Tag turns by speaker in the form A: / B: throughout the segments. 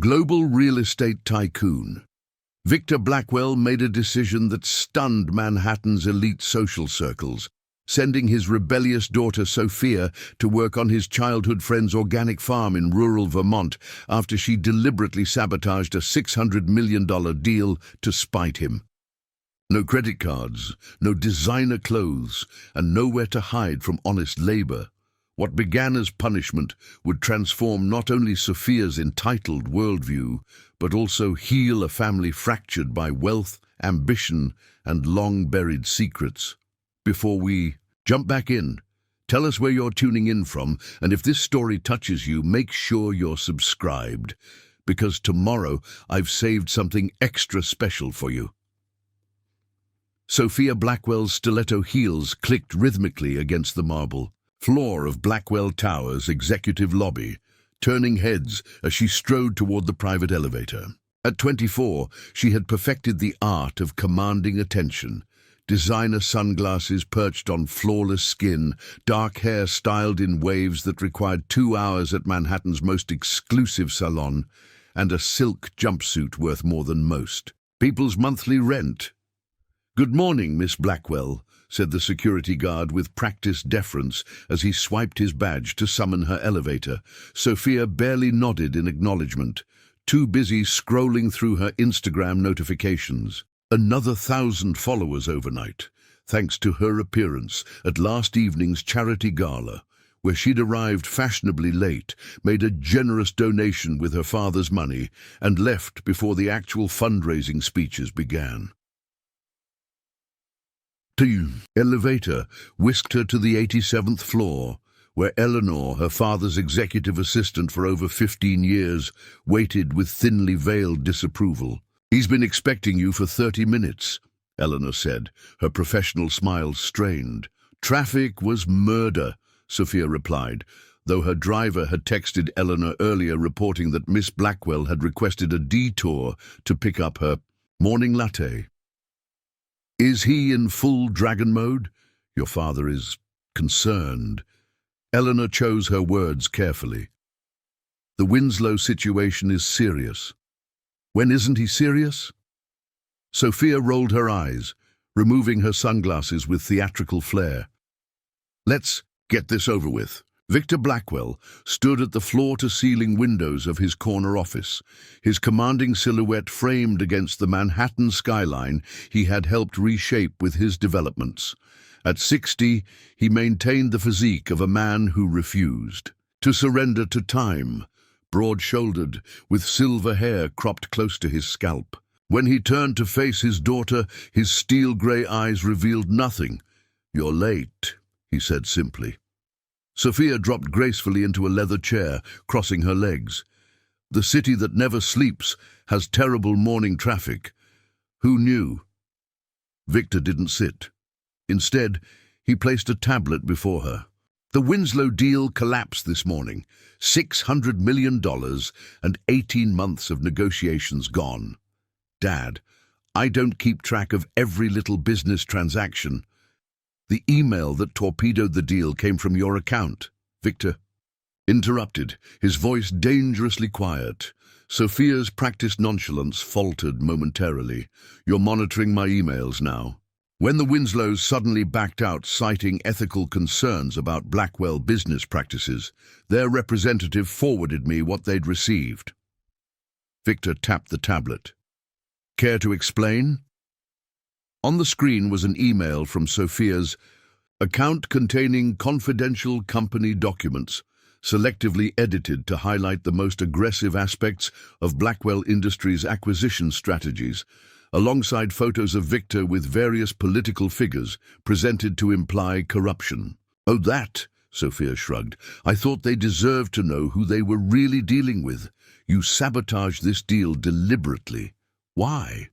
A: Global real estate tycoon. Victor Blackwell made a decision that stunned Manhattan's elite social circles, sending his rebellious daughter Sophia to work on his childhood friend's organic farm in rural Vermont after she deliberately sabotaged a $600 million deal to spite him. No credit cards, no designer clothes, and nowhere to hide from honest labor. What began as punishment would transform not only Sophia's entitled worldview, but also heal a family fractured by wealth, ambition, and long-buried secrets. Before we jump back in, tell us where you're tuning in from, and if this story touches you, make sure you're subscribed, because tomorrow I've saved something extra special for you. Sophia Blackwell's stiletto heels clicked rhythmically against the marble floor of Blackwell Tower's executive lobby, turning heads as she strode toward the private elevator. At 24, she had perfected the art of commanding attention. Designer sunglasses perched on flawless skin, dark hair styled in waves that required 2 hours at Manhattan's most exclusive salon, and a silk jumpsuit worth more than most people's monthly rent. "Good morning, Miss Blackwell," said the security guard with practiced deference as he swiped his badge to summon her elevator. Sophia barely nodded in acknowledgement, too busy scrolling through her Instagram notifications. Another 1,000 followers overnight, thanks to her appearance at last evening's charity gala, where she'd arrived fashionably late, made a generous donation with her father's money, and left before the actual fundraising speeches began. The elevator whisked her to the 87th floor, where Eleanor, her father's executive assistant for over 15 years, waited with thinly veiled disapproval. "He's been expecting you for 30 minutes, Eleanor said, her professional smile strained. "Traffic was murder," Sophia replied, though her driver had texted Eleanor earlier reporting that Miss Blackwell had requested a detour to pick up her morning latte. "Is he in full dragon mode? Your father is concerned." Eleanor chose her words carefully. "The Winslow situation is serious." "When isn't he serious?" Sophia rolled her eyes, removing her sunglasses with theatrical flair. "Let's get this over with." Victor Blackwell stood at the floor-to-ceiling windows of his corner office, his commanding silhouette framed against the Manhattan skyline he had helped reshape with his developments. At 60, he maintained the physique of a man who refused to surrender to time, broad-shouldered, with silver hair cropped close to his scalp. When he turned to face his daughter, his steel-gray eyes revealed nothing. "You're late," he said simply. Sophia dropped gracefully into a leather chair, crossing her legs. "The city that never sleeps has terrible morning traffic. Who knew?" Victor didn't sit. Instead, he placed a tablet before her. "The Winslow deal collapsed this morning. $600 million and 18 months of negotiations gone. Dad, I don't keep track of every little business transaction. The email that torpedoed the deal came from your account." Victor interrupted, his voice dangerously quiet. Sophia's practiced nonchalance faltered momentarily. "You're monitoring my emails now." When the Winslows suddenly backed out, citing ethical concerns about Blackwell business practices, their representative forwarded me what they'd received. Victor tapped the tablet. "Care to explain?" On the screen was an email from Sophia's account containing confidential company documents, selectively edited to highlight the most aggressive aspects of Blackwell Industries' acquisition strategies, alongside photos of Victor with various political figures presented to imply corruption. "Oh, that," Sophia shrugged. "I thought they deserved to know who they were really dealing with. You sabotaged this deal deliberately. Why?"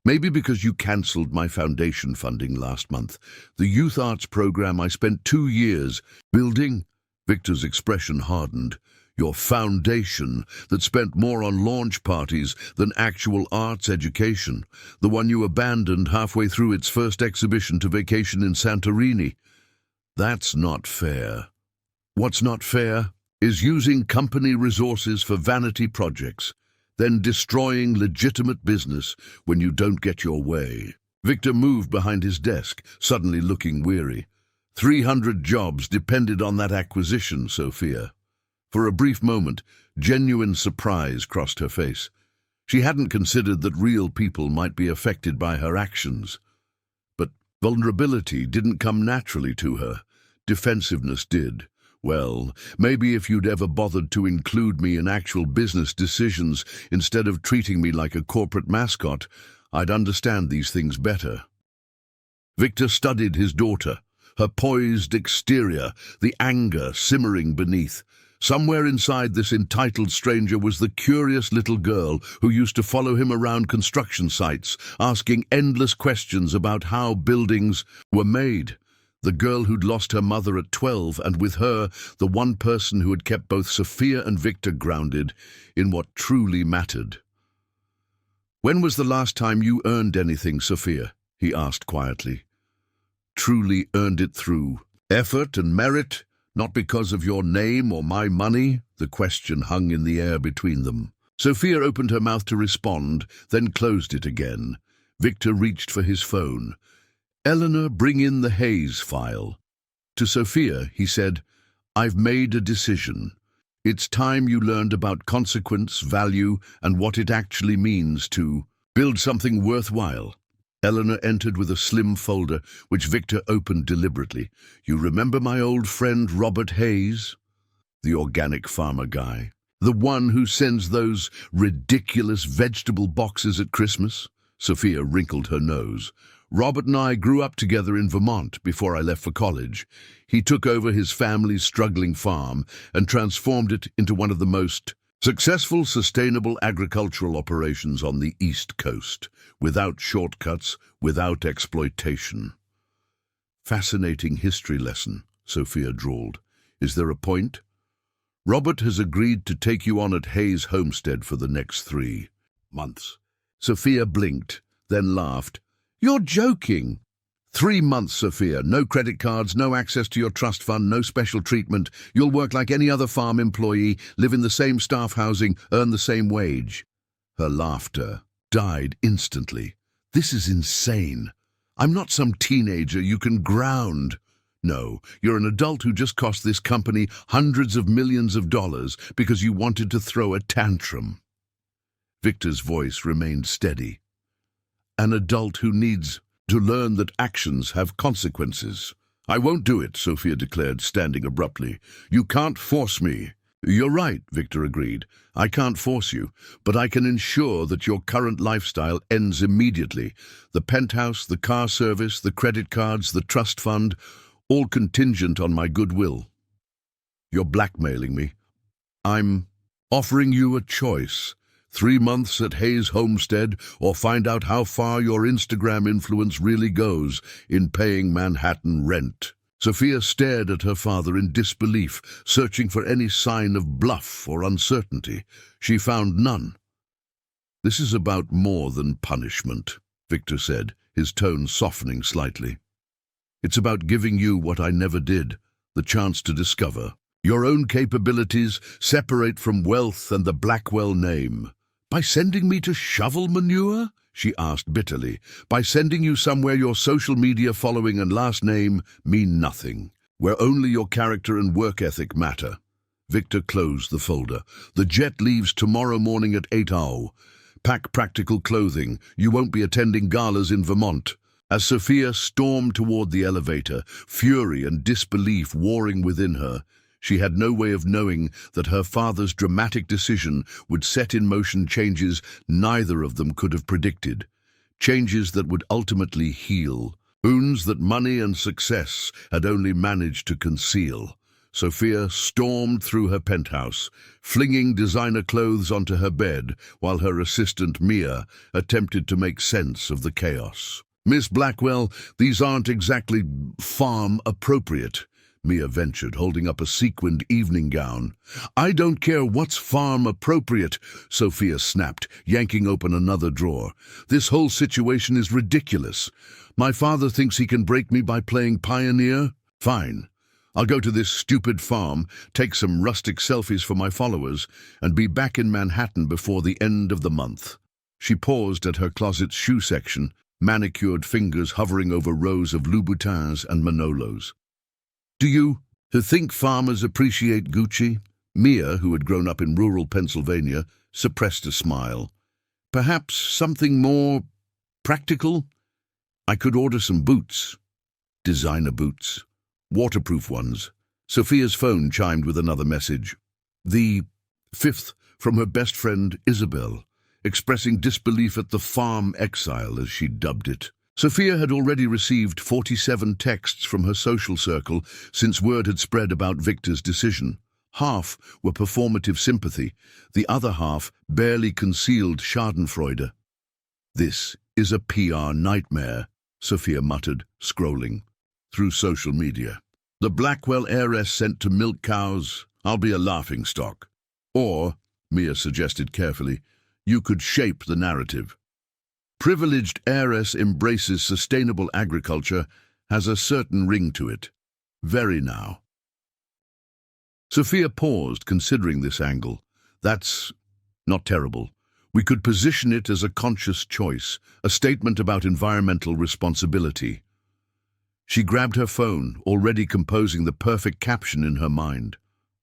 A: "Maybe because you cancelled my foundation funding last month. The youth arts program I spent 2 years building." Victor's expression hardened. "Your foundation that spent more on launch parties than actual arts education. The one you abandoned halfway through its first exhibition to vacation in Santorini. That's not fair." "What's not fair?" is using company resources for vanity projects, then destroying legitimate business when you don't get your way. Victor moved behind his desk, suddenly looking weary. 300 jobs depended on that acquisition, Sophia. For a brief moment, genuine surprise crossed her face. She hadn't considered that real people might be affected by her actions. But vulnerability didn't come naturally to her. Defensiveness did. Well, maybe if you'd ever bothered to include me in actual business decisions instead of treating me like a corporate mascot, I'd understand these things better. Victor studied his daughter, her poised exterior, the anger simmering beneath. Somewhere inside this entitled stranger was the curious little girl who used to follow him around construction sites, asking endless questions about how buildings were made. The girl who'd lost her mother at 12, and with her, the one person who had kept both Sophia and Victor grounded in what truly mattered. "When was the last time you earned anything, Sophia?" he asked quietly. "Truly earned it through effort and merit, not because of your name or my money?" The question hung in the air between them. Sophia opened her mouth to respond, then closed it again. Victor reached for his phone. "Eleanor, bring in the Hayes file." To Sophia, he said, "I've made a decision. It's time you learned about consequence, value, and what it actually means to build something worthwhile." Eleanor entered with a slim folder, which Victor opened deliberately. "You remember my old friend Robert Hayes? The organic farmer guy. The one who sends those ridiculous vegetable boxes at Christmas?" Sophia wrinkled her nose. "Robert and I grew up together in Vermont before I left for college. He took over his family's struggling farm and transformed it into one of the most successful, sustainable agricultural operations on the East Coast, without shortcuts, without exploitation." "Fascinating history lesson," Sophia drawled. "Is there a point?" "Robert has agreed to take you on at Hayes Homestead for the next 3 months. Sophia blinked, then laughed. "You're joking." 3 months, Sophia. No credit cards, no access to your trust fund, no special treatment. You'll work like any other farm employee, live in the same staff housing, earn the same wage. Her laughter died instantly. "This is insane. I'm not some teenager you can ground. No, you're an adult who just cost this company hundreds of millions of dollars because you wanted to throw a tantrum." Victor's voice remained steady. "An adult who needs to learn that actions have consequences." "I won't do it," Sophia declared, standing abruptly. "You can't force me." "You're right," Victor agreed. "I can't force you, but I can ensure that your current lifestyle ends immediately. The penthouse, the car service, the credit cards, the trust fund, all contingent on my goodwill." "You're blackmailing me." "I'm offering you a choice. 3 months at Hayes Homestead, or find out how far your Instagram influence really goes in paying Manhattan rent." Sophia stared at her father in disbelief, searching for any sign of bluff or uncertainty. She found none. "This is about more than punishment," Victor said, his tone softening slightly. "It's about giving you what I never did, the chance to discover your own capabilities, separate from wealth and the Blackwell name." "By sending me to shovel manure?" she asked bitterly. "By sending you somewhere your social media following and last name mean nothing, where only your character and work ethic matter." Victor closed the folder. "The jet leaves tomorrow morning at 8 Pack practical clothing. You won't be attending galas in Vermont." As Sophia stormed toward the elevator, fury and disbelief warring within her, she had no way of knowing that her father's dramatic decision would set in motion changes neither of them could have predicted. Changes that would ultimately heal. Wounds that money and success had only managed to conceal. Sophia stormed through her penthouse, flinging designer clothes onto her bed while her assistant Mia attempted to make sense of the chaos. "Miss Blackwell, these aren't exactly farm-appropriate," Mia ventured, holding up a sequined evening gown. "I don't care what's farm-appropriate," Sophia snapped, yanking open another drawer. "This whole situation is ridiculous. My father thinks he can break me by playing pioneer? Fine. I'll go to this stupid farm, take some rustic selfies for my followers, and be back in Manhattan before the end of the month. She paused at her closet's shoe section, manicured fingers hovering over rows of Louboutins and Manolos. Do you think farmers appreciate Gucci? Mia, who had grown up in rural Pennsylvania, suppressed a smile. Perhaps something more practical? I could order some boots. Designer boots. Waterproof ones. Sophia's phone chimed with another message. The fifth from her best friend Isabel, expressing disbelief at the farm exile, as she dubbed it. Sophia had already received 47 texts from her social circle since word had spread about Victor's decision. Half were performative sympathy, the other half barely concealed schadenfreude. This is a PR nightmare, Sophia muttered, scrolling through social media. The Blackwell heiress sent to milk cows, I'll be a laughingstock. Or, Mia suggested carefully, you could shape the narrative. Privileged heiress embraces sustainable agriculture has a certain ring to it. Very now. Sophia paused, considering this angle. That's not terrible. We could position it as a conscious choice, a statement about environmental responsibility. She grabbed her phone, already composing the perfect caption in her mind.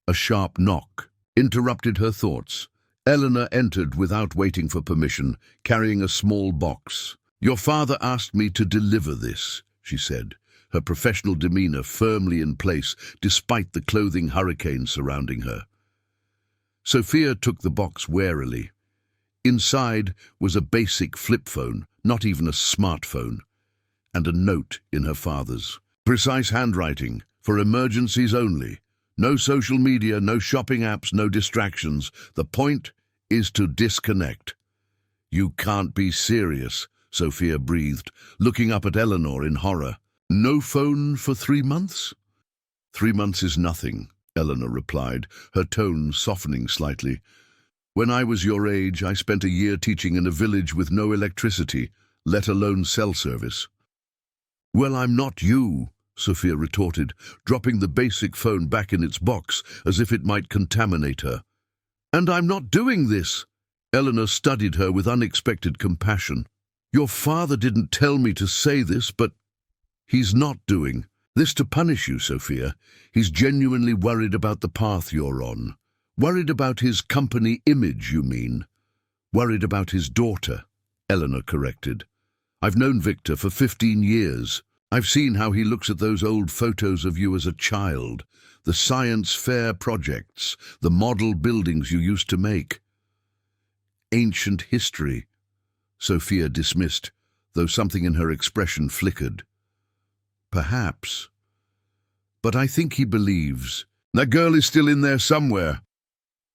A: A sharp knock interrupted her thoughts. Eleanor entered without waiting for permission, carrying a small box. Your father asked me to deliver this, she said, her professional demeanor firmly in place despite the clothing hurricane surrounding her. Sophia took the box warily. Inside was a basic flip phone, not even a smartphone, and a note in her father's. Precise handwriting, for emergencies only. No social media, no shopping apps, no distractions. The point is to disconnect. You can't be serious, Sophia breathed, looking up at Eleanor in horror. No phone for 3 months? 3 months is nothing, Eleanor replied, her tone softening slightly. When I was your age, I spent a year teaching in a village with no electricity, let alone cell service. Well, I'm not you, Sophia retorted, dropping the basic phone back in its box as if it might contaminate her. And I'm not doing this. Eleanor studied her with unexpected compassion. Your father didn't tell me to say this, but he's not doing this to punish you, Sophia. He's genuinely worried about the path you're on. Worried about his company image, you mean? Worried about his daughter, Eleanor corrected. I've known Victor for 15 years. I've seen how he looks at those old photos of you as a child, the science fair projects, the model buildings you used to make. Ancient history, Sophia dismissed, though something in her expression flickered. Perhaps. But I think he believes. That girl is still in there somewhere.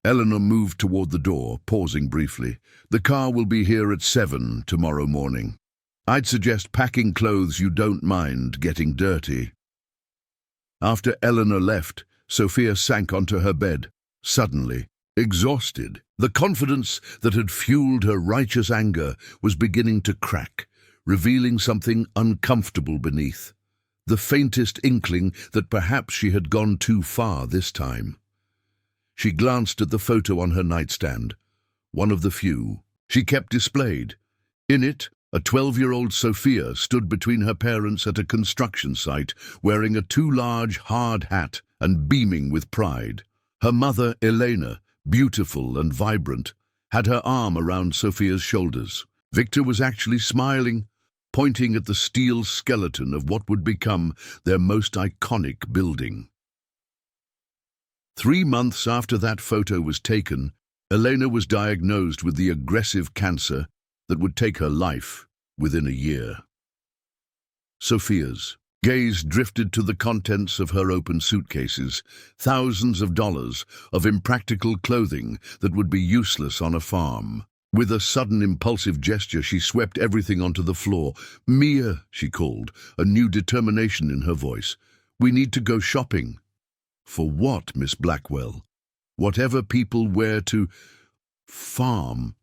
A: Eleanor moved toward the door, pausing briefly. The car will be here at 7 tomorrow morning. I'd suggest packing clothes you don't mind getting dirty. After Eleanor left, Sophia sank onto her bed, suddenly, exhausted. The confidence that had fueled her righteous anger was beginning to crack, revealing something uncomfortable beneath. The faintest inkling that perhaps she had gone too far this time. She glanced at the photo on her nightstand, one of the few she kept displayed. In it, a 12-year-old Sophia stood between her parents at a construction site, wearing a too large, hard hat and beaming with pride. Her mother, Elena, beautiful and vibrant, had her arm around Sophia's shoulders. Victor was actually smiling, pointing at the steel skeleton of what would become their most iconic building. 3 months after that photo was taken, Elena was diagnosed with the aggressive cancer that would take her life within a year. Sophia's gaze drifted to the contents of her open suitcases, thousands of dollars of impractical clothing that would be useless on a farm. With a sudden impulsive gesture, she swept everything onto the floor. Mia, she called, a new determination in her voice. We need to go shopping. For what, Miss Blackwell? Whatever people wear to farm.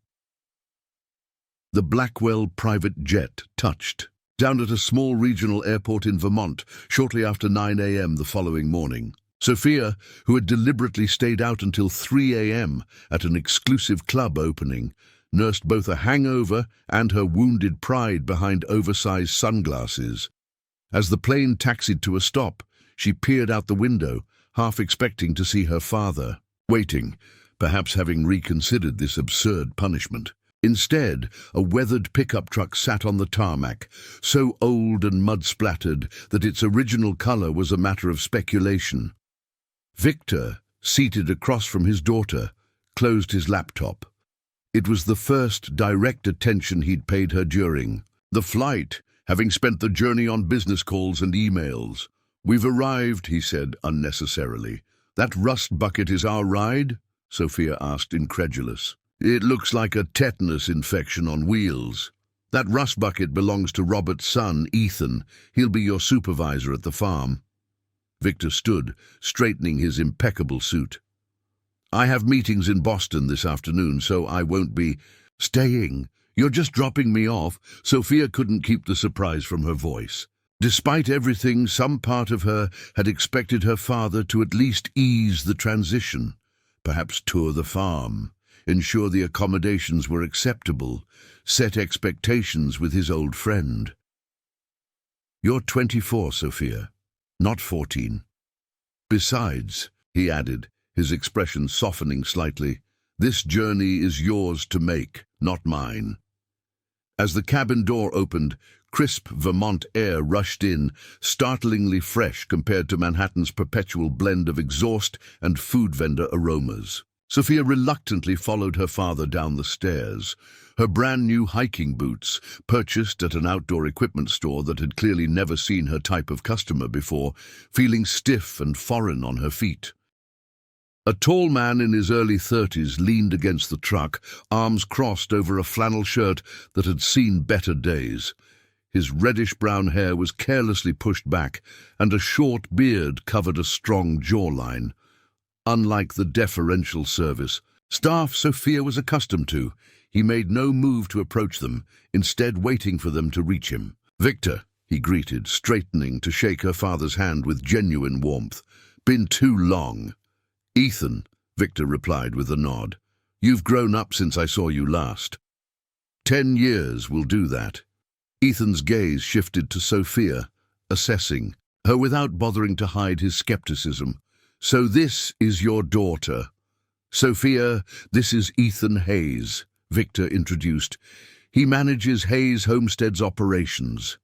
A: The Blackwell private jet touched down at a small regional airport in Vermont shortly after 9 a.m. the following morning. Sophia, who had deliberately stayed out until 3 a.m. at an exclusive club opening, nursed both a hangover and her wounded pride behind oversized sunglasses. As the plane taxied to a stop, she peered out the window, half expecting to see her father, waiting, perhaps having reconsidered this absurd punishment. Instead, a weathered pickup truck sat on the tarmac, so old and mud-splattered that its original color was a matter of speculation. Victor, seated across from his daughter, closed his laptop. It was the first direct attention he'd paid her during the flight, having spent the journey on business calls and emails. "We've arrived," he said unnecessarily. "That rust bucket is our ride?" Sophia asked, incredulous. "It looks like a tetanus infection on wheels. That rust bucket belongs to Robert's son, Ethan. He'll be your supervisor at the farm." Victor stood, straightening his impeccable suit. "I have meetings in Boston this afternoon, so I won't be staying. You're just dropping me off." Sophia couldn't keep the surprise from her voice. Despite everything, some part of her had expected her father to at least ease the transition, perhaps tour the farm, ensure the accommodations were acceptable, set expectations with his old friend. "You're 24, Sophia, not 14. Besides," he added, his expression softening slightly, "this journey is yours to make, not mine." As the cabin door opened, crisp Vermont air rushed in, startlingly fresh compared to Manhattan's perpetual blend of exhaust and food vendor aromas. Sophia reluctantly followed her father down the stairs. Her brand-new hiking boots, purchased at an outdoor equipment store that had clearly never seen her type of customer before, feeling stiff and foreign on her feet. A tall man in his early 30s leaned against the truck, arms crossed over a flannel shirt that had seen better days. His reddish-brown hair was carelessly pushed back, and a short beard covered a strong jawline. Unlike the deferential service staff Sophia was accustomed to, he made no move to approach them, instead waiting for them to reach him. "Victor," he greeted, straightening to shake her father's hand with genuine warmth. "Been too long." "Ethan," Victor replied with a nod. "You've grown up since I saw you last." 10 years will do that." Ethan's gaze shifted to Sophia, assessing her without bothering to hide his skepticism. "So this is your daughter." "Sophia, this is Ethan Hayes," Victor introduced. "He manages Hayes Homestead's operations."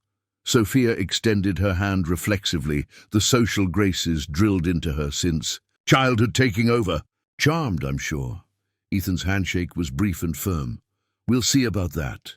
A: Sophia extended her hand reflexively, the social graces drilled into her since childhood taking over. "Charmed, I'm sure." Ethan's handshake was brief and firm. "We'll see about that."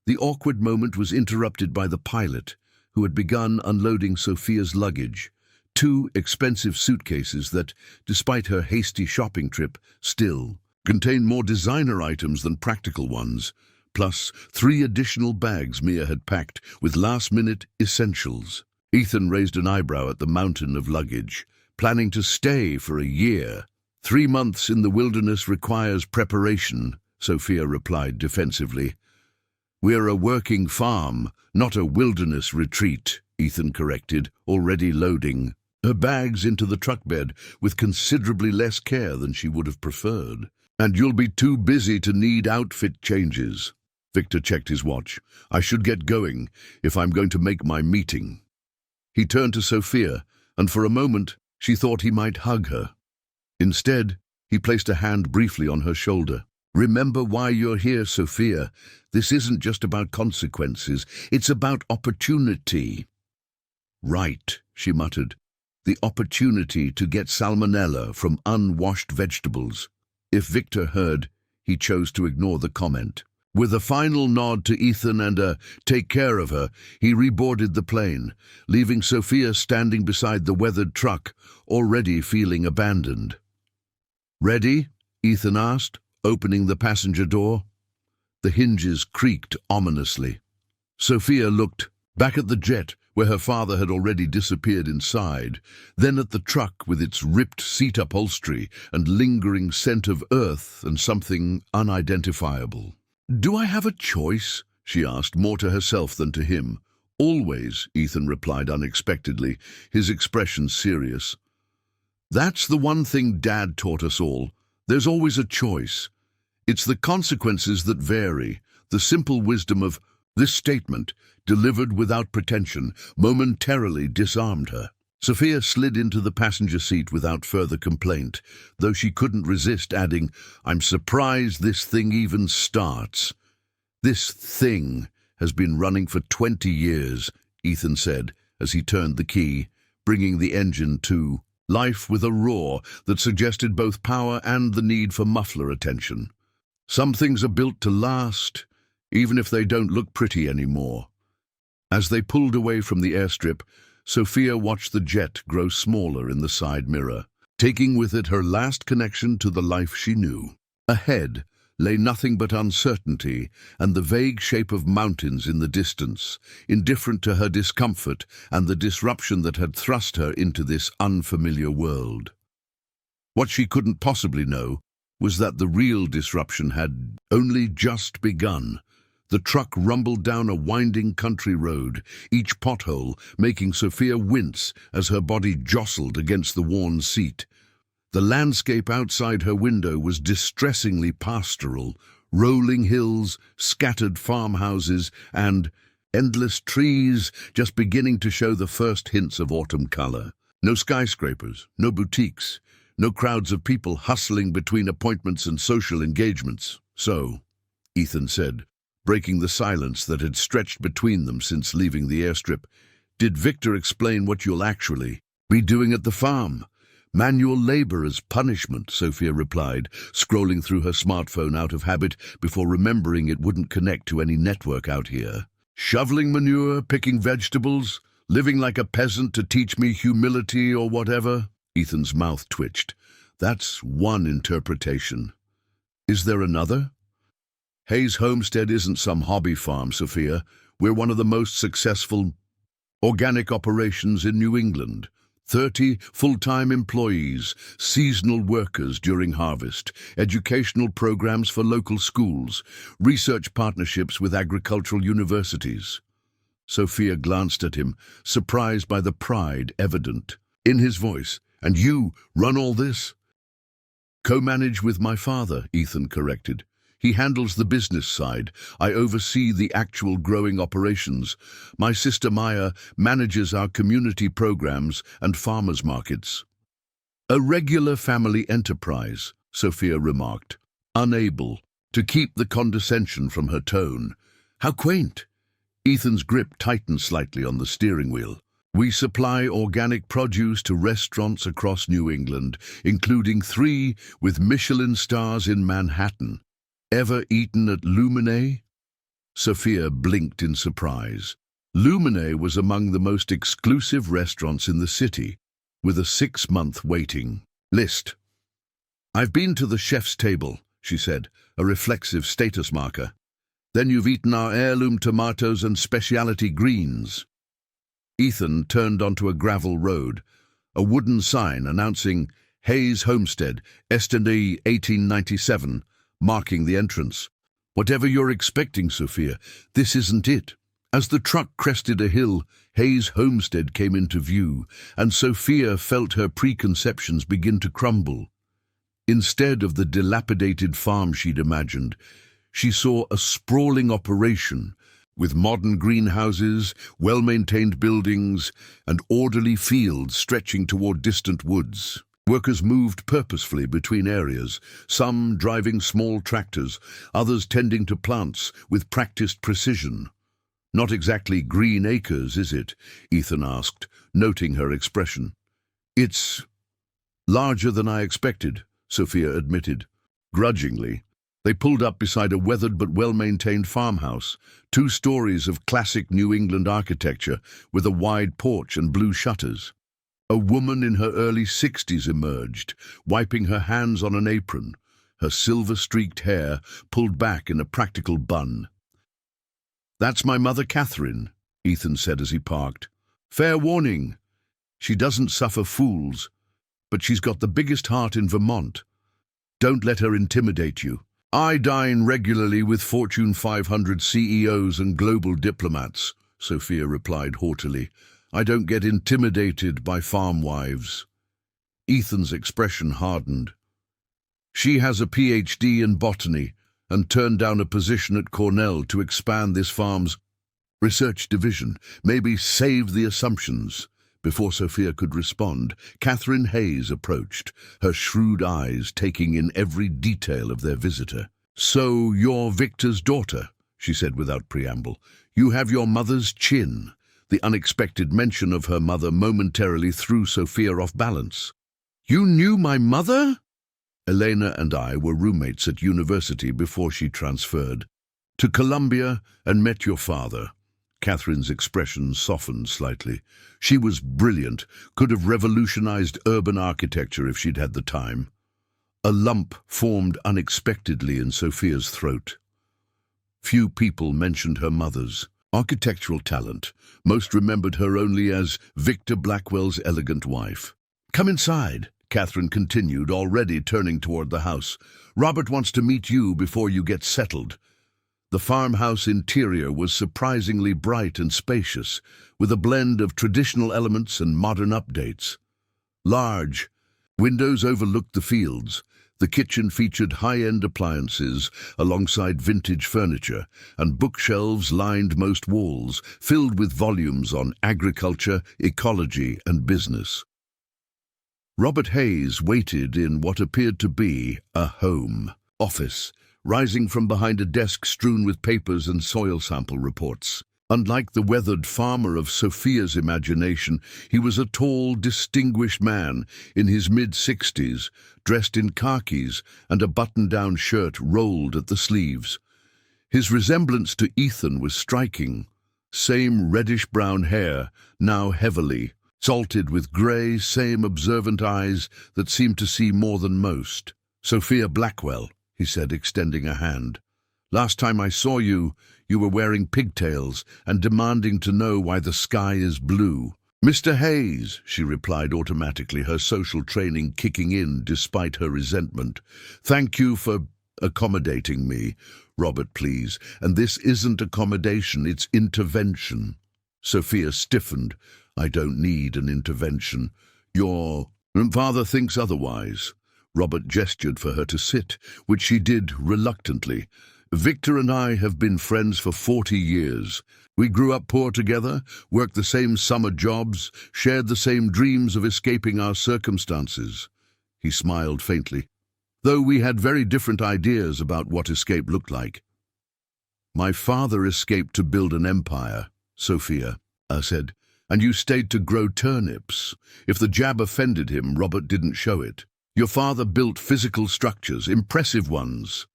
A: The awkward moment was interrupted by the pilot, who had begun unloading Sophia's luggage. 2 expensive suitcases that, despite her hasty shopping trip, still contained more designer items than practical ones, plus 3 additional bags Mia had packed with last-minute essentials. Ethan raised an eyebrow at the mountain of luggage. "Planning to stay for a year. 3 months in the wilderness requires preparation," Sophia replied defensively. "We're a working farm, not a wilderness retreat," Ethan corrected, already loading her bags into the truck bed with considerably less care than she would have preferred. "And you'll be too busy to need outfit changes." Victor checked his watch. "I should get going if I'm going to make my meeting." He turned to Sophia, and for a moment she thought he might hug her. Instead, he placed a hand briefly on her shoulder. "Remember why you're here, Sophia. This isn't just about consequences. It's about opportunity." "Right," she muttered. "The opportunity to get salmonella from unwashed vegetables." If Victor heard, he chose to ignore the comment. With a final nod to Ethan and a "take care of her," he reboarded the plane, leaving Sophia standing beside the weathered truck, already feeling abandoned. "Ready?" Ethan asked, opening the passenger door. The hinges creaked ominously. Sophia looked back at the jet, where her father had already disappeared inside, then at the truck with its ripped seat upholstery and lingering scent of earth and something unidentifiable. "Do I have a choice?" she asked, more to herself than to him. Always, Ethan replied unexpectedly, his expression serious. That's the one thing Dad taught us all. There's always a choice. It's the consequences that vary, the simple wisdom of this statement, delivered without pretension, momentarily disarmed her. Sophia slid into the passenger seat without further complaint, though she couldn't resist adding, I'm surprised this thing even starts. This thing has been running for 20 years, Ethan said, as he turned the key, bringing the engine to life with a roar that suggested both power and the need for muffler attention. Some things are built to last, even if they don't look pretty anymore. As they pulled away from the airstrip, Sophia watched the jet grow smaller in the side mirror, taking with it her last connection to the life she knew. Ahead lay nothing but uncertainty and the vague shape of mountains in the distance, indifferent to her discomfort and the disruption that had thrust her into this unfamiliar world. What she couldn't possibly know was that the real disruption had only just begun. The truck rumbled down a winding country road, each pothole making Sophia wince as her body jostled against the worn seat. The landscape outside her window was distressingly pastoral, rolling hills, scattered farmhouses, and endless trees just beginning to show the first hints of autumn color. No skyscrapers, no boutiques, no crowds of people hustling between appointments and social engagements. So, Ethan said, breaking the silence that had stretched between them since leaving the airstrip, did Victor explain what you'll actually be doing at the farm? Manual labor as punishment, Sophia replied, scrolling through her smartphone out of habit before remembering it wouldn't connect to any network out here. Shoveling manure, picking vegetables, living like a peasant to teach me humility or whatever? Ethan's mouth twitched. That's one interpretation. Is there another? Hayes Homestead isn't some hobby farm, Sophia. We're one of the most successful organic operations in New England. 30 full-time employees, seasonal workers during harvest, educational programs for local schools, research partnerships with agricultural universities. Sophia glanced at him, surprised by the pride evident in his voice. And you run all this? Co-manage with my father, Ethan corrected. He handles the business side. I oversee the actual growing operations. My sister Maya manages our community programs and farmers markets. A regular family enterprise, Sophia remarked, unable to keep the condescension from her tone. How quaint! Ethan's grip tightened slightly on the steering wheel. We supply organic produce to restaurants across New England, including 3 with Michelin stars in Manhattan. Ever eaten at Lumine? Sophia blinked in surprise. Lumine was among the most exclusive restaurants in the city, with a 6-month waiting list. I've been to the chef's table, she said, a reflexive status marker. Then you've eaten our heirloom tomatoes and specialty greens. Ethan turned onto a gravel road, a wooden sign announcing Hayes Homestead, Estendee 1897, marking the entrance. Whatever you're expecting, Sophia, this isn't it. As the truck crested a hill, Hayes Homestead came into view, and Sophia felt her preconceptions begin to crumble. Instead of the dilapidated farm she'd imagined, she saw a sprawling operation, with modern greenhouses, well-maintained buildings, and orderly fields stretching toward distant woods. Workers moved purposefully between areas, some driving small tractors, others tending to plants with practiced precision. Not exactly green acres, is it? Ethan asked, noting her expression. It's larger than I expected, Sophia admitted. Grudgingly, they pulled up beside a weathered but well-maintained farmhouse, 2 stories of classic New England architecture with a wide porch and blue shutters. A woman in her early 60s emerged, wiping her hands on an apron, her silver-streaked hair pulled back in a practical bun. That's my mother, Catherine, Ethan said as he parked. Fair warning, she doesn't suffer fools, but she's got the biggest heart in Vermont. Don't let her intimidate you. I dine regularly with Fortune 500 CEOs and global diplomats, Sophia replied haughtily. "I don't get intimidated by farm wives." Ethan's expression hardened. "She has a PhD in botany and turned down a position at Cornell to expand this farm's research division. Maybe save the assumptions." Before Sophia could respond, Catherine Hayes approached, her shrewd eyes taking in every detail of their visitor. "So you're Victor's daughter," she said without preamble. "You have your mother's chin." The unexpected mention of her mother momentarily threw Sophia off balance. "You knew my mother?" "Elena and I were roommates at university before she transferred to Columbia and met your father." Catherine's expression softened slightly. She was brilliant, could have revolutionized urban architecture if she'd had the time. A lump formed unexpectedly in Sophia's throat. Few people mentioned her mother's architectural talent. Most remembered her only as Victor Blackwell's elegant wife. "Come inside," Catherine continued, already turning toward the house. "Robert wants to meet you before you get settled." The farmhouse interior was surprisingly bright and spacious, with a blend of traditional elements and modern updates. Large windows overlooked the fields. The kitchen featured high-end appliances alongside vintage furniture, and bookshelves lined most walls, filled with volumes on agriculture, ecology, and business. Robert Hayes waited in what appeared to be a home office, rising from behind a desk strewn with papers and soil sample reports. Unlike the weathered farmer of Sophia's imagination, he was a tall, distinguished man in his mid-60s, dressed in khakis and a button-down shirt rolled at the sleeves. His resemblance to Ethan was striking. Same reddish-brown hair, now heavily salted with grey, same observant eyes that seemed to see more than most. "Sophia Blackwell," he said, extending a hand. "Last time I saw you, you were wearing pigtails and demanding to know why the sky is blue." "Mr. Hayes," she replied automatically, her social training kicking in despite her resentment. "Thank you for accommodating me, Robert, please. And this isn't accommodation, it's intervention." Sophia stiffened. "I don't need an intervention. Your father thinks otherwise." Robert gestured for her to sit, which she did reluctantly. "Victor and I have been friends for 40 years. We grew up poor together, worked the same summer jobs, shared the same dreams of escaping our circumstances." He smiled faintly, "though we had very different ideas about what escape looked like." "My father escaped to build an empire," Sophia said, "and you stayed to grow turnips." If the jab offended him, Robert didn't show it. "Your father built physical structures, impressive ones.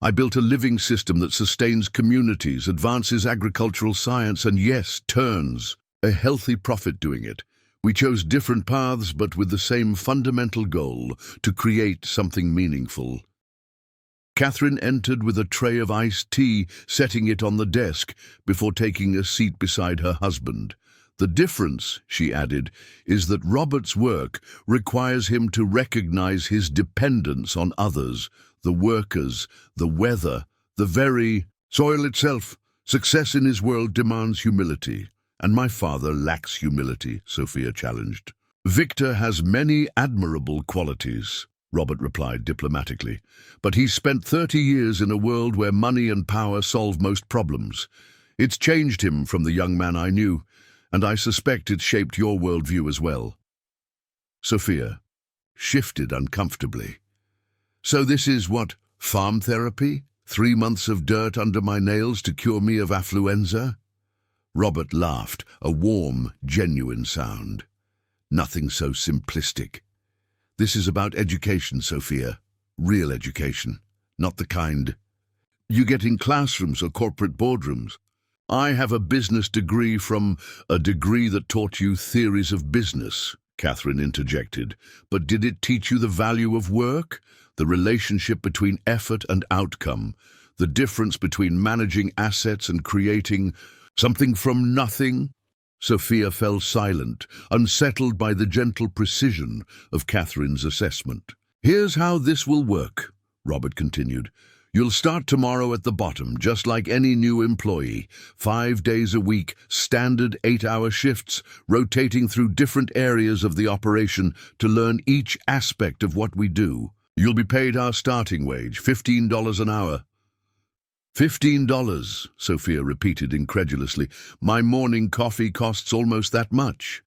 A: I built a living system that sustains communities, advances agricultural science, and yes, turns a healthy profit doing it. We chose different paths, but with the same fundamental goal, to create something meaningful." Catherine entered with a tray of iced tea, setting it on the desk before taking a seat beside her husband. "The difference," she added, "is that Robert's work requires him to recognize his dependence on others, the workers, the weather, the very soil itself. Success in his world demands humility, and my father lacks humility," Sophia challenged. "Victor has many admirable qualities," Robert replied diplomatically, "but he's spent 30 years in a world where money and power solve most problems. It's changed him from the young man I knew, and I suspect it's shaped your worldview as well." Sophia shifted uncomfortably. "So this is what, farm therapy? 3 months of dirt under my nails to cure me of affluenza?" Robert laughed, a warm, genuine sound. "Nothing so simplistic. This is about education, Sophia. Real education, not the kind you get in classrooms or corporate boardrooms. I have a business degree from a degree that taught you theories of business," Catherine interjected. "But did it teach you the value of work? The relationship between effort and outcome? The difference between managing assets and creating something from nothing?" Sophia fell silent, unsettled by the gentle precision of Catherine's assessment. "Here's how this will work," Robert continued. You'll start tomorrow at the bottom, just like any new employee. 5 days a week, standard 8-hour shifts, rotating through different areas of the operation to learn each aspect of what we do. You'll be paid our starting wage, $15 an hour. $15, Sophia repeated incredulously. My morning coffee costs almost that much.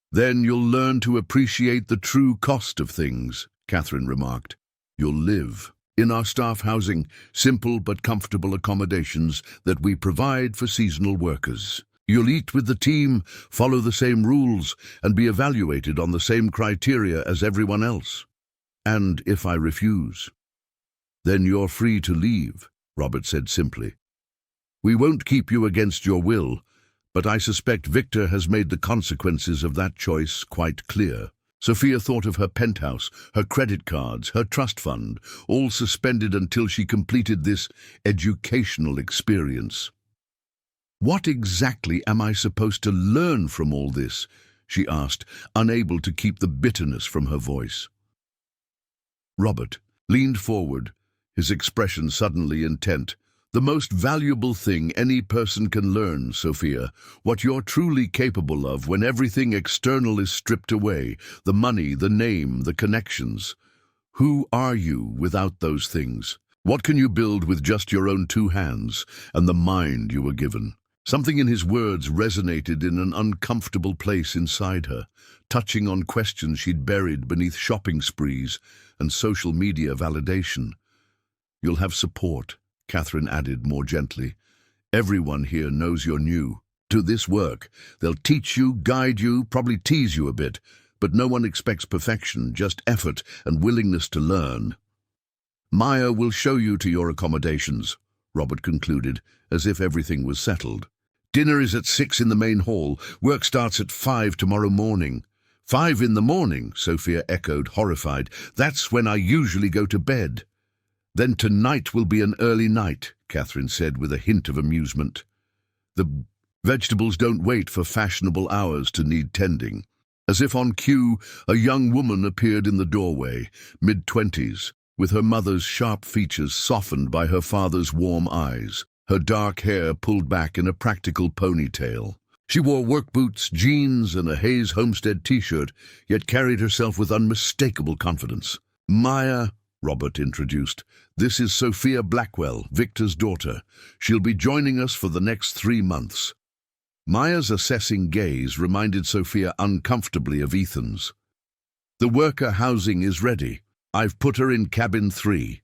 A: Then you'll learn to appreciate the true cost of things, Catherine remarked. You'll live in our staff housing, simple but comfortable accommodations that we provide for seasonal workers. You'll eat with the team, follow the same rules, and be evaluated on the same criteria as everyone else. And if I refuse, then you're free to leave, Robert said simply. We won't keep you against your will, but I suspect Victor has made the consequences of that choice quite clear. Sophia thought of her penthouse, her credit cards, her trust fund, all suspended until she completed this educational experience. What exactly am I supposed to learn from all this? She asked, unable to keep the bitterness from her voice. Robert leaned forward, his expression suddenly intent. The most valuable thing any person can learn, Sophia, what you're truly capable of when everything external is stripped away, the money, the name, the connections. Who are you without those things? What can you build with just your own 2 hands and the mind you were given? Something in his words resonated in an uncomfortable place inside her, touching on questions she'd buried beneath shopping sprees and social media validation. You'll have support, Catherine added more gently. Everyone here knows you're new to this work. They'll teach you, guide you, probably tease you a bit, but no one expects perfection, just effort and willingness to learn. Maya will show you to your accommodations, Robert concluded, as if everything was settled. Dinner is at 6 in the main hall. Work starts at 5 tomorrow morning. 5 in the morning, Sophia echoed, horrified. That's when I usually go to bed. Then tonight will be an early night, Catherine said with a hint of amusement. The vegetables don't wait for fashionable hours to need tending. As if on cue, a young woman appeared in the doorway, mid-20s, with her mother's sharp features softened by her father's warm eyes, her dark hair pulled back in a practical ponytail. She wore work boots, jeans, and a Hayes Homestead t-shirt, yet carried herself with unmistakable confidence. Maya, Robert introduced. This is Sophia Blackwell, Victor's daughter. She'll be joining us for the next 3 months. Maya's assessing gaze reminded Sophia uncomfortably of Ethan's. The worker housing is ready. I've put her in cabin 3.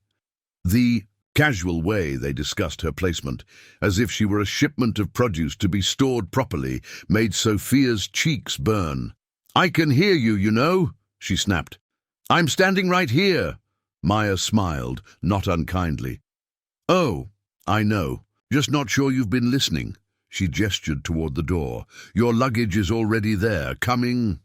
A: The casual way they discussed her placement, as if she were a shipment of produce to be stored properly, made Sophia's cheeks burn. I can hear you, you know, she snapped. I'm standing right here. Maya smiled, not unkindly. Oh, I know. Just not sure you've been listening. She gestured toward the door. Your luggage is already there, coming.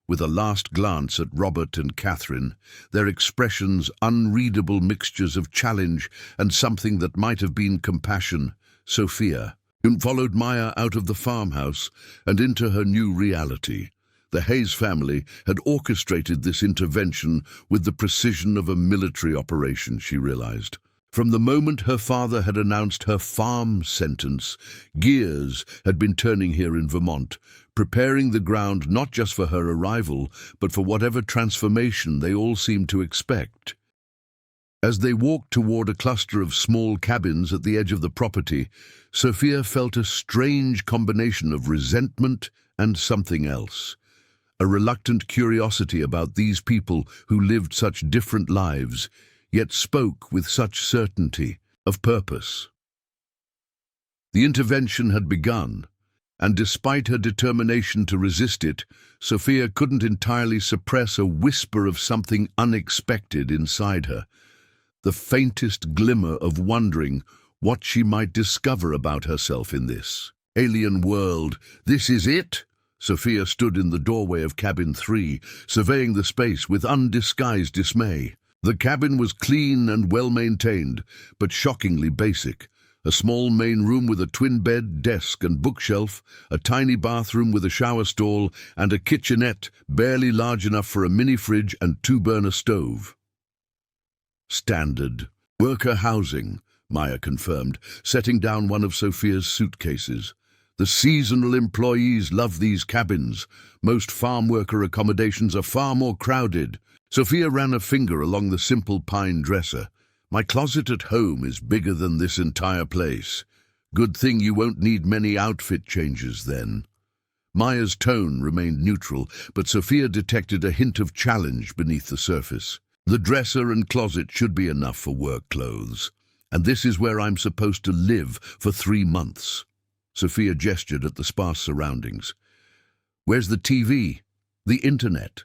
A: With a last glance at Robert and Catherine, their expressions unreadable mixtures of challenge and something that might have been compassion, Sophia followed Maya out of the farmhouse and into her new reality. The Hayes family had orchestrated this intervention with the precision of a military operation, she realized. From the moment her father had announced her farm sentence, gears had been turning here in Vermont, preparing the ground not just for her arrival, but for whatever transformation they all seemed to expect. As they walked toward a cluster of small cabins at the edge of the property, Sophia felt a strange combination of resentment and something else. A reluctant curiosity about these people who lived such different lives, yet spoke with such certainty of purpose. The intervention had begun, and despite her determination to resist it, Sophia couldn't entirely suppress a whisper of something unexpected inside her, the faintest glimmer of wondering what she might discover about herself in this alien world. This is it? Sophia stood in the doorway of cabin 3, surveying the space with undisguised dismay. The cabin was clean and well-maintained, but shockingly basic. A small main room with a twin bed, desk and bookshelf, a tiny bathroom with a shower stall, and a kitchenette barely large enough for a mini-fridge and 2-burner stove. Standard, Worker housing, Maya confirmed, setting down one of Sophia's suitcases. The seasonal employees love these cabins. Most farm worker accommodations are far more crowded. Sophia ran a finger along the simple pine dresser. My closet at home is bigger than this entire place. Good thing you won't need many outfit changes then. Maya's tone remained neutral, but Sophia detected a hint of challenge beneath the surface. The dresser and closet should be enough for work clothes. And this is where I'm supposed to live for 3 months. Sophia gestured at the sparse surroundings. Where's the TV? The internet?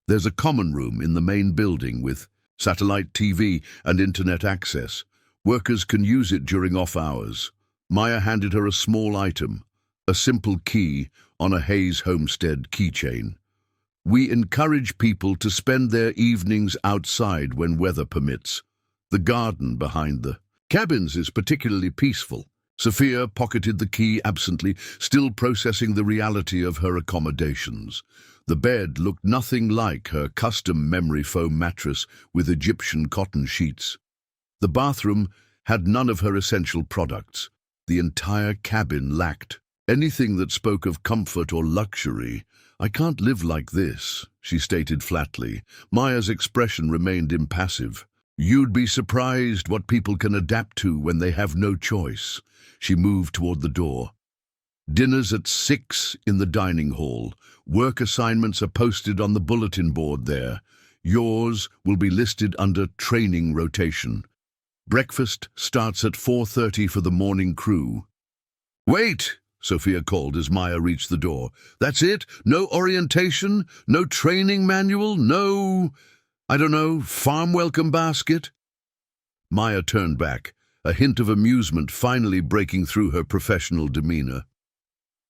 A: There's a common room in the main building with satellite TV and internet access. Workers can use it during off hours. Maya handed her a small item, a simple key on a Hayes Homestead keychain. We encourage people to spend their evenings outside when weather permits. The garden behind the cabins is particularly peaceful. Sophia pocketed the key absently, still processing the reality of her accommodations. The bed looked nothing like her custom memory foam mattress with Egyptian cotton sheets. The bathroom had none of her essential products. The entire cabin lacked anything that spoke of comfort or luxury. I can't live like this, she stated flatly. Maya's expression remained impassive. You'd be surprised what people can adapt to when they have no choice. She moved toward the door. Dinner's at 6 in the dining hall. Work assignments are posted on the bulletin board there. Yours will be listed under training rotation. Breakfast starts at 4:30 for the morning crew. Wait, Sophia called as Maya reached the door. That's it? No orientation? No training manual? No, I don't know, farm welcome basket? Maya turned back, a hint of amusement finally breaking through her professional demeanor.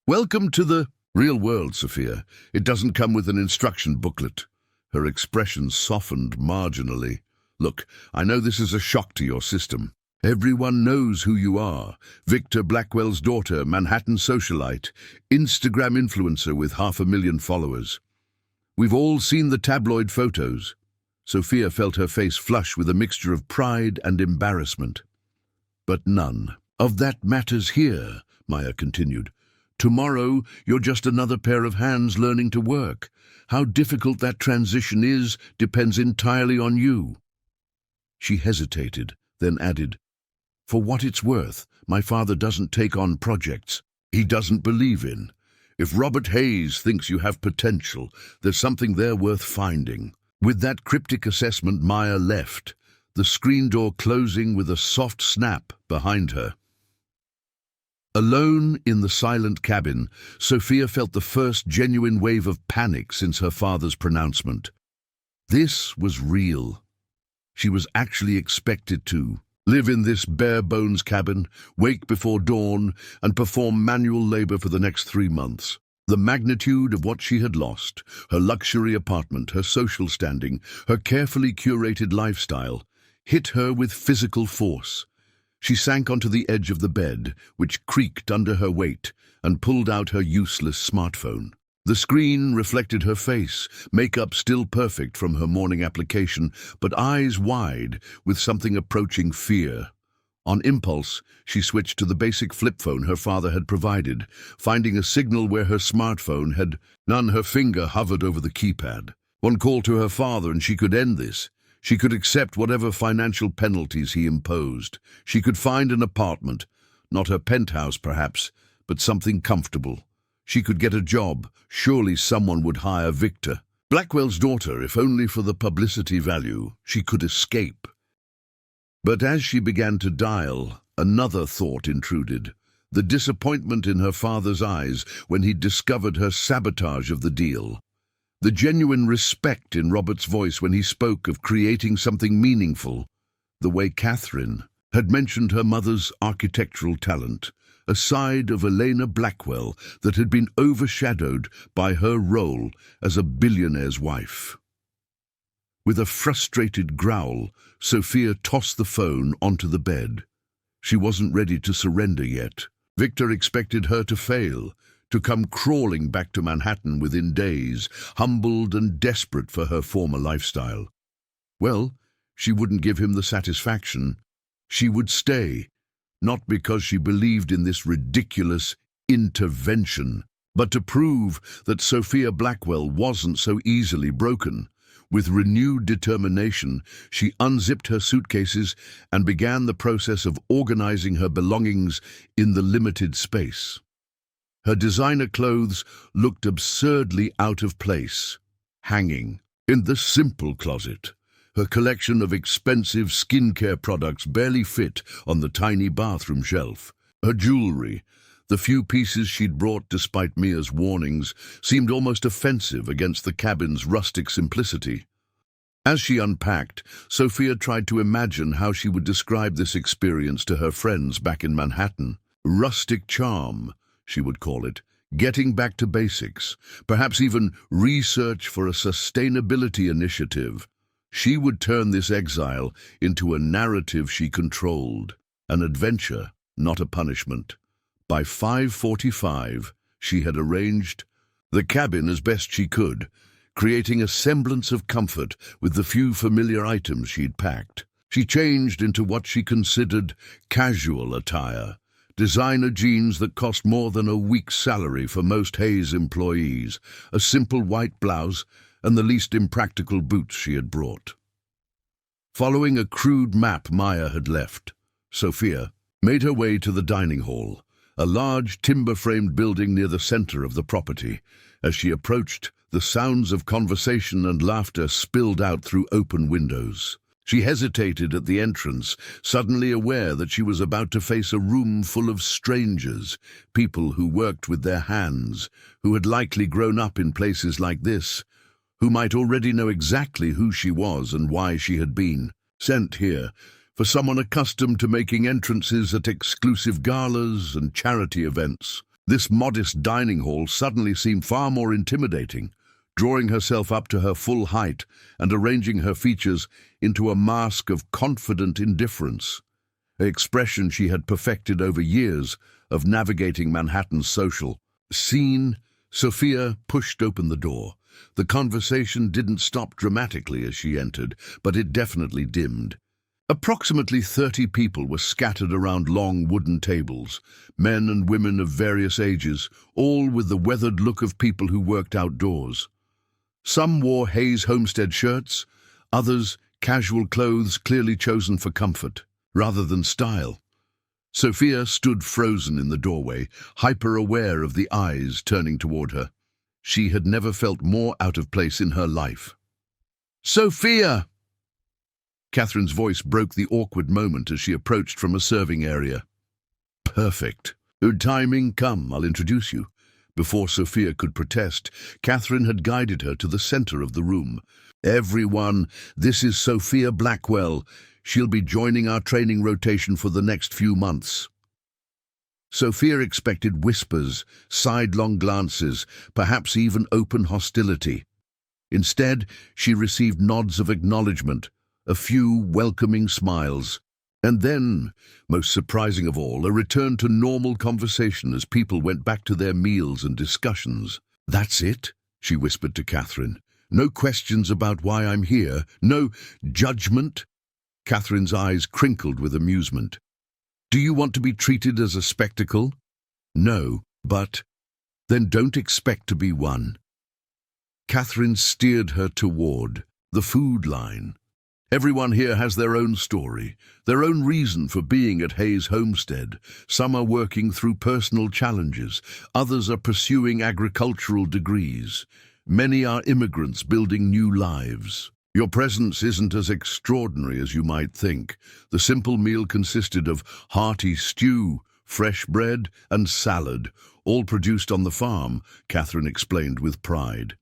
A: Welcome to the real world, Sophia. It doesn't come with an instruction booklet. Her expression softened marginally. Look, I know this is a shock to your system. Everyone knows who you are. Victor Blackwell's daughter, Manhattan socialite, Instagram influencer with 500,000 followers. We've all seen the tabloid photos. Sophia felt her face flush with a mixture of pride and embarrassment. But none of that matters here, Maya continued. Tomorrow, you're just another pair of hands learning to work. How difficult that transition is depends entirely on you. She hesitated, then added, For what it's worth, my father doesn't take on projects he doesn't believe in. If Robert Hayes thinks you have potential, there's something there worth finding. With that cryptic assessment, Maya left, the screen door closing with a soft snap behind her. Alone in the silent cabin, Sophia felt the first genuine wave of panic since her father's pronouncement. This was real. She was actually expected to live in this bare-bones cabin, wake before dawn, and perform manual labor for the next 3 months. The magnitude of what she had lost, her luxury apartment, her social standing, her carefully curated lifestyle, hit her with physical force. She sank onto the edge of the bed, which creaked under her weight, and pulled out her useless smartphone. The screen reflected her face, makeup still perfect from her morning application, but eyes wide with something approaching fear. On impulse, she switched to the basic flip phone her father had provided, finding a signal where her smartphone had none. Her finger hovered over the keypad. One call to her father and she could end this. She could accept whatever financial penalties he imposed. She could find an apartment, not her penthouse perhaps, but something comfortable. She could get a job. Surely someone would hire Victor Blackwell's daughter, if only for the publicity value. She could escape. But as she began to dial, another thought intruded. The disappointment in her father's eyes when he discovered her sabotage of the deal. The genuine respect in Robert's voice when he spoke of creating something meaningful. The way Catherine had mentioned her mother's architectural talent, a side of Elena Blackwell that had been overshadowed by her role as a billionaire's wife. With a frustrated growl, Sophia tossed the phone onto the bed. She wasn't ready to surrender yet. Victor expected her to fail, to come crawling back to Manhattan within days, humbled and desperate for her former lifestyle. Well, She wouldn't give him the satisfaction. She would stay, not because she believed in this ridiculous intervention, but to prove that Sophia Blackwell wasn't so easily broken. With renewed determination, she unzipped her suitcases and began the process of organizing her belongings in the limited space. Her designer clothes looked absurdly out of place, hanging in the simple closet. Her collection of expensive skincare products barely fit on the tiny bathroom shelf. Her jewelry, the few pieces she'd brought despite Mia's warnings, seemed almost offensive against the cabin's rustic simplicity. As she unpacked, Sophia tried to imagine how she would describe this experience to her friends back in Manhattan. Rustic charm, she would call it, getting back to basics, perhaps even research for a sustainability initiative. She would turn this exile into a narrative she controlled, an adventure, not a punishment. By 5:45, she had arranged the cabin as best she could, creating a semblance of comfort with the few familiar items she'd packed. She changed into what she considered casual attire, designer jeans that cost more than a week's salary for most Hayes employees, a simple white blouse, and the least impractical boots she had brought. Following a crude map Maya had left, Sophia made her way to the dining hall, a large timber-framed building near the center of the property. As she approached, the sounds of conversation and laughter spilled out through open windows. She hesitated at the entrance, suddenly aware that she was about to face a room full of strangers, people who worked with their hands, who had likely grown up in places like this, who might already know exactly who she was and why she had been sent here. For someone accustomed to making entrances at exclusive galas and charity events, this modest dining hall suddenly seemed far more intimidating. Drawing herself up to her full height and arranging her features into a mask of confident indifference, an expression she had perfected over years of navigating Manhattan's social scene, Sophia pushed open the door. The conversation didn't stop dramatically as she entered, but it definitely dimmed. Approximately 30 people were scattered around long wooden tables, men and women of various ages, all with the weathered look of people who worked outdoors. Some wore Hayes Homestead shirts, others casual clothes clearly chosen for comfort, rather than style. Sophia stood frozen in the doorway, hyper-aware of the eyes turning toward her. She had never felt more out of place in her life. "Sophia!" Catherine's voice broke the awkward moment as she approached from a serving area. "Perfect. Good timing. Come, I'll introduce you." Before Sophia could protest, Catherine had guided her to the center of the room. "Everyone, this is Sophia Blackwell. She'll be joining our training rotation for the next few months." Sophia expected whispers, sidelong glances, perhaps even open hostility. Instead, she received nods of acknowledgement, a few welcoming smiles, and then, most surprising of all, a return to normal conversation as people went back to their meals and discussions. "That's it," she whispered to Catherine. "No questions about why I'm here, no judgment." Catherine's eyes crinkled with amusement. "Do you want to be treated as a spectacle?" "No, but then don't expect to be one." Catherine steered her toward the food line. "Everyone here has their own story, their own reason for being at Hayes Homestead. Some are working through personal challenges, others are pursuing agricultural degrees. Many are immigrants building new lives. Your presence isn't as extraordinary as you might think. The simple meal consisted of hearty stew, fresh bread, and salad, all produced on the farm," Catherine explained with pride.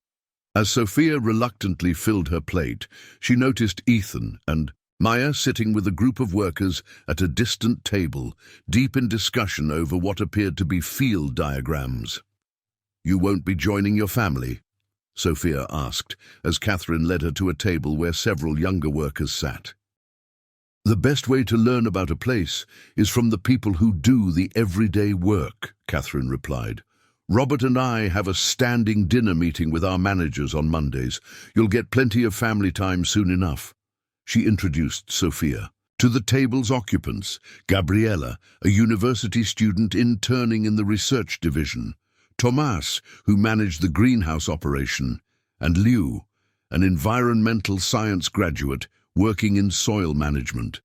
A: As Sophia reluctantly filled her plate, she noticed Ethan and Maya sitting with a group of workers at a distant table, deep in discussion over what appeared to be field diagrams. "You won't be joining your family?" Sophia asked, as Catherine led her to a table where several younger workers sat. "The best way to learn about a place is from the people who do the everyday work," Catherine replied. "Robert and I have a standing dinner meeting with our managers on Mondays. You'll get plenty of family time soon enough." She introduced Sophia to the table's occupants: Gabriella, a university student interning in the research division; Tomas, who managed the greenhouse operation; and Liu, an environmental science graduate working in soil management.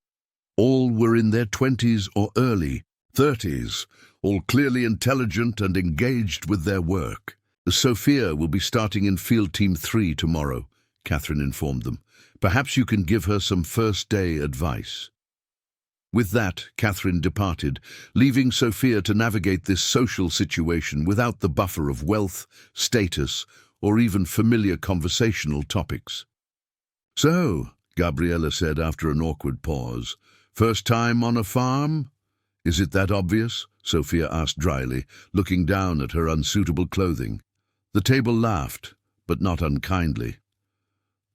A: All were in their 20s or early 30s, all clearly intelligent and engaged with their work. Sophia will be starting in Field Team 3 tomorrow, Catherine informed them. Perhaps you can give her some first-day advice. With that, Catherine departed, leaving Sophia to navigate this social situation without the buffer of wealth, status, or even familiar conversational topics. "So," Gabriella said after an awkward pause, "first time on a farm?" "Is it that obvious?" Sophia asked dryly, looking down at her unsuitable clothing. The table laughed, but not unkindly.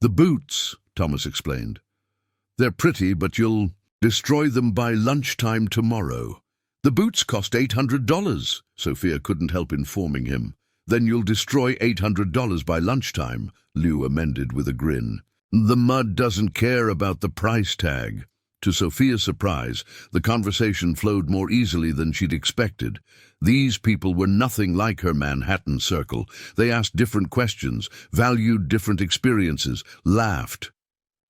A: "The boots," Thomas explained. "They're pretty, but you'll destroy them by lunchtime tomorrow." "The boots cost $800, Sophia couldn't help informing him. "Then you'll destroy $800 by lunchtime," Liu amended with a grin. "The mud doesn't care about the price tag." To Sophia's surprise, the conversation flowed more easily than she'd expected. These people were nothing like her Manhattan circle. They asked different questions, valued different experiences, laughed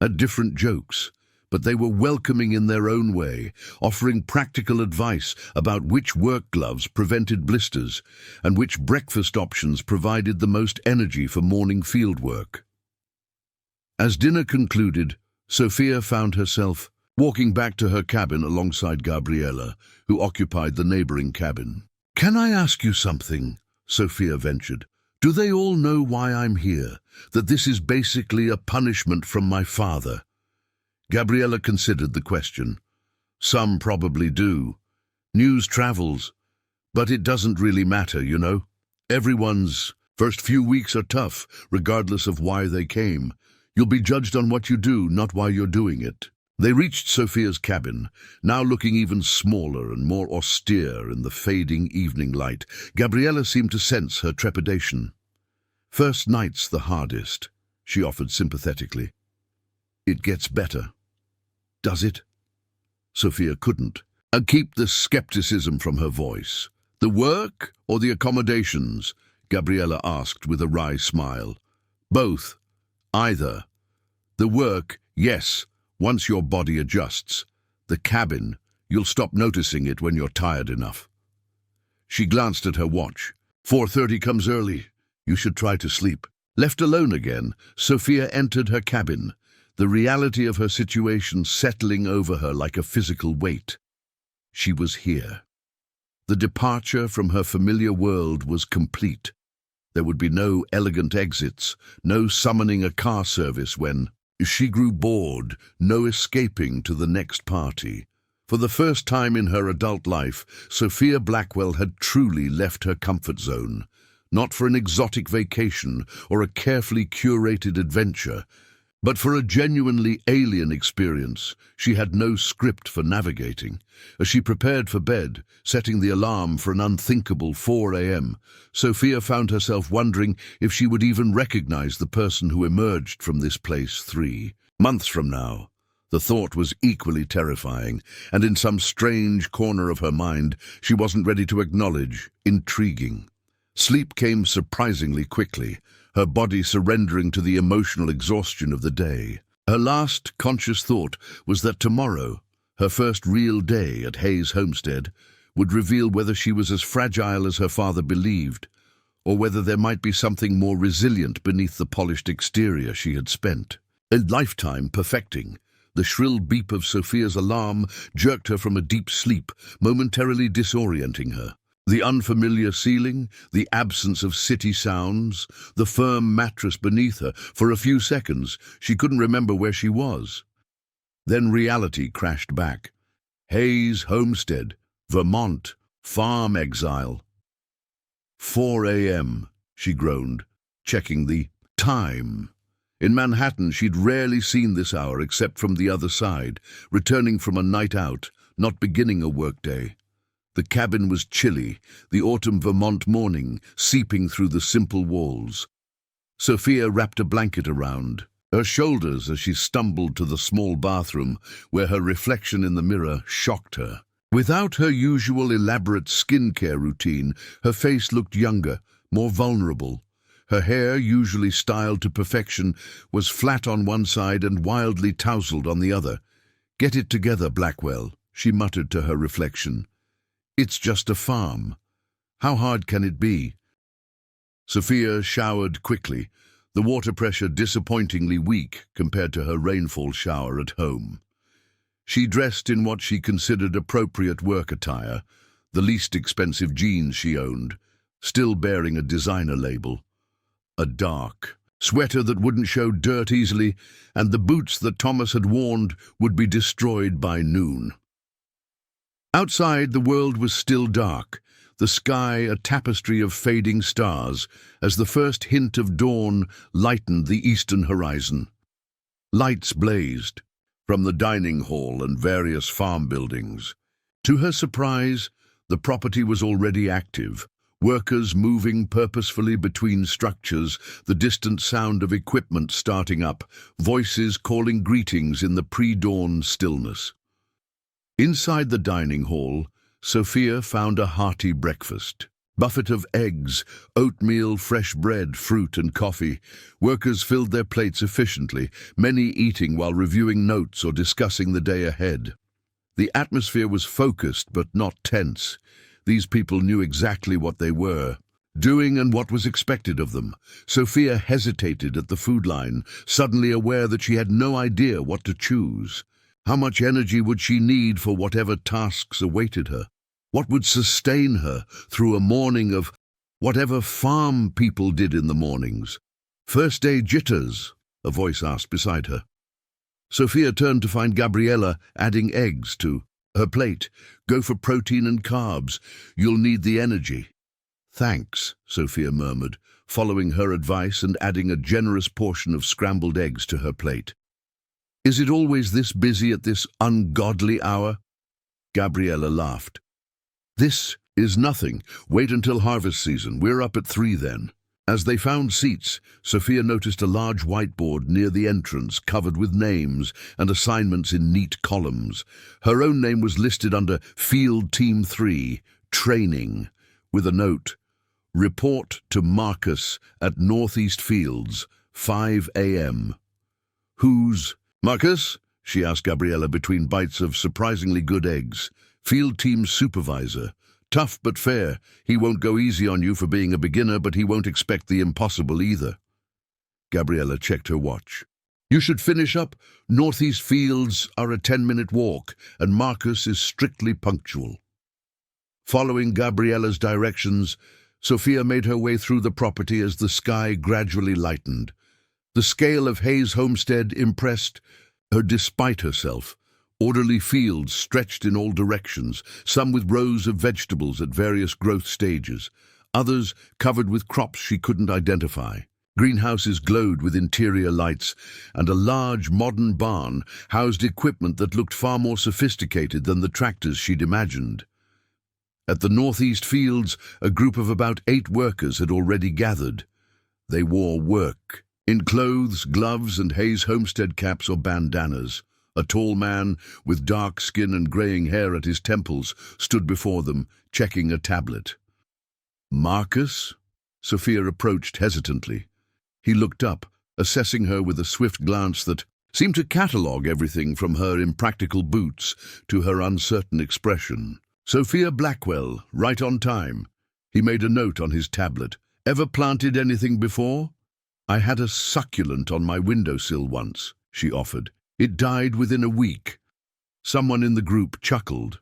A: at different jokes. But they were welcoming in their own way, offering practical advice about which work gloves prevented blisters and which breakfast options provided the most energy for morning field work. As dinner concluded, Sophia found herself walking back to her cabin alongside Gabriella, who occupied the neighboring cabin. "Can I ask you something?" Sophia ventured. "Do they all know why I'm here? That this is basically a punishment from my father?" Gabriella considered the question. "Some probably do. News travels. But it doesn't really matter, you know. Everyone's first few weeks are tough, regardless of why they came. You'll be judged on what you do, not why you're doing it." They reached Sophia's cabin, now looking even smaller and more austere in the fading evening light. Gabriella seemed to sense her trepidation. "First night's the hardest," she offered sympathetically. "It gets better." "Does it?" Sophia couldn't keep the skepticism from her voice. "The work or the accommodations?" Gabriella asked with a wry smile. "Both. Either. The work, yes, once your body adjusts. The cabin, you'll stop noticing it when you're tired enough." She glanced at her watch. 4:30 comes early. You should try to sleep." Left alone again, Sophia entered her cabin, the reality of her situation settling over her like a physical weight. She was here. The departure from her familiar world was complete. There would be no elegant exits, no summoning a car service when she grew bored, no escaping to the next party. For the first time in her adult life, Sophia Blackwell had truly left her comfort zone, not for an exotic vacation or a carefully curated adventure, but for a genuinely alien experience she had no script for navigating. As she prepared for bed, setting the alarm for an unthinkable 4 a.m., Sophia found herself wondering if she would even recognize the person who emerged from this place 3 months from now. The thought was equally terrifying, and in some strange corner of her mind, she wasn't ready to acknowledge, intriguing. Sleep came surprisingly quickly, her body surrendering to the emotional exhaustion of the day. Her last conscious thought was that tomorrow, her first real day at Hayes Homestead, would reveal whether she was as fragile as her father believed, or whether there might be something more resilient beneath the polished exterior she had spent a lifetime perfecting. The shrill beep of Sophia's alarm jerked her from a deep sleep, momentarily disorienting her. The unfamiliar ceiling, the absence of city sounds, the firm mattress beneath her. For a few seconds, she couldn't remember where she was. Then reality crashed back. Hayes Homestead, Vermont, farm exile. 4 a.m., she groaned, checking the time. In Manhattan, she'd rarely seen this hour except from the other side, returning from a night out, not beginning a workday. The cabin was chilly, the autumn Vermont morning seeping through the simple walls. Sophia wrapped a blanket around Her shoulders as she stumbled to the small bathroom where her reflection in the mirror shocked her. Without her usual elaborate skincare routine, her face looked younger, more vulnerable. Her hair, usually styled to perfection, was flat on one side and wildly tousled on the other. "Get it together, Blackwell," she muttered to her reflection. "It's just a farm. How hard can it be?" Sophia showered quickly, the water pressure disappointingly weak compared to her rainfall shower at home. She dressed in what she considered appropriate work attire, the least expensive jeans she owned, still bearing a designer label. A dark sweater that wouldn't show dirt easily, and the boots that Thomas had warned would be destroyed by noon. Outside, the world was still dark, the sky a tapestry of fading stars, as the first hint of dawn lightened the eastern horizon. Lights blazed from the dining hall and various farm buildings. To her surprise, the property was already active, workers moving purposefully between structures, the distant sound of equipment starting up, voices calling greetings in the pre-dawn stillness. Inside the dining hall, Sophia found a hearty breakfast. Buffet of eggs, oatmeal, fresh bread, fruit and coffee. Workers filled their plates efficiently, many eating while reviewing notes or discussing the day ahead. The atmosphere was focused but not tense. These people knew exactly what they were doing and what was expected of them. Sophia hesitated at the food line, suddenly aware that she had no idea what to choose. How much energy would she need for whatever tasks awaited her? What would sustain her through a morning of whatever farm people did in the mornings? "First day jitters?" a voice asked beside her. Sophia turned to find Gabriella adding eggs to her plate. "Go for protein and carbs. You'll need the energy." "Thanks," Sophia murmured, following her advice and adding a generous portion of scrambled eggs to her plate. "Is it always this busy at this ungodly hour?" Gabriella laughed. "This is nothing. Wait until harvest season. We're up at 3 then." As they found seats, Sophia noticed a large whiteboard near the entrance covered with names and assignments in neat columns. Her own name was listed under Field Team 3, Training, with a note, "Report to Marcus at Northeast Fields, 5 a.m. "Who's Marcus?" she asked Gabriella between bites of surprisingly good eggs. "Field Team Supervisor. Tough but fair. He won't go easy on you for being a beginner, but he won't expect the impossible either." Gabriella checked her watch. "You should finish up. Northeast Fields are a 10-minute walk, and Marcus is strictly punctual." Following Gabriella's directions, Sophia made her way through the property as the sky gradually lightened. The scale of Hayes' homestead impressed her despite herself. Orderly fields stretched in all directions, some with rows of vegetables at various growth stages, others covered with crops she couldn't identify. Greenhouses glowed with interior lights, and a large modern barn housed equipment that looked far more sophisticated than the tractors she'd imagined. At the northeast fields, a group of about 8 workers had already gathered. They wore work in clothes, gloves, and Hayes homestead caps or bandanas. A tall man with dark skin and graying hair at his temples stood before them, checking a tablet. "Marcus?" Sophia approached hesitantly. He looked up, assessing her with a swift glance that seemed to catalogue everything from her impractical boots to her uncertain expression. "Sophia Blackwell, right on time." He made a note on his tablet. "Ever planted anything before?" "I had a succulent on my windowsill once," she offered. "It died within a week." Someone in the group chuckled.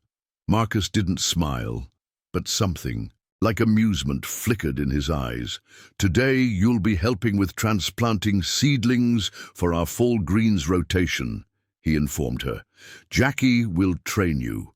A: Marcus didn't smile, but something, like amusement, flickered in his eyes. "Today you'll be helping with transplanting seedlings for our fall greens rotation," he informed her. "Jackie will train you."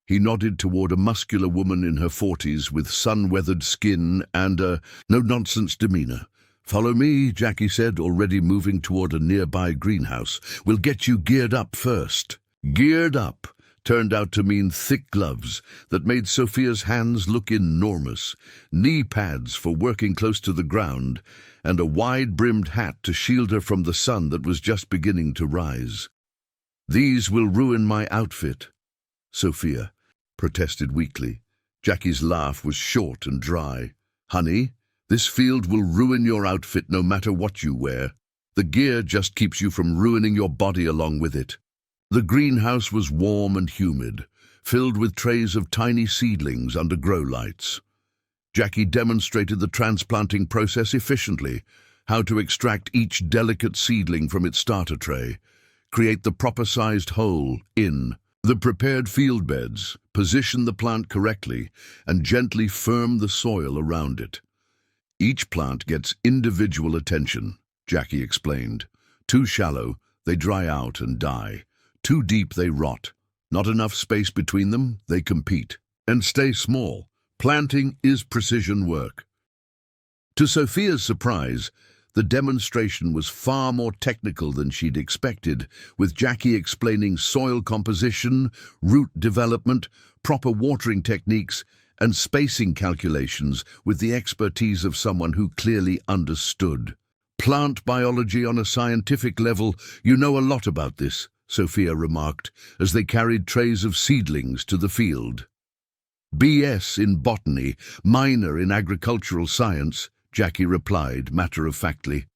A: He nodded toward a muscular woman in her 40s with sun-weathered skin and a no-nonsense demeanor. "Follow me," Jackie said, already moving toward a nearby greenhouse. "We'll get you geared up first." Geared up, turned out to mean thick gloves that made Sophia's hands look enormous, knee pads for working close to the ground, and a wide-brimmed hat to shield her from the sun that was just beginning to rise. "These will ruin my outfit," Sophia protested weakly. Jackie's laugh was short and dry. "Honey, this field will ruin your outfit no matter what you wear. The gear just keeps you from ruining your body along with it." The greenhouse was warm and humid, filled with trays of tiny seedlings under grow lights. Jackie demonstrated the transplanting process efficiently, how to extract each delicate seedling from its starter tray, create the proper-sized hole in the prepared field beds, position the plant correctly, and gently firm the soil around it. "Each plant gets individual attention," Jackie explained. "Too shallow, they dry out and die. Too deep, they rot. Not enough space between them, they compete. And stay small. Planting is precision work." To Sophia's surprise, the demonstration was far more technical than she'd expected, with Jackie explaining soil composition, root development, proper watering techniques, and spacing calculations with the expertise of someone who clearly understood. "Plant biology on a scientific level, you know a lot about this," Sophia remarked as they carried trays of seedlings to the field. "BS in botany, minor in agricultural science," Jackie replied matter-of-factly.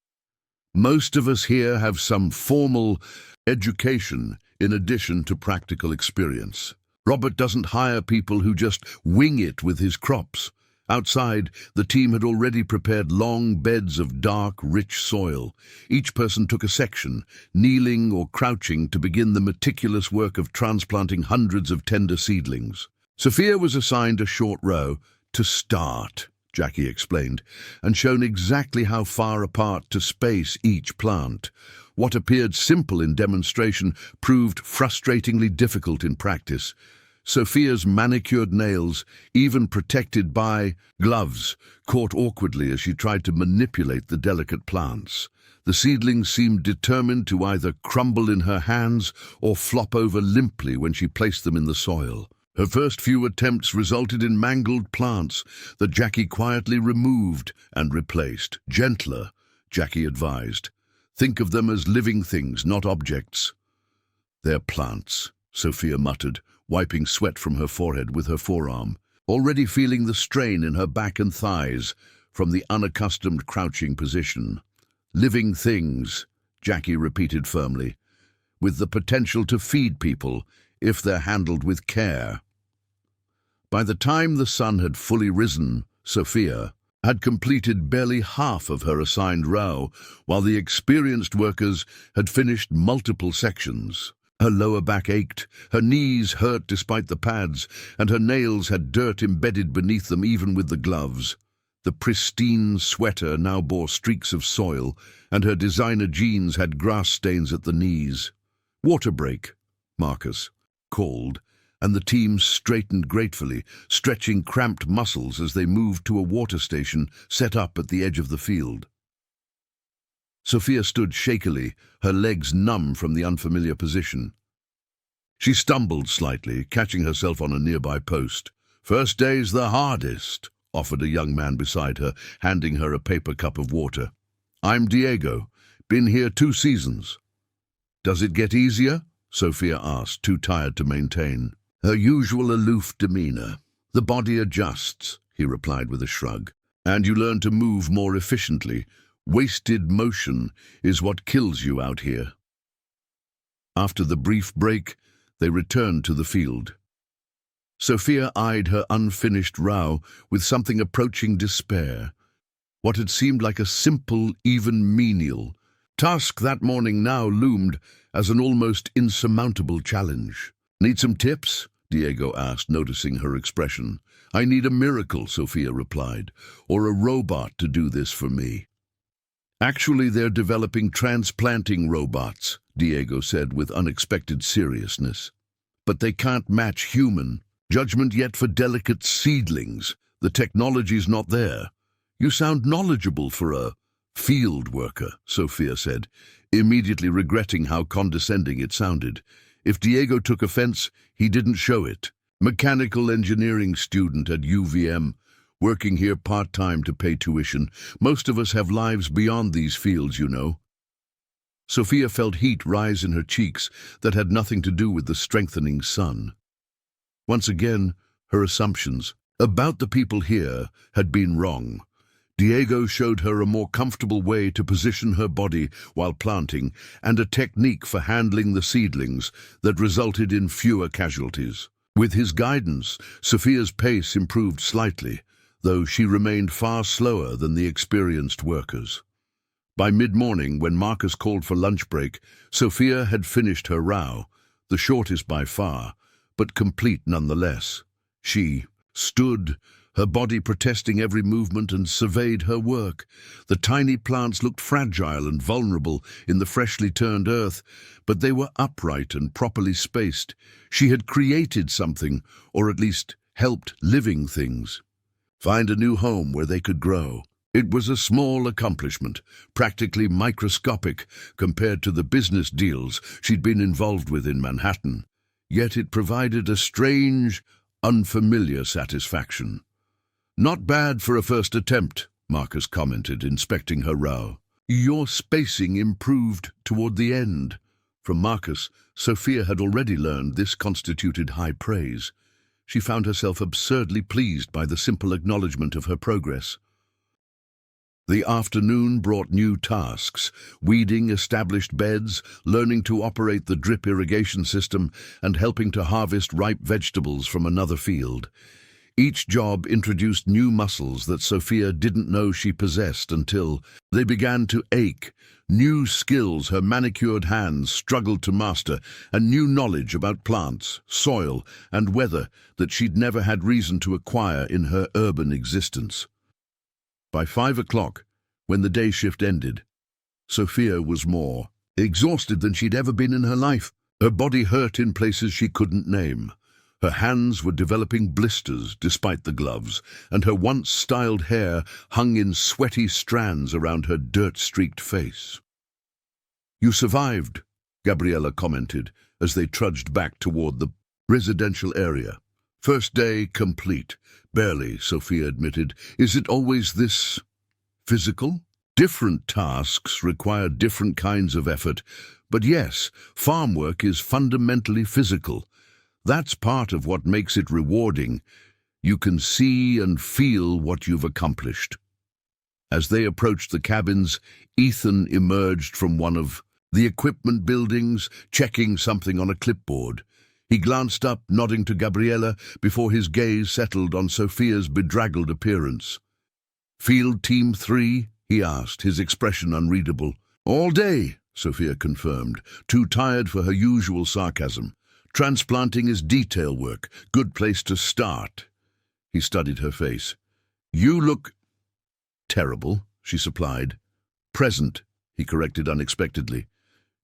A: "Most of us here have some formal education in addition to practical experience. Robert doesn't hire people who just wing it with his crops." Outside, the team had already prepared long beds of dark, rich soil. Each person took a section, kneeling or crouching to begin the meticulous work of transplanting hundreds of tender seedlings. Sophia was assigned a short row to start, Jackie explained, and shown exactly how far apart to space each plant. What appeared simple in demonstration proved frustratingly difficult in practice. Sophia's manicured nails, even protected by gloves, caught awkwardly as she tried to manipulate the delicate plants. The seedlings seemed determined to either crumble in her hands or flop over limply when she placed them in the soil. Her first few attempts resulted in mangled plants that Jackie quietly removed and replaced. "Gentler," Jackie advised. "Think of them as living things, not objects." "They're plants," Sophia muttered, wiping sweat from her forehead with her forearm, already feeling the strain in her back and thighs from the unaccustomed crouching position. "Living things," Jackie repeated firmly, "with the potential to feed people if they're handled with care." By the time the sun had fully risen, Sophia had completed barely half of her assigned row, while the experienced workers had finished multiple sections. Her lower back ached, her knees hurt despite the pads, and her nails had dirt embedded beneath them even with the gloves. The pristine sweater now bore streaks of soil, and her designer jeans had grass stains at the knees. "Water break," Marcus called, and the team straightened gratefully, stretching cramped muscles as they moved to a water station set up at the edge of the field. Sophia stood shakily, her legs numb from the unfamiliar position. She stumbled slightly, catching herself on a nearby post. "First day's the hardest," offered a young man beside her, handing her a paper cup of water. "I'm Diego. Been here 2 seasons." "Does it get easier?" Sophia asked, too tired to maintain her usual aloof demeanor. "The body adjusts," he replied with a shrug, "and you learn to move more efficiently. Wasted motion is what kills you out here." After the brief break, they returned to the field. Sophia eyed her unfinished row with something approaching despair. What had seemed like a simple, even menial task that morning now loomed as an almost insurmountable challenge. "Need some tips?" Diego asked, noticing her expression. "I need a miracle," Sophia replied, "or a robot to do this for me." "Actually, they're developing transplanting robots," Diego said with unexpected seriousness. "But they can't match human judgment yet for delicate seedlings. The technology's not there." "You sound knowledgeable for a field worker," Sophia said, immediately regretting how condescending it sounded. If Diego took offense, he didn't show it. Mechanical engineering student at UVM, working here part-time to pay tuition. Most of us have lives beyond these fields, you know. Sophia felt heat rise in her cheeks that had nothing to do with the strengthening sun. Once again, her assumptions about the people here had been wrong. Diego showed her a more comfortable way to position her body while planting and a technique for handling the seedlings that resulted in fewer casualties. With his guidance, Sophia's pace improved slightly, though she remained far slower than the experienced workers. By mid-morning, when Marcus called for lunch break, Sophia had finished her row, the shortest by far, but complete nonetheless. She stood, her body protesting every movement, and surveyed her work. The tiny plants looked fragile and vulnerable in the freshly turned earth, but they were upright and properly spaced. She had created something, or at least helped living things find a new home where they could grow. It was a small accomplishment, practically microscopic compared to the business deals she'd been involved with in Manhattan. Yet it provided a strange, unfamiliar satisfaction. "Not bad for a first attempt," Marcus commented, inspecting her row. "Your spacing improved toward the end." From Marcus, Sophia had already learned this constituted high praise. She found herself absurdly pleased by the simple acknowledgement of her progress. The afternoon brought new tasks: weeding established beds, learning to operate the drip irrigation system, and helping to harvest ripe vegetables from another field. Each job introduced new muscles that Sophia didn't know she possessed until they began to ache. New skills her manicured hands struggled to master, and new knowledge about plants, soil, and weather that she'd never had reason to acquire in her urban existence. By 5 o'clock, when the day shift ended, Sophia was more exhausted than she'd ever been in her life. Her body hurt in places she couldn't name. Her hands were developing blisters despite the gloves, and her once styled hair hung in sweaty strands around her dirt-streaked face. "You survived," Gabriella commented as they trudged back toward the residential area. "First day complete." "Barely," Sophia admitted. "Is it always this physical?" "Different tasks require different kinds of effort, but yes, farm work is fundamentally physical. That's part of what makes it rewarding. You can see and feel what you've accomplished." As they approached the cabins, Ethan emerged from one of the equipment buildings, checking something on a clipboard. He glanced up, nodding to Gabriella, before his gaze settled on Sophia's bedraggled appearance. "Field Team 3?" he asked, his expression unreadable. "All day," Sophia confirmed, too tired for her usual sarcasm. "Transplanting is detail work. Good place to start." He studied her face. "You look terrible," she supplied. "Present," he corrected unexpectedly.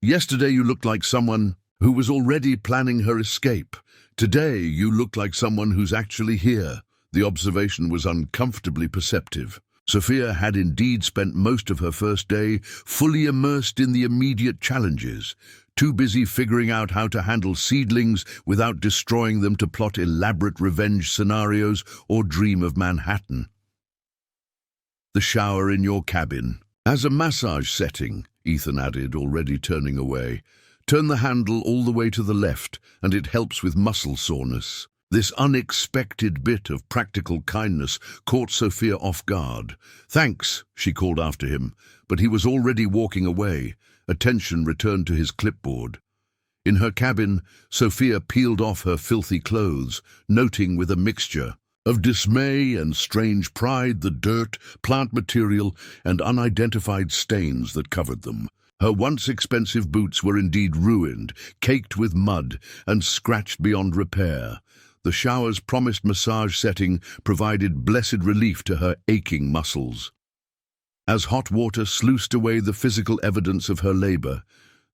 A: "Yesterday you looked like someone who was already planning her escape. Today you look like someone who's actually here." The observation was uncomfortably perceptive. Sophia had indeed spent most of her first day fully immersed in the immediate challenges, too busy figuring out how to handle seedlings without destroying them to plot elaborate revenge scenarios or dream of Manhattan. "The shower in your cabin. As a massage setting," Ethan added, already turning away. "Turn the handle all the way to the left, and it helps with muscle soreness." This unexpected bit of practical kindness caught Sophia off guard. "Thanks," she called after him, but he was already walking away. Attention returned to his clipboard. In her cabin, Sophia peeled off her filthy clothes, noting with a mixture of dismay and strange pride the dirt, plant material, and unidentified stains that covered them. Her once expensive boots were indeed ruined, caked with mud, and scratched beyond repair. The shower's promised massage setting provided blessed relief to her aching muscles. As hot water sluiced away the physical evidence of her labor,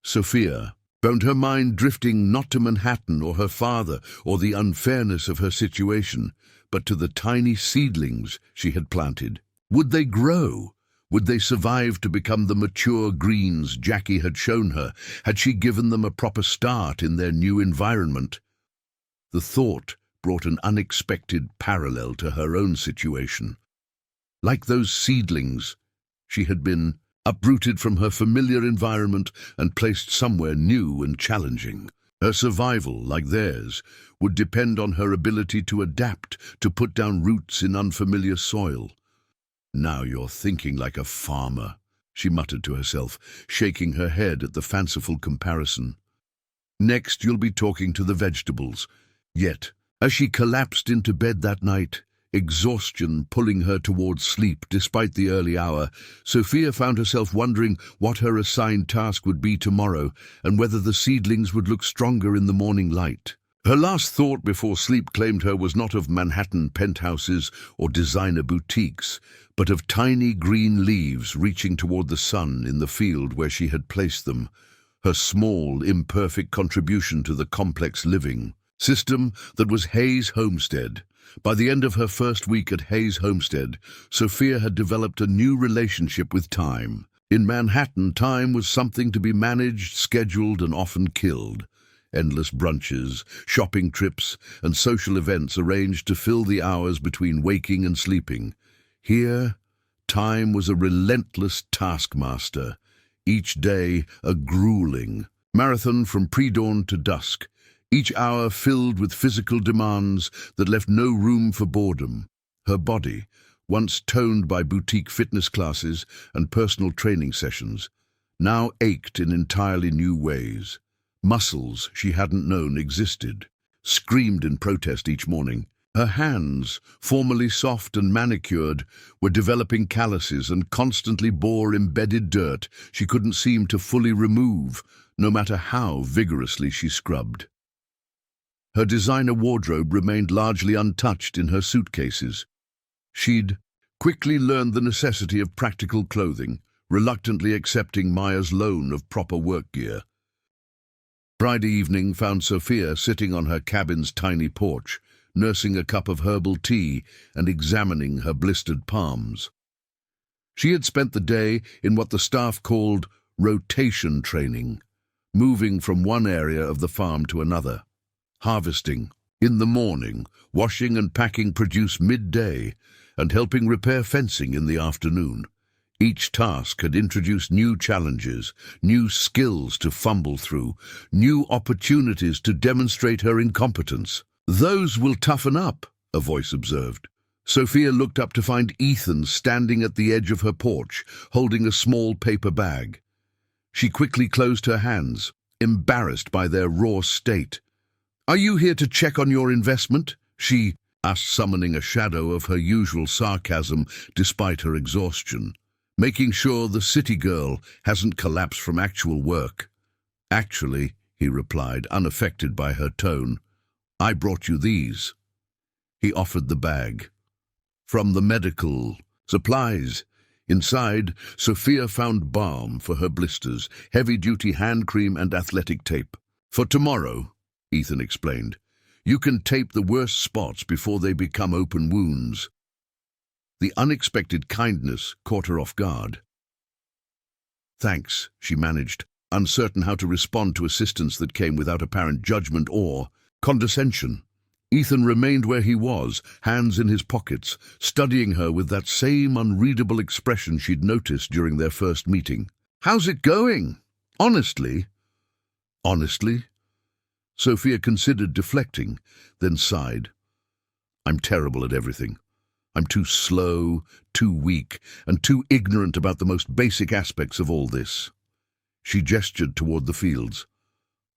A: Sophia found her mind drifting not to Manhattan or her father or the unfairness of her situation, but to the tiny seedlings she had planted. Would they grow? Would they survive to become the mature greens Jackie had shown her? Had she given them a proper start in their new environment? The thought brought an unexpected parallel to her own situation. Like those seedlings, she had been uprooted from her familiar environment and placed somewhere new and challenging. Her survival, like theirs, would depend on her ability to adapt, to put down roots in unfamiliar soil. "Now you're thinking like a farmer," she muttered to herself, shaking her head at the fanciful comparison. "Next you'll be talking to the vegetables." Yet, as she collapsed into bed that night, exhaustion pulling her towards sleep despite the early hour, Sophia found herself wondering what her assigned task would be tomorrow and whether the seedlings would look stronger in the morning light. Her last thought before sleep claimed her was not of Manhattan penthouses or designer boutiques, but of tiny green leaves reaching toward the sun in the field where she had placed them, her small, imperfect contribution to the complex living system that was Hayes Homestead. By the end of her first week at Hayes Homestead, Sophia had developed a new relationship with time. In Manhattan, time was something to be managed, scheduled, and often killed. Endless brunches, shopping trips, and social events arranged to fill the hours between waking and sleeping. Here, time was a relentless taskmaster, each day a grueling marathon from pre-dawn to dusk, each hour filled with physical demands that left no room for boredom. Her body, once toned by boutique fitness classes and personal training sessions, now ached in entirely new ways. Muscles she hadn't known existed screamed in protest each morning. Her hands, formerly soft and manicured, were developing calluses and constantly bore embedded dirt she couldn't seem to fully remove, no matter how vigorously she scrubbed. Her designer wardrobe remained largely untouched in her suitcases. She'd quickly learned the necessity of practical clothing, reluctantly accepting Maya's loan of proper work gear. Friday evening found Sophia sitting on her cabin's tiny porch, nursing a cup of herbal tea and examining her blistered palms. She had spent the day in what the staff called rotation training, moving from one area of the farm to another. Harvesting in the morning, washing and packing produce midday, and helping repair fencing in the afternoon. Each task had introduced new challenges, new skills to fumble through, new opportunities to demonstrate her incompetence. "Those will toughen up," a voice observed. Sophia looked up to find Ethan standing at the edge of her porch, holding a small paper bag. She quickly closed her hands, embarrassed by their raw state. "Are you here to check on your investment?" she asked, summoning a shadow of her usual sarcasm despite her exhaustion. "Making sure the city girl hasn't collapsed from actual work." "Actually," he replied, unaffected by her tone, "I brought you these." He offered the bag. "From the medical supplies." Inside, Sophia found balm for her blisters, heavy-duty hand cream and athletic tape. "For tomorrow," Ethan explained, "you can tape the worst spots before they become open wounds." The unexpected kindness caught her off guard. "Thanks," she managed, uncertain how to respond to assistance that came without apparent judgment or condescension. Ethan remained where he was, hands in his pockets, studying her with that same unreadable expression she'd noticed during their first meeting. "How's it going? Honestly?" "Honestly?" Sophia considered deflecting, then sighed. "I'm terrible at everything. I'm too slow, too weak, and too ignorant about the most basic aspects of all this." She gestured toward the fields.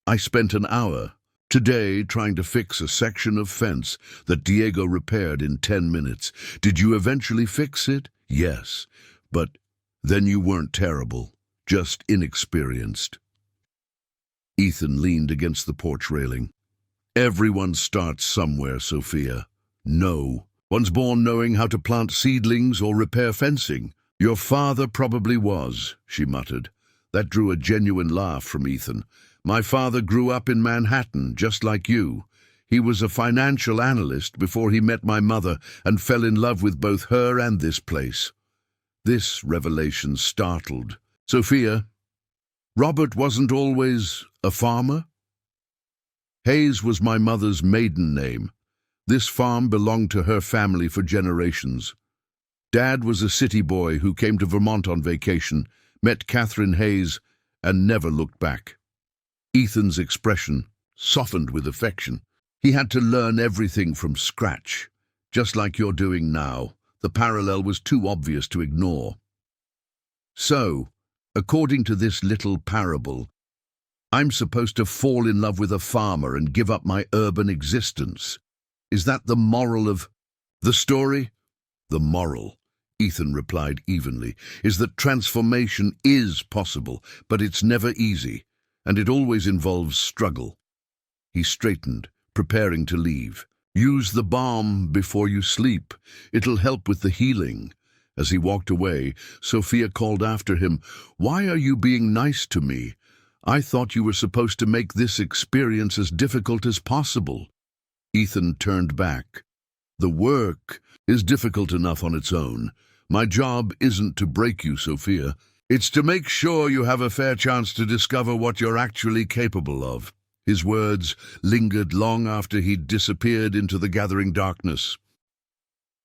A: "I spent an hour today trying to fix a section of fence that Diego repaired in 10 minutes. Did you eventually fix it?" "Yes, but then you weren't terrible, just inexperienced." Ethan leaned against the porch railing. "Everyone starts somewhere, Sophia. No one's born knowing how to plant seedlings or repair fencing. Your father probably was," she muttered. That drew a genuine laugh from Ethan. "My father grew up in Manhattan, just like you. He was a financial analyst before he met my mother and fell in love with both her and this place." This revelation startled Sophia. Robert wasn't always a farmer? Hayes was my mother's maiden name. This farm belonged to her family for generations. Dad was a city boy who came to Vermont on vacation, met Catherine Hayes, and never looked back. Ethan's expression softened with affection. He had to learn everything from scratch, just like you're doing now. The parallel was too obvious to ignore. So, according to this little parable, I'm supposed to fall in love with a farmer and give up my urban existence. Is that the moral of the story? The moral, Ethan replied evenly, is that transformation is possible, but it's never easy, and it always involves struggle. He straightened, preparing to leave. Use the balm before you sleep. It'll help with the healing. As he walked away, Sophia called after him, "Why are you being nice to me? I thought you were supposed to make this experience as difficult as possible." Ethan turned back. "The work is difficult enough on its own. My job isn't to break you, Sophia. It's to make sure you have a fair chance to discover what you're actually capable of." His words lingered long after he'd disappeared into the gathering darkness.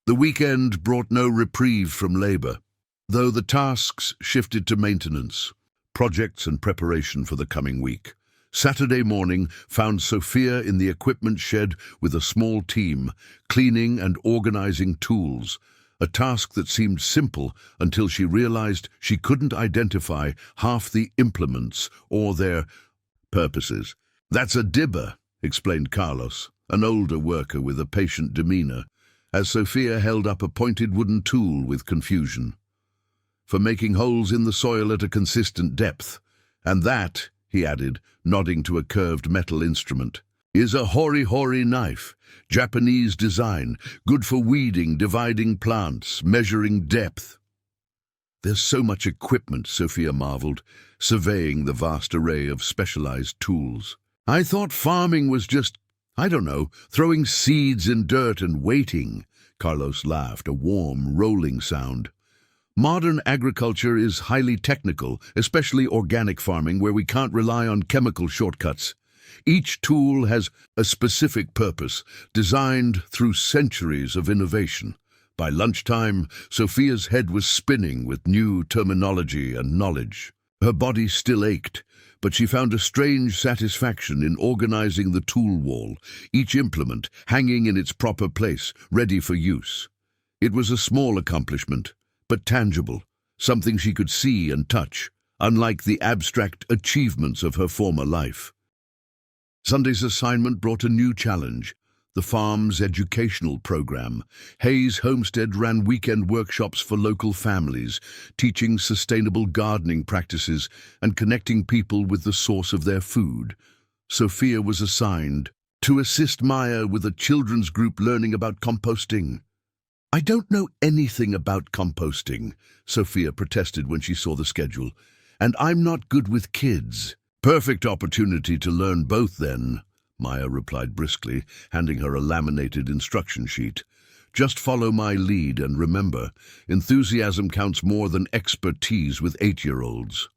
A: The weekend brought no reprieve from labor, though the tasks shifted to maintenance, projects and preparation for the coming week. Saturday morning found Sophia in the equipment shed with a small team, cleaning and organizing tools, a task that seemed simple until she realized she couldn't identify half the implements or their purposes. "That's a dibber," explained Carlos, an older worker with a patient demeanor, as Sophia held up a pointed wooden tool with confusion. "For making holes in the soil at a consistent depth. And that," he added, nodding to a curved metal instrument, "is a hori-hori knife, Japanese design, good for weeding, dividing plants, measuring depth." "There's so much equipment," Sophia marveled, surveying the vast array of specialized tools. "I thought farming was just, I don't know, throwing seeds in dirt and waiting." Carlos laughed, a warm, rolling sound. "Modern agriculture is highly technical, especially organic farming, where we can't rely on chemical shortcuts. Each tool has a specific purpose, designed through centuries of innovation." By lunchtime, Sophia's head was spinning with new terminology and knowledge. Her body still ached, but she found a strange satisfaction in organizing the tool wall, each implement hanging in its proper place, ready for use. It was a small accomplishment, but tangible, something she could see and touch, unlike the abstract achievements of her former life. Sunday's assignment brought a new challenge: the farm's educational program. Hayes Homestead ran weekend workshops for local families, teaching sustainable gardening practices and connecting people with the source of their food. Sophia was assigned to assist Maya with a children's group learning about composting. "I don't know anything about composting," Sophia protested when she saw the schedule, "and I'm not good with kids." "Perfect opportunity to learn both, then," Maya replied briskly, handing her a laminated instruction sheet. "Just follow my lead and remember, enthusiasm counts more than expertise with 8-year-olds.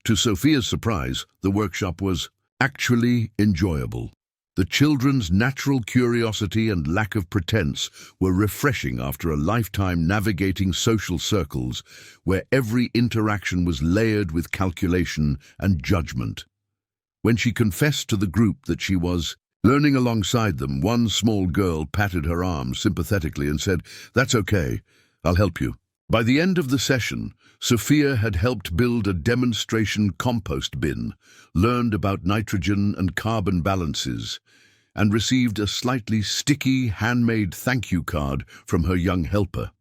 A: To Sophia's surprise, the workshop was actually enjoyable. The children's natural curiosity and lack of pretense were refreshing after a lifetime navigating social circles where every interaction was layered with calculation and judgment. When she confessed to the group that she was learning alongside them, one small girl patted her arm sympathetically and said, "That's okay, I'll help you." By the end of the session, Sophia had helped build a demonstration compost bin, learned about nitrogen and carbon balances, and received a slightly sticky, handmade thank you card from her young helper.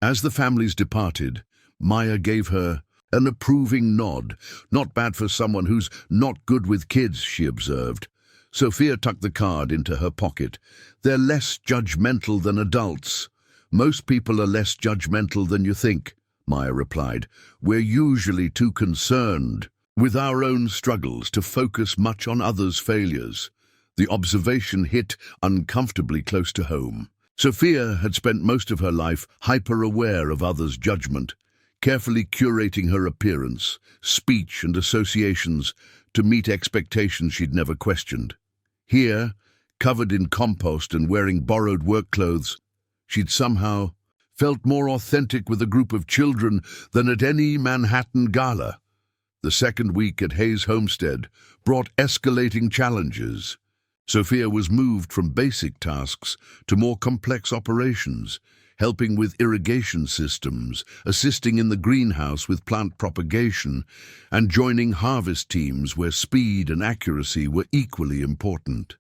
A: As the families departed, Maya gave her an approving nod. "Not bad for someone who's not good with kids," she observed. Sophia tucked the card into her pocket. "They're less judgmental than adults." "Most people are less judgmental than you think," Maya replied. "We're usually too concerned with our own struggles to focus much on others' failures." The observation hit uncomfortably close to home. Sophia had spent most of her life hyper-aware of others' judgment, carefully curating her appearance, speech and associations to meet expectations she'd never questioned. Here, covered in compost and wearing borrowed work clothes, she'd somehow felt more authentic with a group of children than at any Manhattan gala. The second week at Hayes Homestead brought escalating challenges. Sophia was moved from basic tasks to more complex operations, helping with irrigation systems, assisting in the greenhouse with plant propagation, and joining harvest teams where speed and accuracy were equally important.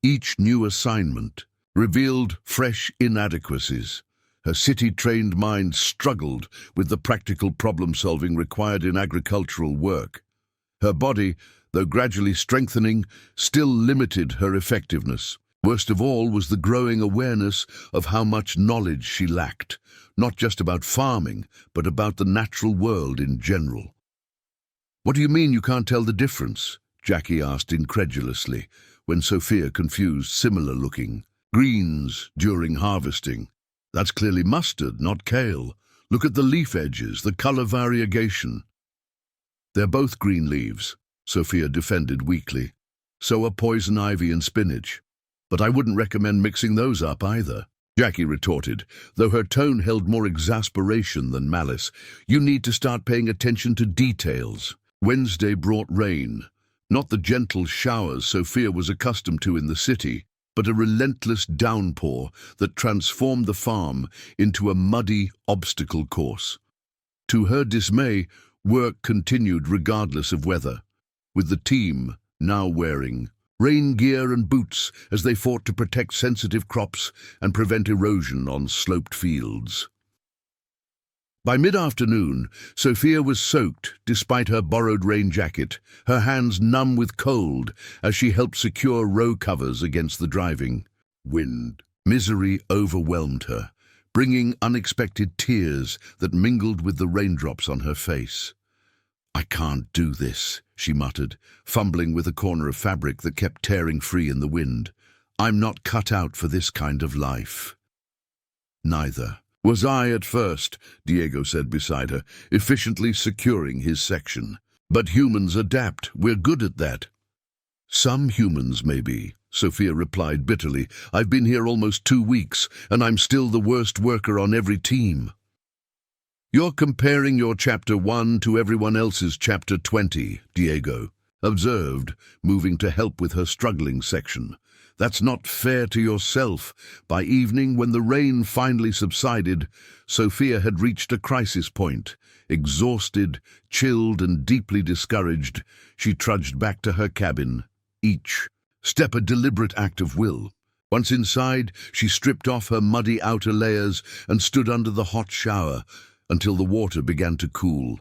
A: Each new assignment revealed fresh inadequacies. Her city-trained mind struggled with the practical problem-solving required in agricultural work. Her body, though gradually strengthening, still limited her effectiveness. Worst of all was the growing awareness of how much knowledge she lacked, not just about farming, but about the natural world in general. "What do you mean you can't tell the difference?" Jackie asked incredulously, when Sophia confused similar-looking greens during harvesting. "That's clearly mustard, not kale. Look at the leaf edges, the color variegation." "They're both green leaves," Sophia defended weakly. "So are poison ivy and spinach. But I wouldn't recommend mixing those up either," Jackie retorted, though her tone held more exasperation than malice. "You need to start paying attention to details." Wednesday brought rain, not the gentle showers Sophia was accustomed to in the city, but a relentless downpour that transformed the farm into a muddy obstacle course. To her dismay, work continued regardless of weather, with the team now wearing rain gear and boots as they fought to protect sensitive crops and prevent erosion on sloped fields. By mid-afternoon, Sophia was soaked despite her borrowed rain jacket, her hands numb with cold as she helped secure row covers against the driving wind. Misery overwhelmed her, bringing unexpected tears that mingled with the raindrops on her face. "I can't do this," she muttered, fumbling with a corner of fabric that kept tearing free in the wind. "I'm not cut out for this kind of life." "Neither was I at first," Diego said beside her, efficiently securing his section. "But humans adapt. We're good at that." "Some humans, maybe," Sophia replied bitterly. "I've been here almost 2 weeks, and I'm still the worst worker on every team." "You're comparing your Chapter 1 to everyone else's Chapter 20, Diego observed, moving to help with her struggling section. "That's not fair to yourself." By evening, when the rain finally subsided, Sophia had reached a crisis point. Exhausted, chilled, and deeply discouraged, she trudged back to her cabin, each step a deliberate act of will. Once inside, she stripped off her muddy outer layers and stood under the hot shower until the water began to cool,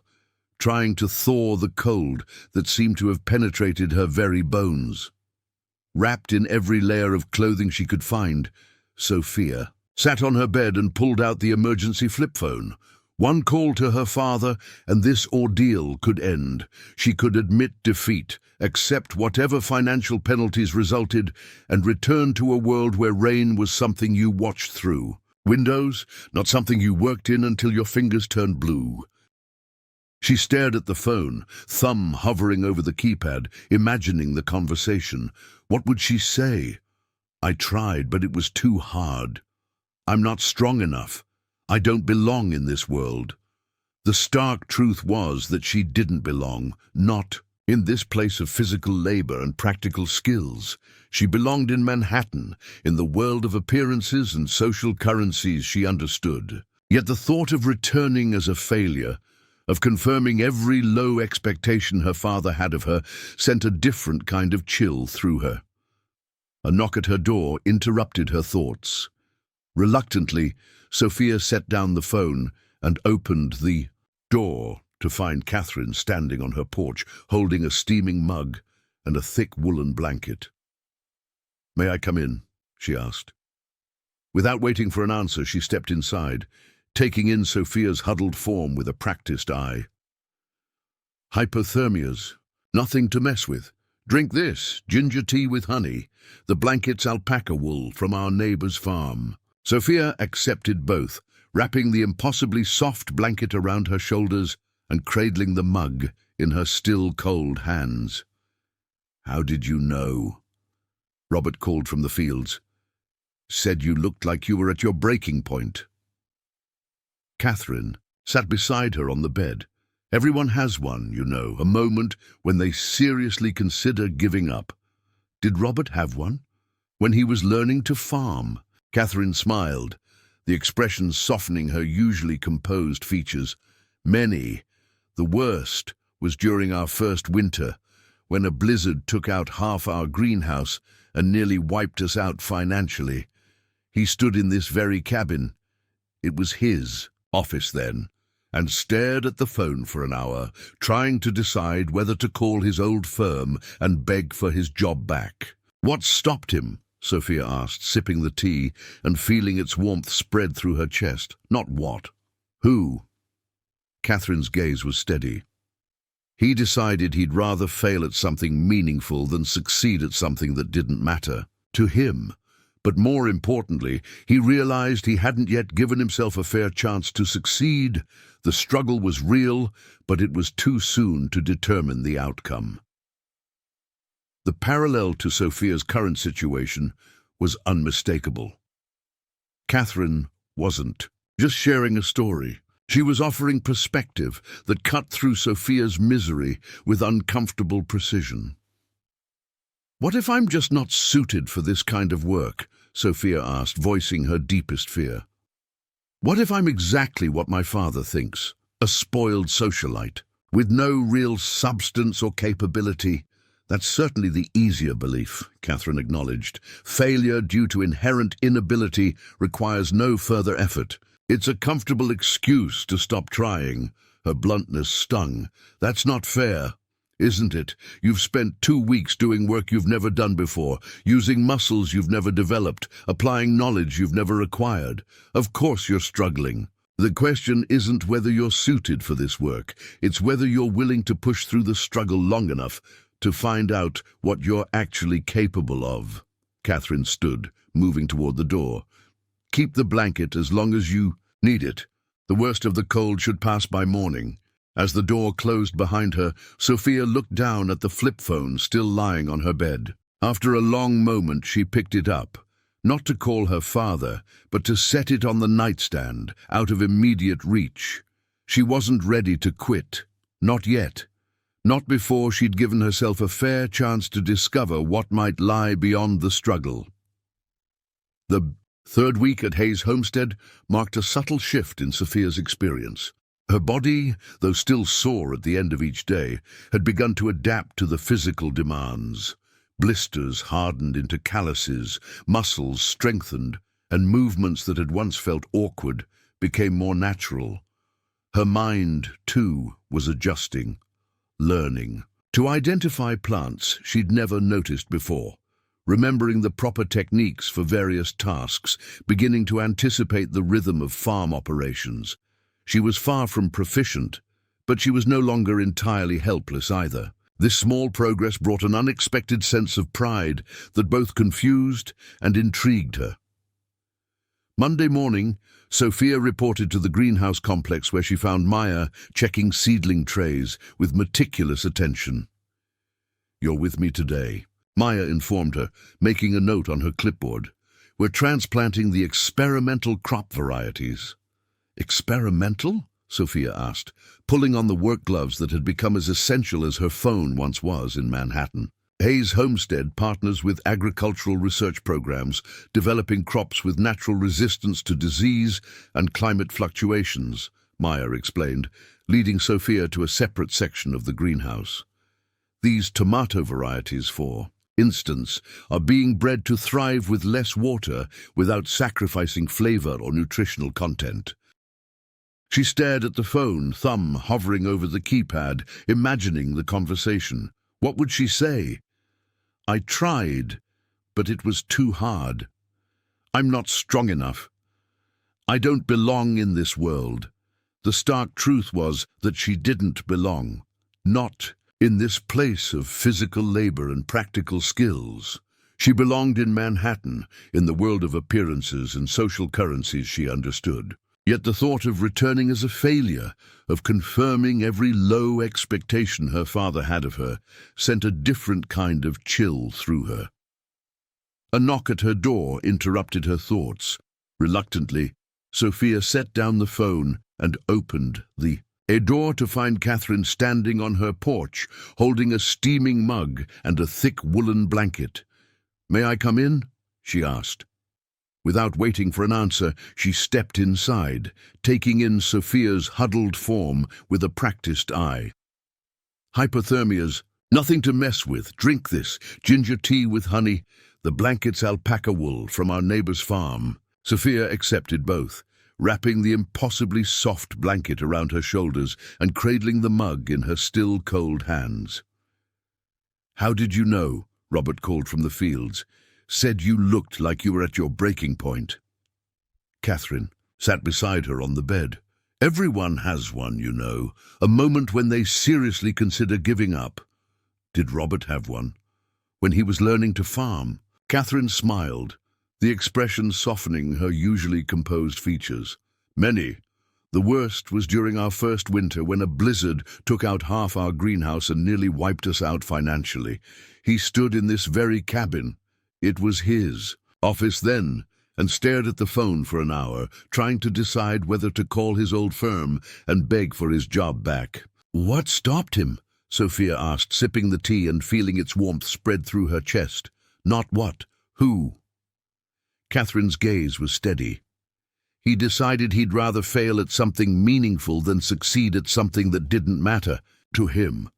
A: trying to thaw the cold that seemed to have penetrated her very bones. Wrapped in every layer of clothing she could find, Sophia sat on her bed and pulled out the emergency flip phone. One call to her father, and this ordeal could end. She could admit defeat, accept whatever financial penalties resulted, and return to a world where rain was something you watched through. Windows, not something you worked in until your fingers turned blue. She stared at the phone, thumb hovering over the keypad, imagining the conversation. What would she say? "I tried, but it was too hard. I'm not strong enough. I don't belong in this world." The stark truth was that she didn't belong, not in this place of physical labor and practical skills. She belonged in Manhattan, in the world of appearances and social currencies she understood. Yet the thought of returning as a failure, of confirming every low expectation her father had of her, sent a different kind of chill through her. A knock at her door interrupted her thoughts. Reluctantly, Sophia set down the phone and opened the door to find Catherine standing on her porch, holding a steaming mug and a thick woolen blanket. "May I come in?" she asked. Without waiting for an answer, she stepped inside, taking in Sophia's huddled form with a practiced eye. "Hypothermias. Nothing to mess with. Drink this, ginger tea with honey, the blanket's alpaca wool from our neighbor's farm. Sophia accepted both, wrapping the impossibly soft blanket around her shoulders and cradling the mug in her still cold hands. "How did you know?" Robert called from the fields. "Said you looked like you were at your breaking point." Catherine sat beside her on the bed. Everyone has one, you know, a moment when they seriously consider giving up. Did Robert have one? When he was learning to farm? Catherine smiled, the expression softening her usually composed features. "Many. The worst was during our first winter, when a blizzard took out half our greenhouse and nearly wiped us out financially. He stood in this very cabin. It was his office then, and stared at the phone for an hour, trying to decide whether to call his old firm and beg for his job back." "What stopped him?" Sophia asked, sipping the tea and feeling its warmth spread through her chest. "Not what. Who?" Catherine's gaze was steady. "He decided he'd rather fail at something meaningful than succeed at something that didn't matter to him. But more importantly, he realized he hadn't yet given himself a fair chance to succeed. The struggle was real, but it was too soon to determine the outcome." The parallel to Sophia's current situation was unmistakable. Catherine wasn't just sharing a story. She was offering perspective that cut through Sophia's misery with uncomfortable precision. "What if I'm just not suited for this kind of work?" Sophia asked, voicing her deepest fear. "What if I'm exactly what my father thinks, a spoiled socialite, with no real substance or capability?" "That's certainly the easier belief," Catherine acknowledged. "Failure due to inherent inability requires no further effort. It's a comfortable excuse to stop trying." Her bluntness stung. "That's not fair, isn't it? You've spent 2 weeks doing work you've never done before, using muscles you've never developed, applying knowledge you've never acquired. Of course you're struggling. The question isn't whether you're suited for this work. It's whether you're willing to push through the struggle long enough to find out what you're actually capable of." Catherine stood, moving toward the door. "Keep the blanket as long as you need it. The worst of the cold should pass by morning." As the door closed behind her, Sophia looked down at the flip phone still lying on her bed. After a long moment, she picked it up, not to call her father, but to set it on the nightstand, out of immediate reach. She wasn't ready to quit. Not yet. Not before she'd given herself a fair chance to discover what might lie beyond the struggle. The third week at Hayes Homestead marked a subtle shift in Sophia's experience. Her body, though still sore at the end of each day, had begun to adapt to the physical demands. Blisters hardened into calluses, muscles strengthened, and movements that had once felt awkward became more natural. Her mind, too, was adjusting, learning to identify plants she'd never noticed before, remembering the proper techniques for various tasks, beginning to anticipate the rhythm of farm operations. She was far from proficient, but she was no longer entirely helpless either. This small progress brought an unexpected sense of pride that both confused and intrigued her. Monday morning, Sophia reported to the greenhouse complex where she found Maya checking seedling trays with meticulous attention. "You're with me today," Maya informed her, making a note on her clipboard. "We're transplanting the experimental crop varieties." "Experimental?" Sophia asked, pulling on the work gloves that had become as essential as her phone once was in Manhattan. Hayes Homestead partners with agricultural research programs, developing crops with natural resistance to disease and climate fluctuations, Maya explained, leading Sophia to a separate section of the greenhouse. These tomato varieties, for instance, are being bred to thrive with less water without sacrificing flavor or nutritional content. She stared at the phone, thumb hovering over the keypad, imagining the conversation. What would she say? "I tried, but it was too hard. I'm not strong enough. I don't belong in this world." The stark truth was that she didn't belong. Not In this place of physical labor and practical skills, she belonged in Manhattan, in the world of appearances and social currencies she understood. Yet the thought of returning as a failure, of confirming every low expectation her father had of her, sent a different kind of chill through her. A knock at her door interrupted her thoughts. Reluctantly, Sophia set down the phone and opened a door to find Catherine standing on her porch, holding a steaming mug and a thick woolen blanket. "May I come in?" she asked. Without waiting for an answer, she stepped inside, taking in Sophia's huddled form with a practiced eye. "Hypothermia's nothing to mess with. Drink this. Ginger tea with honey. The blanket's alpaca wool from our neighbor's farm." Sophia accepted both, wrapping the impossibly soft blanket around her shoulders and cradling the mug in her still cold hands. "How did you know?" Robert called from the fields. "Said you looked like you were at your breaking point." Catherine sat beside her on the bed. "Everyone has one, you know, a moment when they seriously consider giving up. Did Robert have one? When he was learning to farm?" Catherine smiled, the expression softening her usually composed features. "Many. The worst was during our first winter when a blizzard took out half our greenhouse and nearly wiped us out financially. He stood in this very cabin. It was his office then, and stared at the phone for an hour, trying to decide whether to call his old firm and beg for his job back." "What stopped him?" Sophia asked, sipping the tea and feeling its warmth spread through her chest. "Not what, who?" Catherine's gaze was steady. "He decided he'd rather fail at something meaningful than succeed at something that didn't matter to him.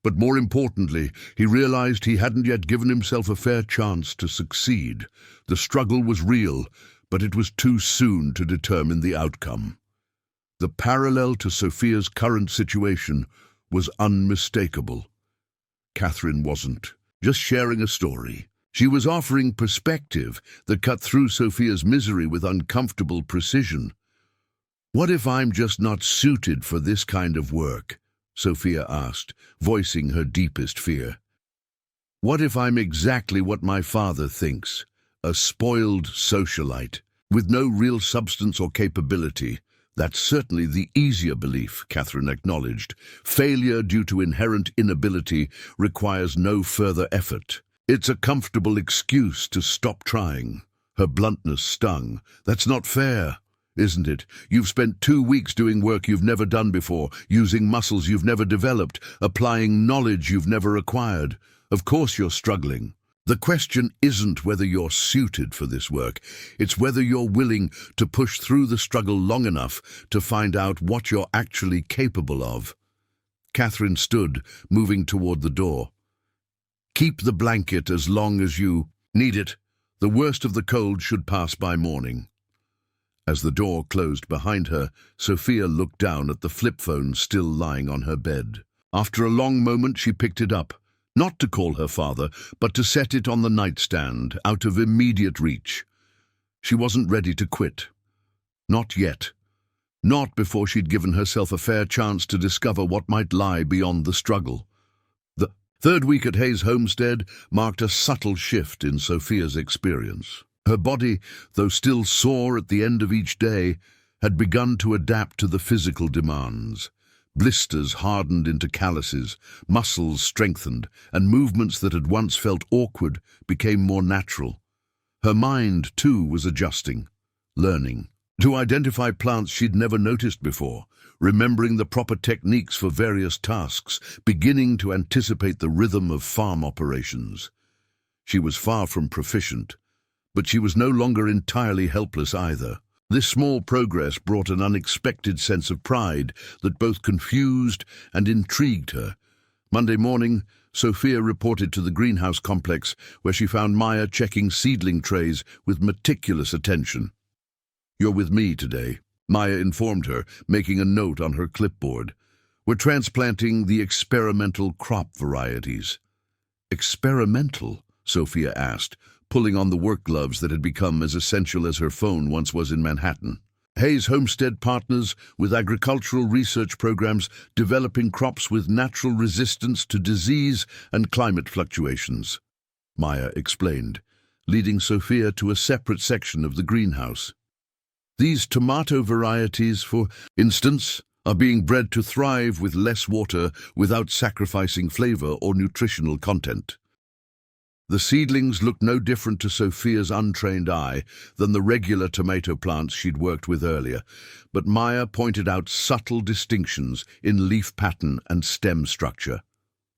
A: But more importantly, he realized he hadn't yet given himself a fair chance to succeed. The struggle was real, but it was too soon to determine the outcome." The parallel to Sophia's current situation was unmistakable. Catherine wasn't just sharing a story. She was offering perspective that cut through Sophia's misery with uncomfortable precision. "What if I'm just not suited for this kind of work?" Sophia asked, voicing her deepest fear. "What if I'm exactly what my father thinks, a spoiled socialite, with no real substance or capability?" "That's certainly the easier belief," Catherine acknowledged. "Failure due to inherent inability requires no further effort. It's a comfortable excuse to stop trying." Her bluntness stung. "That's not fair, isn't it? You've spent 2 weeks doing work you've never done before, using muscles you've never developed, applying knowledge you've never acquired. Of course you're struggling. The question isn't whether you're suited for this work. It's whether you're willing to push through the struggle long enough to find out what you're actually capable of." Catherine stood, moving toward the door. "Keep the blanket as long as you need it. The worst of the cold should pass by morning." As the door closed behind her, Sophia looked down at the flip phone still lying on her bed. After a long moment, she picked it up, not to call her father, but to set it on the nightstand, out of immediate reach. She wasn't ready to quit. Not yet. Not before she'd given herself a fair chance to discover what might lie beyond the struggle. The third week at Hayes Homestead marked a subtle shift in Sophia's experience. Her body, though still sore at the end of each day, had begun to adapt to the physical demands. Blisters hardened into calluses, muscles strengthened, and movements that had once felt awkward became more natural. Her mind, too, was adjusting, learning to identify plants she'd never noticed before, remembering the proper techniques for various tasks, beginning to anticipate the rhythm of farm operations. She was far from proficient, but she was no longer entirely helpless either. This small progress brought an unexpected sense of pride that both confused and intrigued her. Monday morning, Sophia reported to the greenhouse complex, where she found Maya checking seedling trays with meticulous attention. "You're with me today," Maya informed her, making a note on her clipboard. "We're transplanting the experimental crop varieties." "Experimental?" Sophia asked, pulling on the work gloves that had become as essential as her phone once was in Manhattan. Hayes Homestead partners with agricultural research programs developing crops with natural resistance to disease and climate fluctuations, Maya explained, leading Sophia to a separate section of the greenhouse. These tomato varieties, for instance, are being bred to thrive with less water without sacrificing flavor or nutritional content. The seedlings looked no different to Sophia's untrained eye than the regular tomato plants she'd worked with earlier, but Maya pointed out subtle distinctions in leaf pattern and stem structure.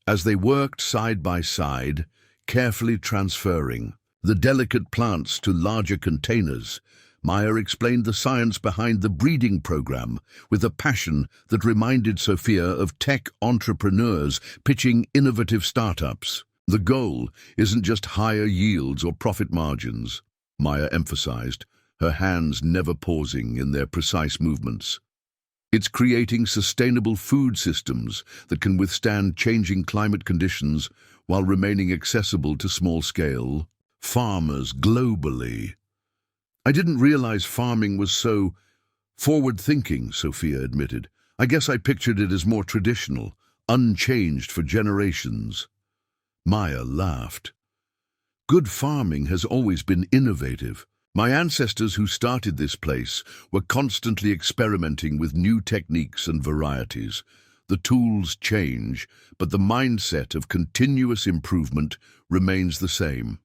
A: As they worked side by side, carefully transferring the delicate plants to larger containers, Maya explained the science behind the breeding program with a passion that reminded Sophia of tech entrepreneurs pitching innovative startups. The goal isn't just higher yields or profit margins, Maya emphasized, her hands never pausing in their precise movements. It's creating sustainable food systems that can withstand changing climate conditions while remaining accessible to small-scale farmers globally. I didn't realize farming was so forward-thinking, Sophia admitted. I guess I pictured it as more traditional, unchanged for generations. Maya laughed. Good farming has always been innovative. My ancestors who started this place were constantly experimenting with new techniques and varieties. The tools change, but the mindset of continuous improvement remains the same.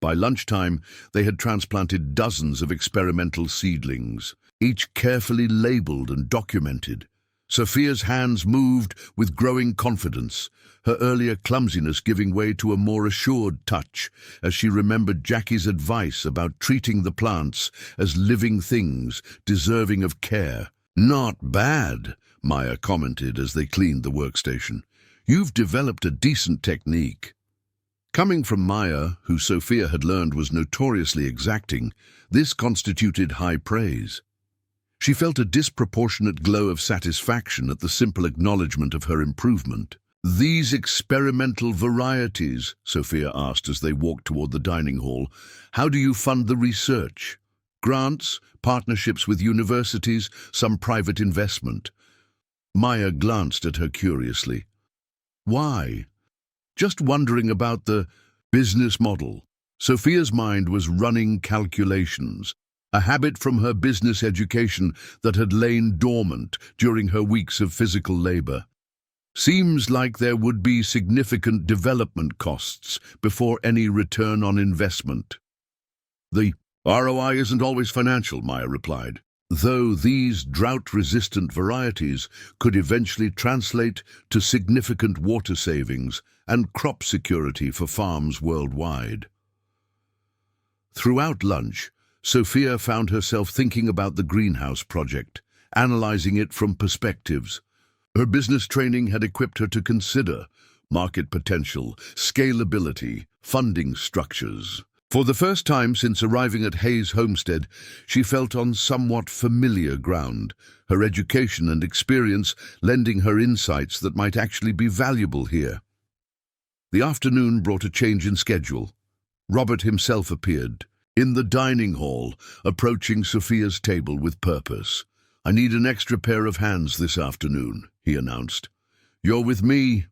A: By lunchtime, they had transplanted dozens of experimental seedlings, each carefully labeled and documented. Sophia's hands moved with growing confidence, her earlier clumsiness giving way to a more assured touch as she remembered Jackie's advice about treating the plants as living things deserving of care. "Not bad," Maya commented as they cleaned the workstation. "You've developed a decent technique." Coming from Maya, who Sophia had learned was notoriously exacting, this constituted high praise. She felt a disproportionate glow of satisfaction at the simple acknowledgement of her improvement. "These experimental varieties," Sophia asked as they walked toward the dining hall, "how do you fund the research? Grants, partnerships with universities, some private investment?" Maya glanced at her curiously. "Why?" "Just wondering about the business model." Sophia's mind was running calculations, a habit from her business education that had lain dormant during her weeks of physical labor. "Seems like there would be significant development costs before any return on investment." "The ROI isn't always financial," Maya replied, "though these drought-resistant varieties could eventually translate to significant water savings and crop security for farms worldwide." Throughout lunch, Sophia found herself thinking about the greenhouse project, analyzing it from perspectives. Her business training had equipped her to consider market potential, scalability, funding structures. For the first time since arriving at Hayes Homestead, she felt on somewhat familiar ground, her education and experience lending her insights that might actually be valuable here. The afternoon brought a change in schedule. Robert himself appeared in the dining hall, approaching Sophia's table with purpose. "I need an extra pair of hands this afternoon," he announced. "You're with me."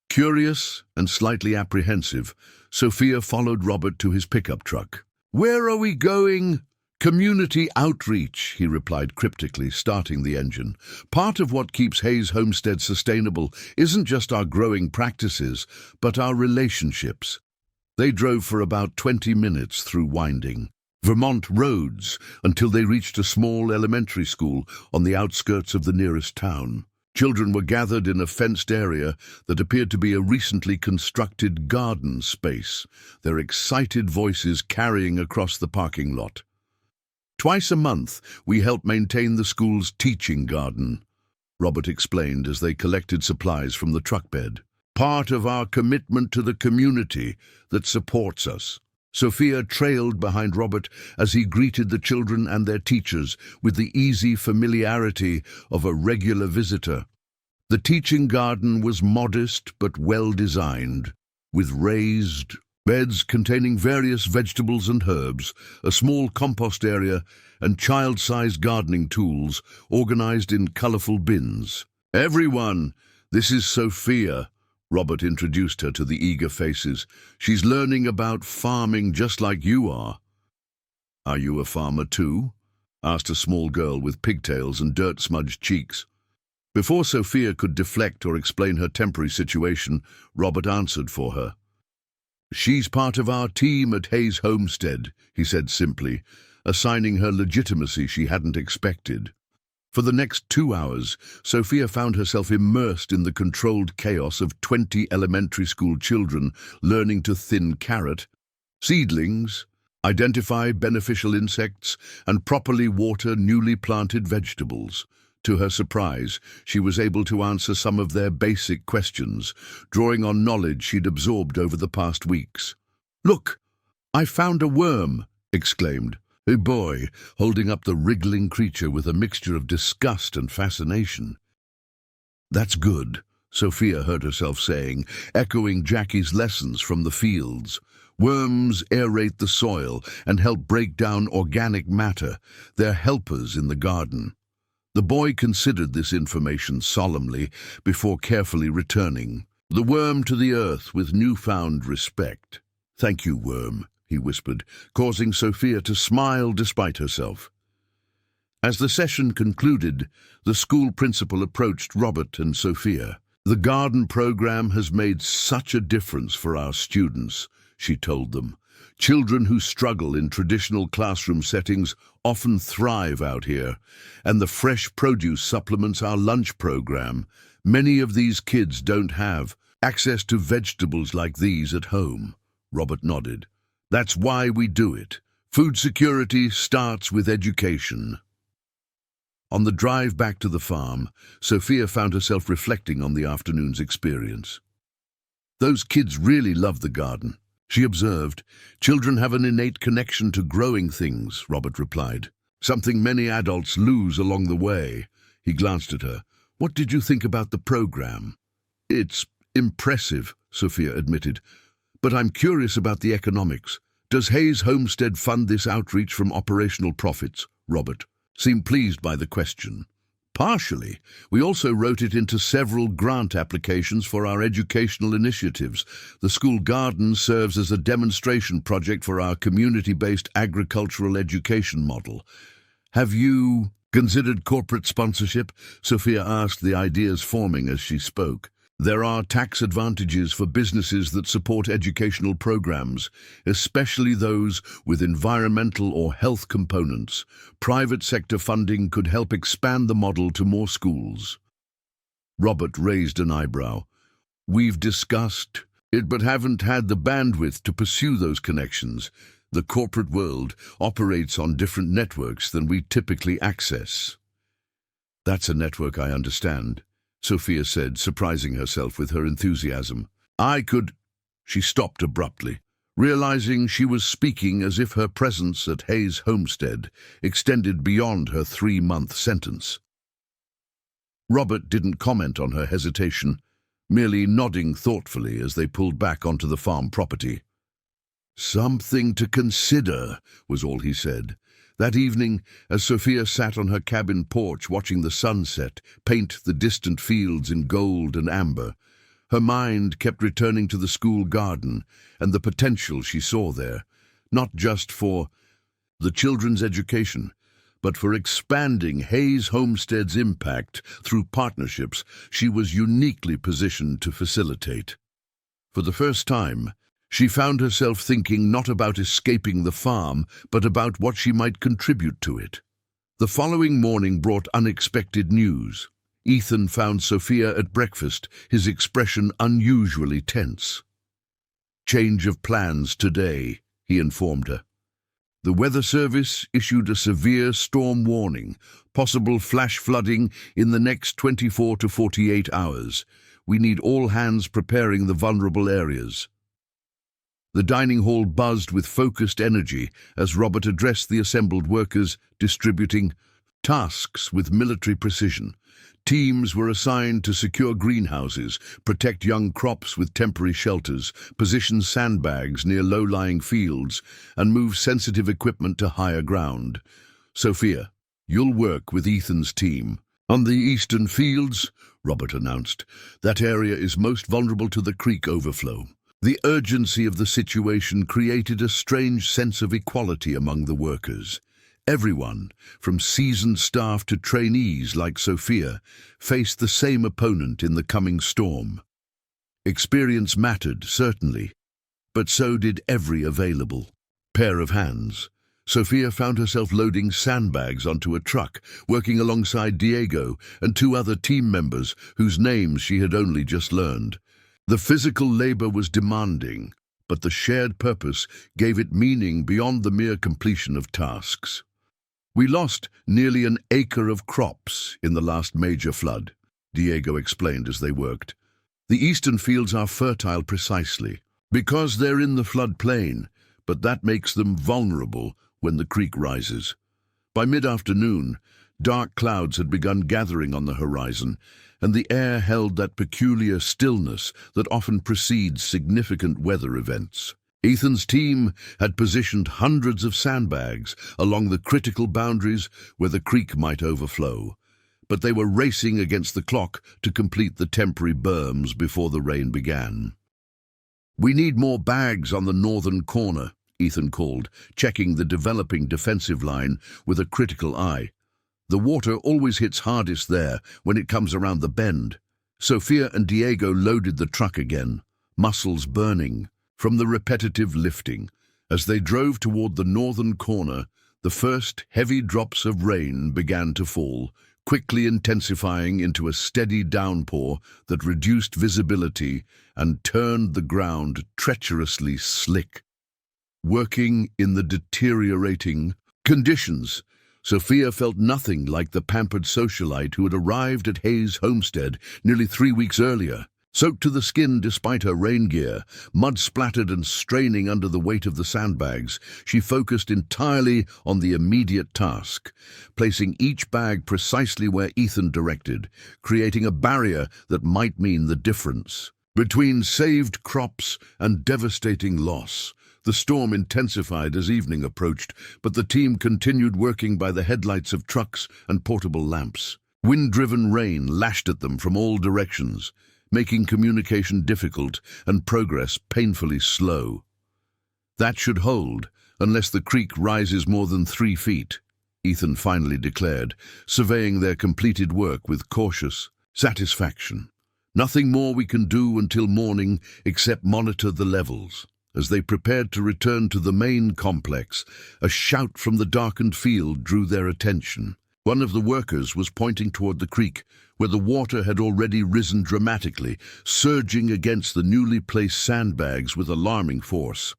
A: Curious and slightly apprehensive, Sophia followed Robert to his pickup truck. "Where are we going?" "Community outreach," he replied cryptically, starting the engine. "Part of what keeps Hayes Homestead sustainable isn't just our growing practices, but our relationships." They drove for about 20 minutes through winding Vermont roads until they reached a small elementary school on the outskirts of the nearest town. Children were gathered in a fenced area that appeared to be a recently constructed garden space, their excited voices carrying across the parking lot. "Twice a month, we help maintain the school's teaching garden," Robert explained as they collected supplies from the truck bed. "Part of our commitment to the community that supports us." Sophia trailed behind Robert as he greeted the children and their teachers with the easy familiarity of a regular visitor. The teaching garden was modest but well-designed, with raised Beds containing various vegetables and herbs, a small compost area, and child-sized gardening tools organized in colorful bins. "Everyone, this is Sophia," Robert introduced her to the eager faces. "She's learning about farming just like you are." "Are you a farmer too?" asked a small girl with pigtails and dirt-smudged cheeks. Before Sophia could deflect or explain her temporary situation, Robert answered for her. "She's part of our team at Hayes Homestead," he said simply, assigning her legitimacy she hadn't expected. For the next 2 hours, Sophia found herself immersed in the controlled chaos of 20 elementary school children learning to thin carrot, seedlings, identify beneficial insects, and properly water newly planted vegetables. To her surprise, she was able to answer some of their basic questions, drawing on knowledge she'd absorbed over the past weeks. "Look, I found a worm!" exclaimed a boy, holding up the wriggling creature with a mixture of disgust and fascination. "That's good," Sophia heard herself saying, echoing Jackie's lessons from the fields. "Worms aerate the soil and help break down organic matter. They're helpers in the garden." The boy considered this information solemnly before carefully returning the worm to the earth with newfound respect. "Thank you, worm," he whispered, causing Sophia to smile despite herself. As the session concluded, the school principal approached Robert and Sophia. "The garden program has made such a difference for our students," she told them. "Children who struggle in traditional classroom settings often thrive out here, and the fresh produce supplements our lunch program. Many of these kids don't have access to vegetables like these at home." Robert nodded. "That's why we do it. Food security starts with education." On the drive back to the farm, Sophia found herself reflecting on the afternoon's experience. "Those kids really love the garden," she observed. "Children have an innate connection to growing things," Robert replied. "Something many adults lose along the way." He glanced at her. "What did you think about the program?" "It's impressive," Sophia admitted. "But I'm curious about the economics. Does Hayes Homestead fund this outreach from operational profits?" Robert seemed pleased by the question. "Partially. We also wrote it into several grant applications for our educational initiatives. The school garden serves as a demonstration project for our community-based agricultural education model." "Have you considered corporate sponsorship?" Sophia asked, the ideas forming as she spoke. "There are tax advantages for businesses that support educational programs, especially those with environmental or health components. Private sector funding could help expand the model to more schools." Robert raised an eyebrow. "We've discussed it, but haven't had the bandwidth to pursue those connections. The corporate world operates on different networks than we typically access." "That's a network I understand," Sophia said, surprising herself with her enthusiasm. "I could—" She stopped abruptly, realizing she was speaking as if her presence at Hayes Homestead extended beyond her 3-month sentence. Robert didn't comment on her hesitation, merely nodding thoughtfully as they pulled back onto the farm property. "Something to consider," was all he said. That evening, as Sophia sat on her cabin porch watching the sunset paint the distant fields in gold and amber, her mind kept returning to the school garden and the potential she saw there, not just for the children's education, but for expanding Hayes Homestead's impact through partnerships she was uniquely positioned to facilitate. For the first time, she found herself thinking not about escaping the farm, but about what she might contribute to it. The following morning brought unexpected news. Ethan found Sophia at breakfast, his expression unusually tense. "Change of plans today," he informed her. "The Weather Service issued a severe storm warning, possible flash flooding in the next 24 to 48 hours. We need all hands preparing the vulnerable areas." The dining hall buzzed with focused energy as Robert addressed the assembled workers, distributing tasks with military precision. Teams were assigned to secure greenhouses, protect young crops with temporary shelters, position sandbags near low-lying fields, and move sensitive equipment to higher ground. Sophia, you'll work with Ethan's team. On the eastern fields, Robert announced, that area is most vulnerable to the creek overflow. The urgency of the situation created a strange sense of equality among the workers. Everyone, from seasoned staff to trainees like Sophia, faced the same opponent in the coming storm. Experience mattered, certainly, but so did every available pair of hands. Sophia found herself loading sandbags onto a truck, working alongside Diego and two other team members whose names she had only just learned. The physical labor was demanding, but the shared purpose gave it meaning beyond the mere completion of tasks. "We lost nearly an acre of crops in the last major flood," Diego explained as they worked. "The eastern fields are fertile precisely because they're in the floodplain, but that makes them vulnerable when the creek rises." By mid-afternoon, dark clouds had begun gathering on the horizon, and the air held that peculiar stillness that often precedes significant weather events. Ethan's team had positioned hundreds of sandbags along the critical boundaries where the creek might overflow, but they were racing against the clock to complete the temporary berms before the rain began. "We need more bags on the northern corner," Ethan called, checking the developing defensive line with a critical eye. "The water always hits hardest there when it comes around the bend." Sophia and Diego loaded the truck again, muscles burning from the repetitive lifting. As they drove toward the northern corner, the first heavy drops of rain began to fall, quickly intensifying into a steady downpour that reduced visibility and turned the ground treacherously slick. Working in the deteriorating conditions, Sophia felt nothing like the pampered socialite who had arrived at Hayes' homestead nearly 3 weeks earlier. Soaked to the skin despite her rain gear, mud-splattered and straining under the weight of the sandbags, she focused entirely on the immediate task, placing each bag precisely where Ethan directed, creating a barrier that might mean the difference. Between saved crops and devastating loss, the storm intensified as evening approached, but the team continued working by the headlights of trucks and portable lamps. Wind-driven rain lashed at them from all directions, making communication difficult and progress painfully slow. "That should hold, unless the creek rises more than 3 feet, Ethan finally declared, surveying their completed work with cautious satisfaction. "Nothing more we can do until morning except monitor the levels." As they prepared to return to the main complex, a shout from the darkened field drew their attention. One of the workers was pointing toward the creek, where the water had already risen dramatically, surging against the newly placed sandbags with alarming force.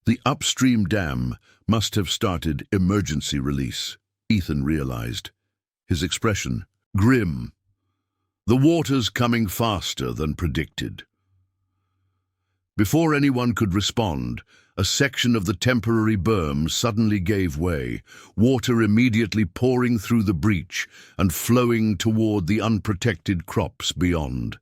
A: The upstream dam must have started emergency release, Ethan realized, his expression grim. "The water's coming faster than predicted." Before anyone could respond, a section of the temporary berm suddenly gave way, water immediately pouring through the breach and flowing toward the unprotected crops beyond.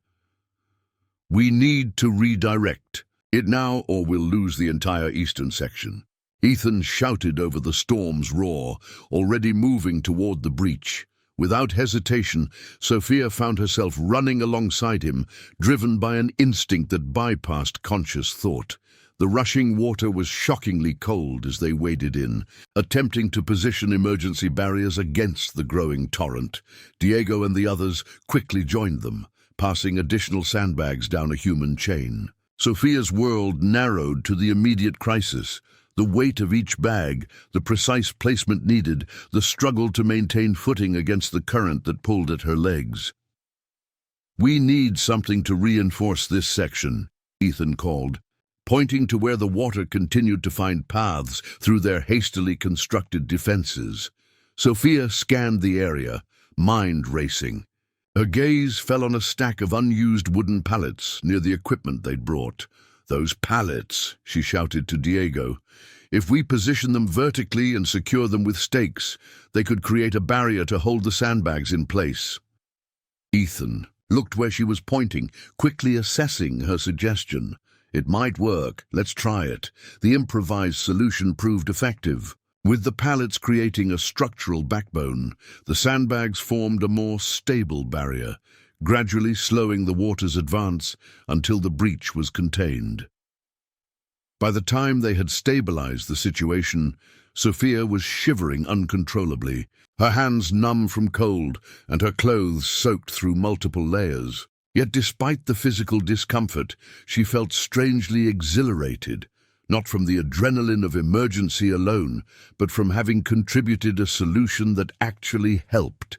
A: "We need to redirect it now or we'll lose the entire eastern section," Ethan shouted over the storm's roar, already moving toward the breach. Without hesitation, Sophia found herself running alongside him, driven by an instinct that bypassed conscious thought. The rushing water was shockingly cold as they waded in, attempting to position emergency barriers against the growing torrent. Diego and the others quickly joined them, passing additional sandbags down a human chain. Sophia's world narrowed to the immediate crisis. The weight of each bag, the precise placement needed, the struggle to maintain footing against the current that pulled at her legs. "We need something to reinforce this section," Ethan called, pointing to where the water continued to find paths through their hastily constructed defenses. Sophia scanned the area, mind racing. Her gaze fell on a stack of unused wooden pallets near the equipment they'd brought. "Those pallets," she shouted to Diego. "If we position them vertically and secure them with stakes, they could create a barrier to hold the sandbags in place." Ethan looked where she was pointing, quickly assessing her suggestion. It might work, let's try it. The improvised solution proved effective. With the pallets creating a structural backbone, the sandbags formed a more stable barrier, gradually slowing the water's advance until the breach was contained. By the time they had stabilized the situation, Sophia was shivering uncontrollably, her hands numb from cold and her clothes soaked through multiple layers. Yet despite the physical discomfort, she felt strangely exhilarated, not from the adrenaline of emergency alone, but from having contributed a solution that actually helped.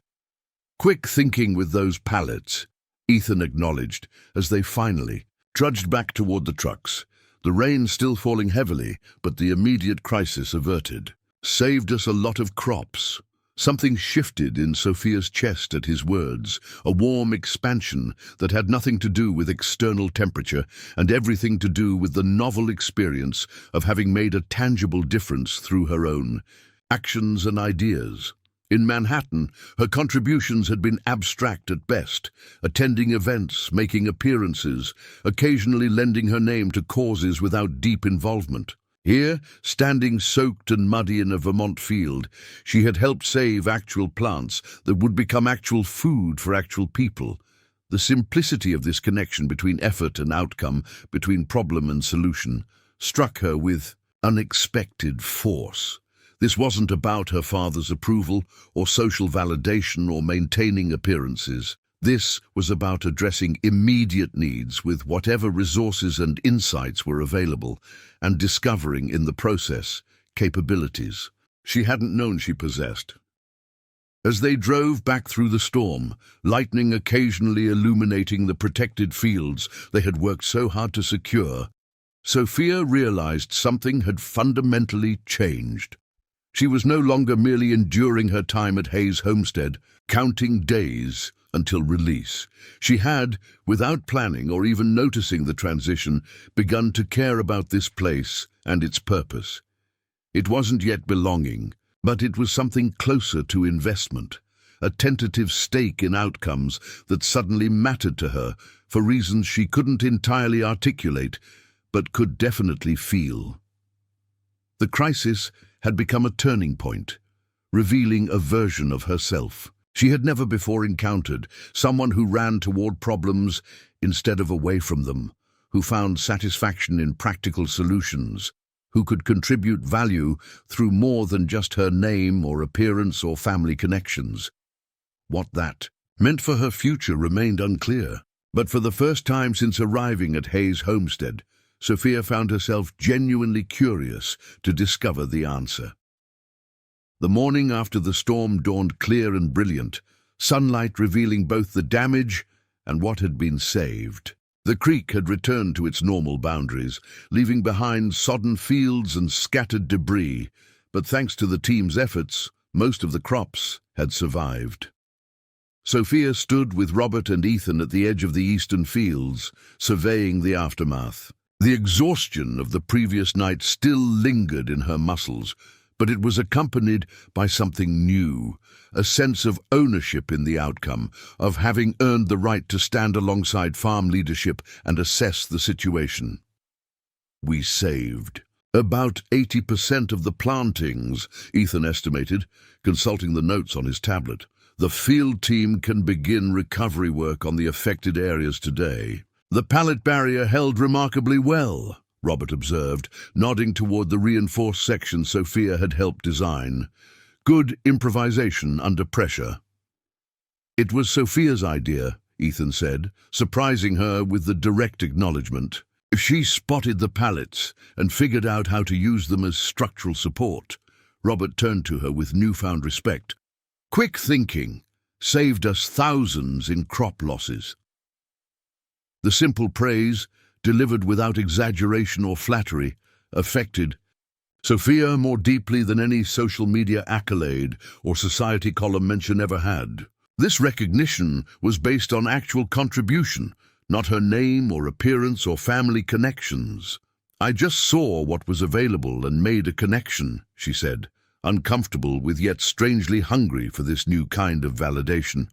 A: Quick thinking with those pallets, Ethan acknowledged, as they finally trudged back toward the trucks. The rain still falling heavily, but the immediate crisis averted. Saved us a lot of crops. Something shifted in Sophia's chest at his words, a warm expansion that had nothing to do with external temperature and everything to do with the novel experience of having made a tangible difference through her own actions and ideas. In Manhattan, her contributions had been abstract at best, attending events, making appearances, occasionally lending her name to causes without deep involvement. Here, standing soaked and muddy in a Vermont field, she had helped save actual plants that would become actual food for actual people. The simplicity of this connection between effort and outcome, between problem and solution, struck her with unexpected force. This wasn't about her father's approval or social validation or maintaining appearances. This was about addressing immediate needs with whatever resources and insights were available, and discovering in the process capabilities she hadn't known she possessed. As they drove back through the storm, lightning occasionally illuminating the protected fields they had worked so hard to secure, Sophia realized something had fundamentally changed. She was no longer merely enduring her time at Hayes Homestead, counting days until release. She had, without planning or even noticing the transition, begun to care about this place and its purpose. It wasn't yet belonging, but it was something closer to investment, a tentative stake in outcomes that suddenly mattered to her for reasons she couldn't entirely articulate, but could definitely feel. The crisis had become a turning point, revealing a version of herself she had never before encountered, someone who ran toward problems instead of away from them, who found satisfaction in practical solutions, who could contribute value through more than just her name or appearance or family connections. What that meant for her future remained unclear, but for the first time since arriving at Hayes Homestead, Sophia found herself genuinely curious to discover the answer. The morning after the storm dawned clear and brilliant, sunlight revealing both the damage and what had been saved. The creek had returned to its normal boundaries, leaving behind sodden fields and scattered debris, but thanks to the team's efforts, most of the crops had survived. Sophia stood with Robert and Ethan at the edge of the eastern fields, surveying the aftermath. The exhaustion of the previous night still lingered in her muscles, but it was accompanied by something new, a sense of ownership in the outcome, of having earned the right to stand alongside farm leadership and assess the situation. We saved about 80% of the plantings, Ethan estimated, consulting the notes on his tablet. The field team can begin recovery work on the affected areas today. The pallet barrier held remarkably well, Robert observed, nodding toward the reinforced section Sophia had helped design. Good improvisation under pressure. It was Sophia's idea, Ethan said, surprising her with the direct acknowledgement. She spotted the pallets and figured out how to use them as structural support. Robert turned to her with newfound respect. Quick thinking saved us thousands in crop losses. The simple praise, delivered without exaggeration or flattery, affected Sophia more deeply than any social media accolade or society column mention ever had. This recognition was based on actual contribution, not her name or appearance or family connections. I just saw what was available and made a connection, she said, uncomfortable with yet strangely hungry for this new kind of validation.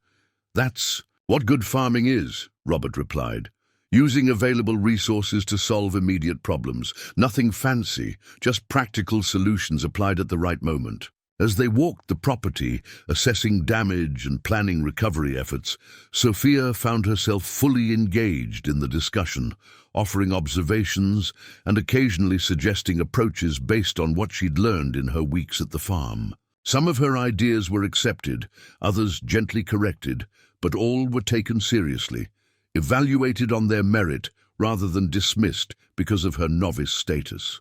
A: That's "What good farming is," Robert replied. "Using available resources to solve immediate problems. Nothing fancy, just practical solutions applied at the right moment." As they walked the property, assessing damage and planning recovery efforts, Sophia found herself fully engaged in the discussion, offering observations and occasionally suggesting approaches based on what she'd learned in her weeks at the farm. Some of her ideas were accepted, others gently corrected, but all were taken seriously, evaluated on their merit rather than dismissed because of her novice status.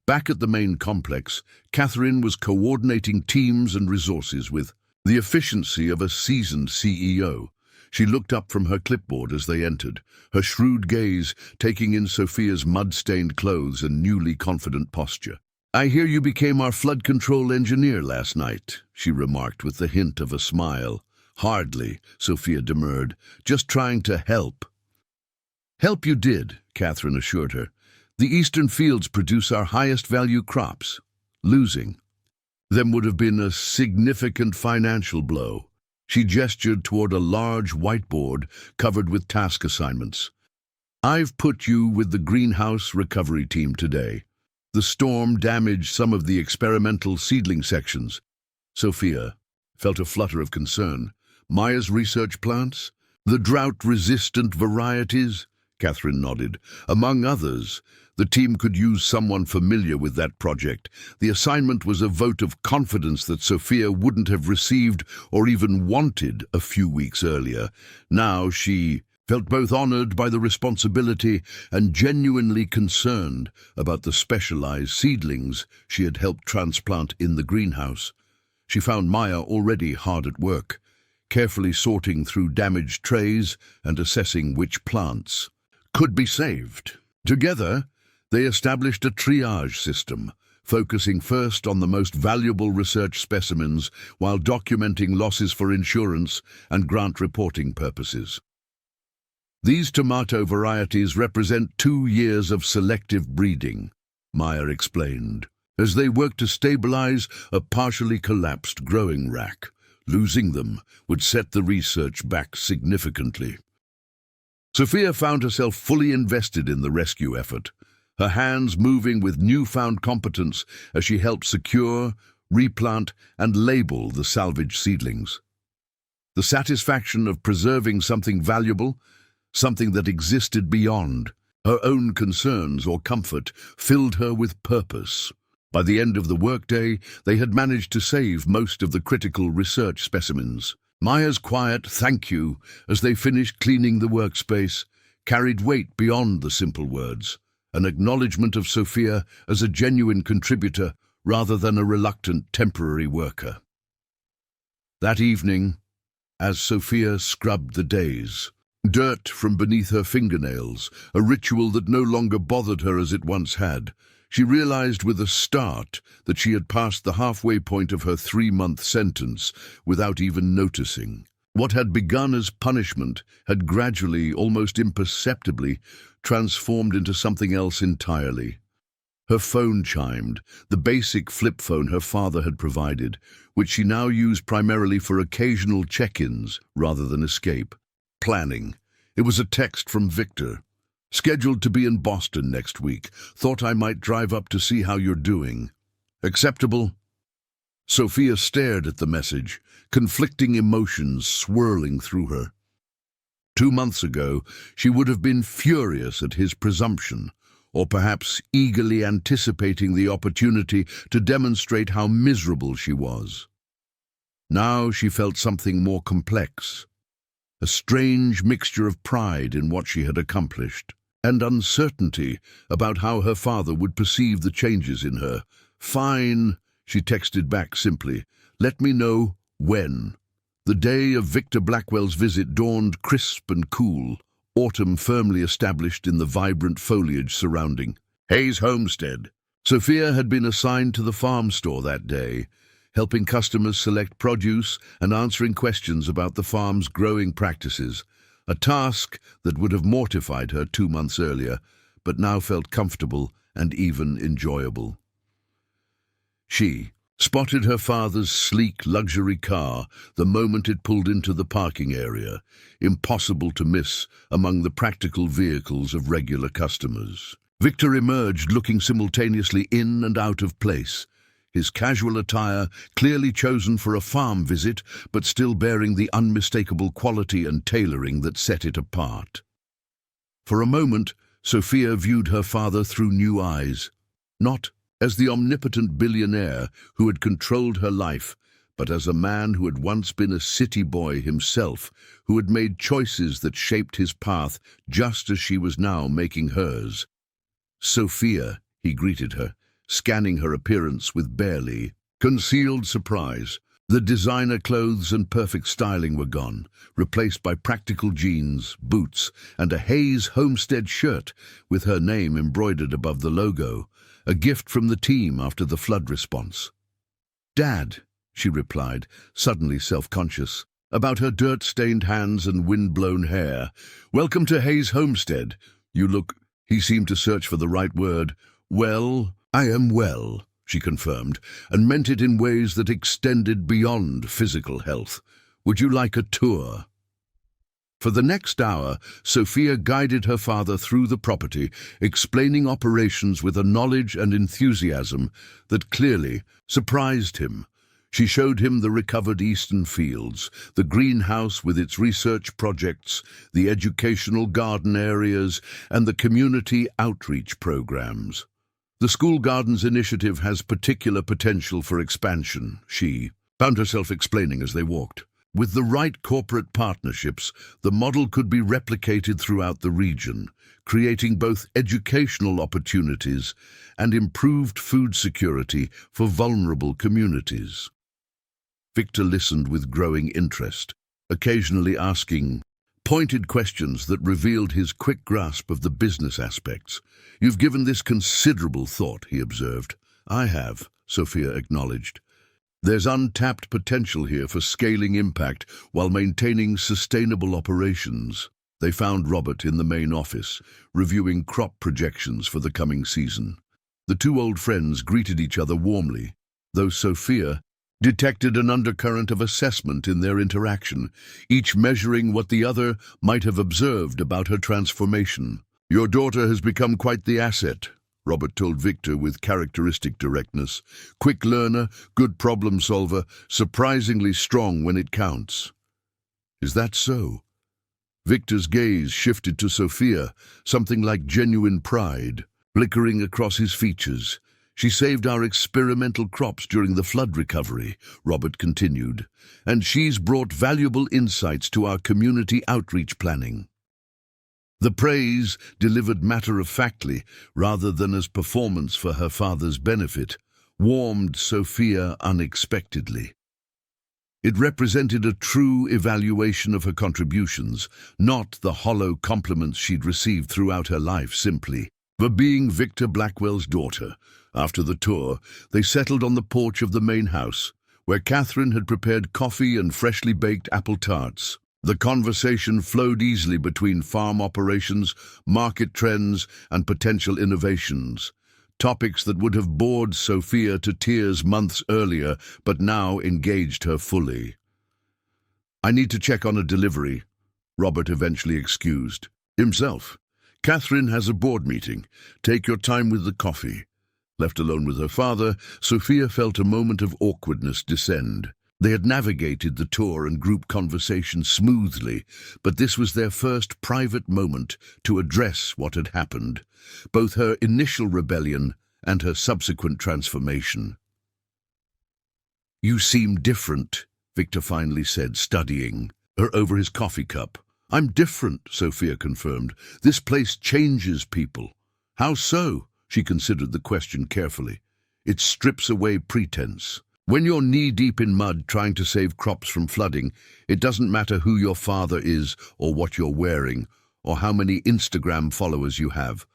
A: Back at the main complex, Catherine was coordinating teams and resources with the efficiency of a seasoned CEO. She looked up from her clipboard as they entered, her shrewd gaze taking in Sophia's mud-stained clothes and newly confident posture. "I hear you became our flood control engineer last night," she remarked with the hint of a smile. "Hardly," Sophia demurred, "just trying to help." "Help you did," Catherine assured her. "The eastern fields produce our highest value crops. Losing them would have been a significant financial blow." She gestured toward a large whiteboard covered with task assignments. "I've put you with the greenhouse recovery team today. The storm damaged some of the experimental seedling sections." Sophia felt a flutter of concern. "Maya's research plants? The drought-resistant varieties?" Catherine nodded. "Among others, the team could use someone familiar with that project. The assignment was a vote of confidence that Sophia wouldn't have received or even wanted a few weeks earlier. Now she felt both honored by the responsibility and genuinely concerned about the specialized seedlings she had helped transplant in the greenhouse. She found Maya already hard at work, carefully sorting through damaged trays and assessing which plants could be saved. Together, they established a triage system, focusing first on the most valuable research specimens while documenting losses for insurance and grant reporting purposes. "These tomato varieties represent 2 years of selective breeding," Maya explained, as they worked to stabilize a partially collapsed growing rack. Losing them would set the research back significantly. Sophia found herself fully invested in the rescue effort, her hands moving with newfound competence as she helped secure, replant, and label the salvaged seedlings. The satisfaction of preserving something valuable, something that existed beyond her own concerns or comfort, filled her with purpose. By the end of the workday, they had managed to save most of the critical research specimens. Maya's quiet "thank you" as they finished cleaning the workspace carried weight beyond the simple words, an acknowledgement of Sophia as a genuine contributor rather than a reluctant temporary worker. That evening, as Sophia scrubbed the days, dirt from beneath her fingernails, a ritual that no longer bothered her as it once had, she realized with a start that she had passed the halfway point of her 3-month sentence without even noticing. What had begun as punishment had gradually, almost imperceptibly, transformed into something else entirely. Her phone chimed, the basic flip phone her father had provided, which she now used primarily for occasional check-ins rather than escape. Planning. It was a text from Victor. "Scheduled to be in Boston next week. Thought I might drive up to see how you're doing. Acceptable?" Sophia stared at the message, conflicting emotions swirling through her. 2 months ago, she would have been furious at his presumption, or perhaps eagerly anticipating the opportunity to demonstrate how miserable she was. Now she felt something more complex, a strange mixture of pride in what she had accomplished, and uncertainty about how her father would perceive the changes in her. "Fine," she texted back simply. "Let me know when." The day of Victor Blackwell's visit dawned crisp and cool, autumn firmly established in the vibrant foliage surrounding Hayes Homestead. Sophia had been assigned to the farm store that day, helping customers select produce and answering questions about the farm's growing practices, a task that would have mortified her 2 months earlier, but now felt comfortable and even enjoyable. She, spotted her father's sleek luxury car the moment it pulled into the parking area, impossible to miss among the practical vehicles of regular customers. Victor emerged looking simultaneously in and out of place, his casual attire clearly chosen for a farm visit, but still bearing the unmistakable quality and tailoring that set it apart. For a moment, Sophia viewed her father through new eyes, not as the omnipotent billionaire who had controlled her life, but as a man who had once been a city boy himself, who had made choices that shaped his path just as she was now making hers. "Sophia," he greeted her, scanning her appearance with barely concealed surprise. The designer clothes and perfect styling were gone, replaced by practical jeans, boots, and a Hayes Homestead shirt with her name embroidered above the logo, a gift from the team after the flood response. "Dad," she replied, suddenly self-conscious about her dirt-stained hands and wind-blown hair. "Welcome to Hayes Homestead. You look—" He seemed to search for the right word. "Well, I am well," she confirmed, and meant it in ways that extended beyond physical health. "Would you like a tour?" For the next hour, Sophia guided her father through the property, explaining operations with a knowledge and enthusiasm that clearly surprised him. She showed him the recovered eastern fields, the greenhouse with its research projects, the educational garden areas, and the community outreach programs. "The School Gardens initiative has particular potential for expansion," she found herself explaining as they walked. "With the right corporate partnerships, the model could be replicated throughout the region, creating both educational opportunities and improved food security for vulnerable communities." Victor listened with growing interest, occasionally asking pointed questions that revealed his quick grasp of the business aspects. "You've given this considerable thought," he observed. "I have," Sophia acknowledged. "There's untapped potential here for scaling impact while maintaining sustainable operations." They found Robert in the main office, reviewing crop projections for the coming season. The two old friends greeted each other warmly, though Sophia detected an undercurrent of assessment in their interaction, each measuring what the other might have observed about her transformation. "Your daughter has become quite the asset," Robert told Victor with characteristic directness. "Quick learner, good problem solver, surprisingly strong when it counts." "Is that so?" Victor's gaze shifted to Sophia, something like genuine pride flickering across his features. "She saved our experimental crops during the flood recovery," Robert continued, "and she's brought valuable insights to our community outreach planning." The praise, delivered matter-of-factly rather than as performance for her father's benefit, warmed Sophia unexpectedly. It represented a true evaluation of her contributions, not the hollow compliments she'd received throughout her life simply for being Victor Blackwell's daughter. After the tour, they settled on the porch of the main house, where Catherine had prepared coffee and freshly baked apple tarts. The conversation flowed easily between farm operations, market trends, and potential innovations, topics that would have bored Sophia to tears months earlier, but now engaged her fully. "I need to check on a delivery," Robert eventually excused himself. "Catherine has a board meeting. Take your time with the coffee." Left alone with her father, Sophia felt a moment of awkwardness descend. They had navigated the tour and group conversation smoothly, but this was their first private moment to address what had happened, both her initial rebellion and her subsequent transformation. "You seem different," Victor finally said, studying her over his coffee cup. "I'm different," Sophia confirmed. "This place changes people." "How so?" She considered the question carefully. "It strips away pretense. When you're knee-deep in mud trying to save crops from flooding, it doesn't matter who your father is or what you're wearing or how many Instagram followers you have.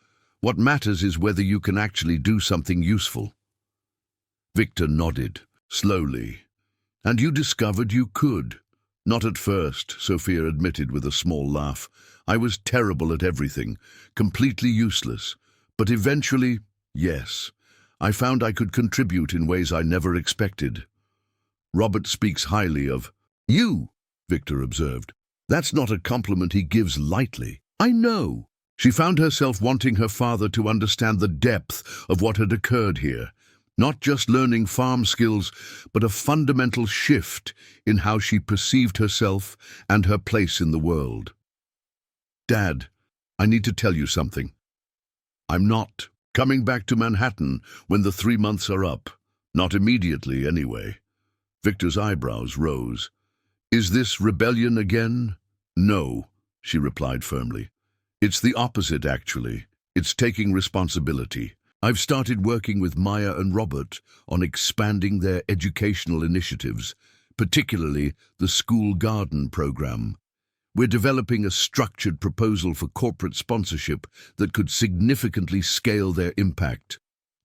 A: What matters is whether you can actually do something useful." Victor nodded, slowly. "And you discovered you could." "Not at first," Sophia admitted with a small laugh. "I was terrible at everything, completely useless. But eventually, yes, I found I could contribute in ways I never expected. Robert speaks highly of you, Victor observed. That's not a compliment he gives lightly. I know. She found herself wanting her father to understand the depth of what had occurred here. Not just learning farm skills, but a fundamental shift in how she perceived herself and her place in the world. Dad, I need to tell you something. I'm not coming back to Manhattan when the 3 months are up. Not immediately, anyway. Victor's eyebrows rose. Is this rebellion again? No, she replied firmly. It's the opposite, actually. It's taking responsibility. I've started working with Maya and Robert on expanding their educational initiatives, particularly the school garden program. We're developing a structured proposal for corporate sponsorship that could significantly scale their impact.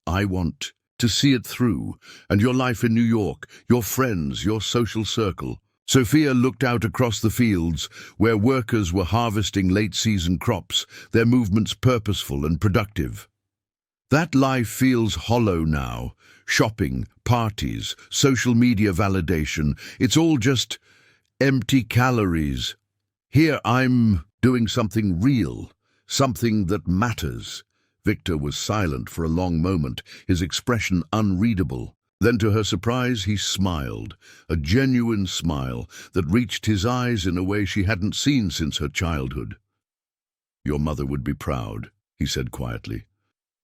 A: I want to see it through, and your life in New York, your friends, your social circle. Sophia looked out across the fields where workers were harvesting late-season crops, their movements purposeful and productive. That life feels hollow now. Shopping, parties, social media validation, it's all just empty calories. Here I'm doing something real, something that matters. Victor was silent for a long moment, his expression unreadable. Then, to her surprise, he smiled, a genuine smile that reached his eyes in a way she hadn't seen since her childhood. Your mother would be proud, he said quietly.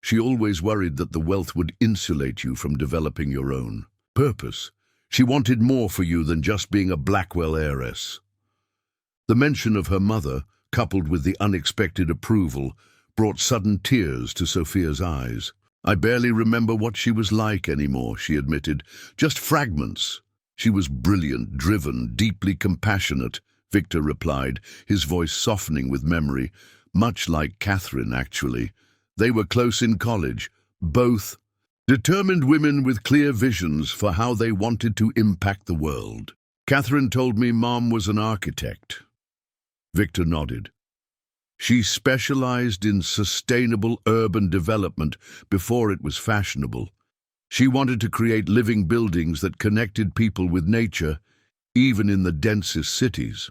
A: She always worried that the wealth would insulate you from developing your own purpose. She wanted more for you than just being a Blackwell heiress. The mention of her mother, coupled with the unexpected approval, brought sudden tears to Sophia's eyes. I barely remember what she was like anymore, she admitted. Just fragments. She was brilliant, driven, deeply compassionate, Victor replied, his voice softening with memory. Much like Catherine, actually. They were close in college, both determined women with clear visions for how they wanted to impact the world. Catherine told me Mom was an architect. Victor nodded. She specialized in sustainable urban development before it was fashionable. She wanted to create living buildings that connected people with nature, even in the densest cities.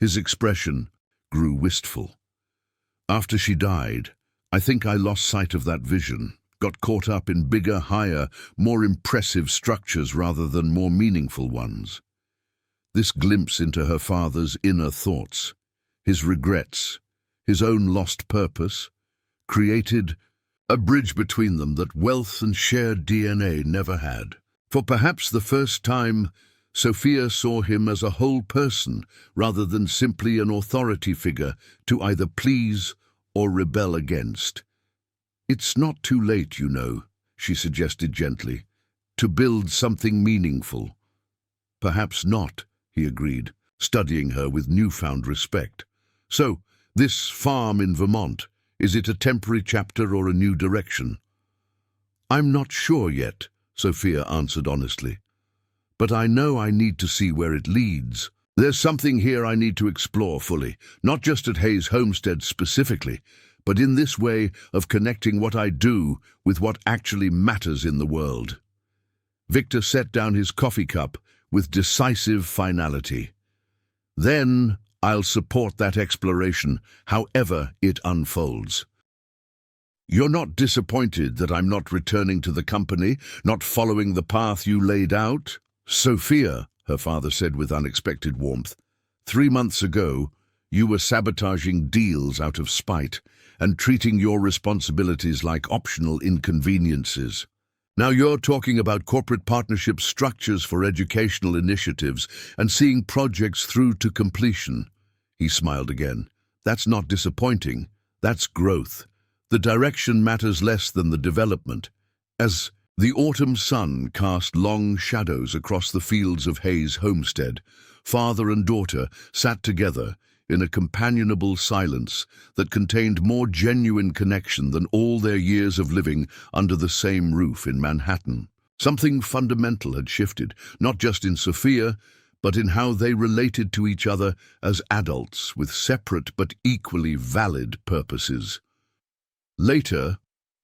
A: His expression grew wistful. After she died, I think I lost sight of that vision, got caught up in bigger, higher, more impressive structures rather than more meaningful ones. This glimpse into her father's inner thoughts, his regrets, his own lost purpose, created a bridge between them that wealth and shared DNA never had. For perhaps the first time, Sophia saw him as a whole person rather than simply an authority figure to either please or rebel against. It's not too late, you know, she suggested gently, to build something meaningful. Perhaps not, he agreed, studying her with newfound respect. So, this farm in Vermont, is it a temporary chapter or a new direction? I'm not sure yet, Sophia answered honestly. But I know I need to see where it leads. There's something here I need to explore fully, not just at Hayes Homestead specifically, but in this way of connecting what I do with what actually matters in the world. Victor set down his coffee cup with decisive finality. Then I'll support that exploration, however it unfolds. You're not disappointed that I'm not returning to the company, not following the path you laid out? Sophia, her father said with unexpected warmth, 3 months ago, you were sabotaging deals out of spite and treating your responsibilities like optional inconveniences. Now you're talking about corporate partnership structures for educational initiatives and seeing projects through to completion. He smiled again. That's not disappointing. That's growth. The direction matters less than the development. As the autumn sun cast long shadows across the fields of Hayes Homestead, father and daughter sat together in a companionable silence that contained more genuine connection than all their years of living under the same roof in Manhattan. Something fundamental had shifted, not just in Sophia, but in how they related to each other as adults with separate but equally valid purposes. Later,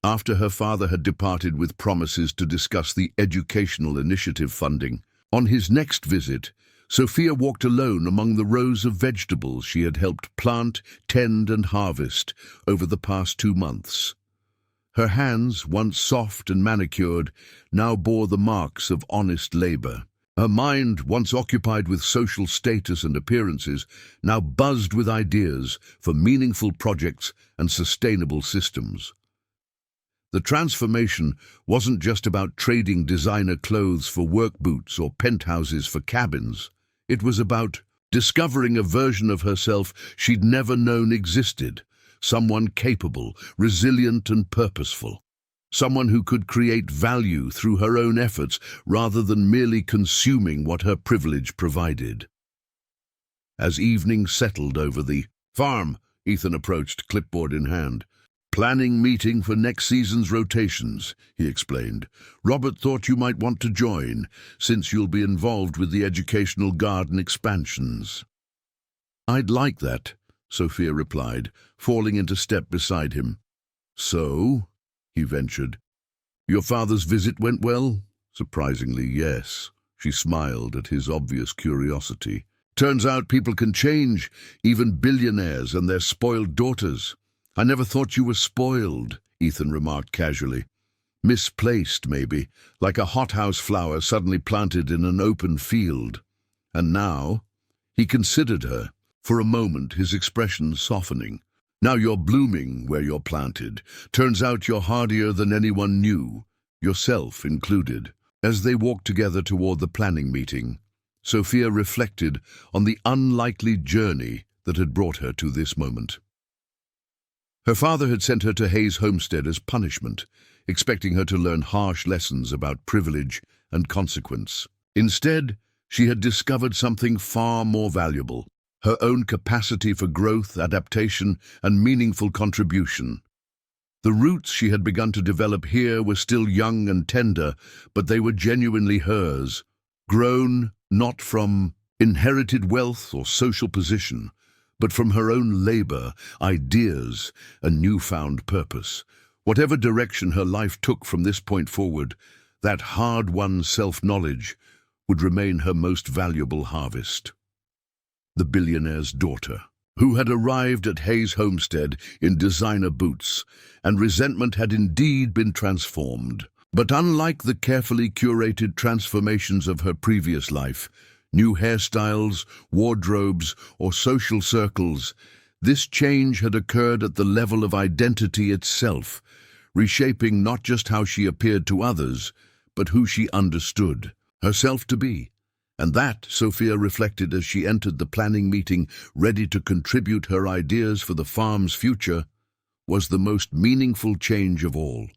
A: after her father had departed with promises to discuss the educational initiative funding. On his next visit, Sophia walked alone among the rows of vegetables she had helped plant, tend and harvest over the past 2 months. Her hands, once soft and manicured, now bore the marks of honest labor. Her mind, once occupied with social status and appearances, now buzzed with ideas for meaningful projects and sustainable systems. The transformation wasn't just about trading designer clothes for work boots or penthouses for cabins. It was about discovering a version of herself she'd never known existed, someone capable, resilient and purposeful. Someone who could create value through her own efforts rather than merely consuming what her privilege provided. As evening settled over the farm, Ethan approached, clipboard in hand. "Planning meeting for next season's rotations," he explained. "Robert thought you might want to join, since you'll be involved with the educational garden expansions." "I'd like that," Sophia replied, falling into step beside him. "So?" he ventured. "Your father's visit went well?" "Surprisingly, yes." She smiled at his obvious curiosity. "Turns out people can change, even billionaires and their spoiled daughters." "I never thought you were spoiled," Ethan remarked casually. "Misplaced, maybe, like a hothouse flower suddenly planted in an open field." And now, he considered her, for a moment his expression softening. "Now you're blooming where you're planted. Turns out you're hardier than anyone knew, yourself included." As they walked together toward the planning meeting, Sophia reflected on the unlikely journey that had brought her to this moment. Her father had sent her to Hayes Homestead as punishment, expecting her to learn harsh lessons about privilege and consequence. Instead, she had discovered something far more valuable: her own capacity for growth, adaptation, and meaningful contribution. The roots she had begun to develop here were still young and tender, but they were genuinely hers, grown not from inherited wealth or social position, but from her own labor, ideas, and newfound purpose. Whatever direction her life took from this point forward, that hard-won self-knowledge would remain her most valuable harvest. The billionaire's daughter, who had arrived at Hayes Homestead in designer boots, and resentment had indeed been transformed. But unlike the carefully curated transformations of her previous life, new hairstyles, wardrobes, or social circles, this change had occurred at the level of identity itself, reshaping not just how she appeared to others, but who she understood herself to be. And that, Sophia reflected as she entered the planning meeting, ready to contribute her ideas for the farm's future, was the most meaningful change of all.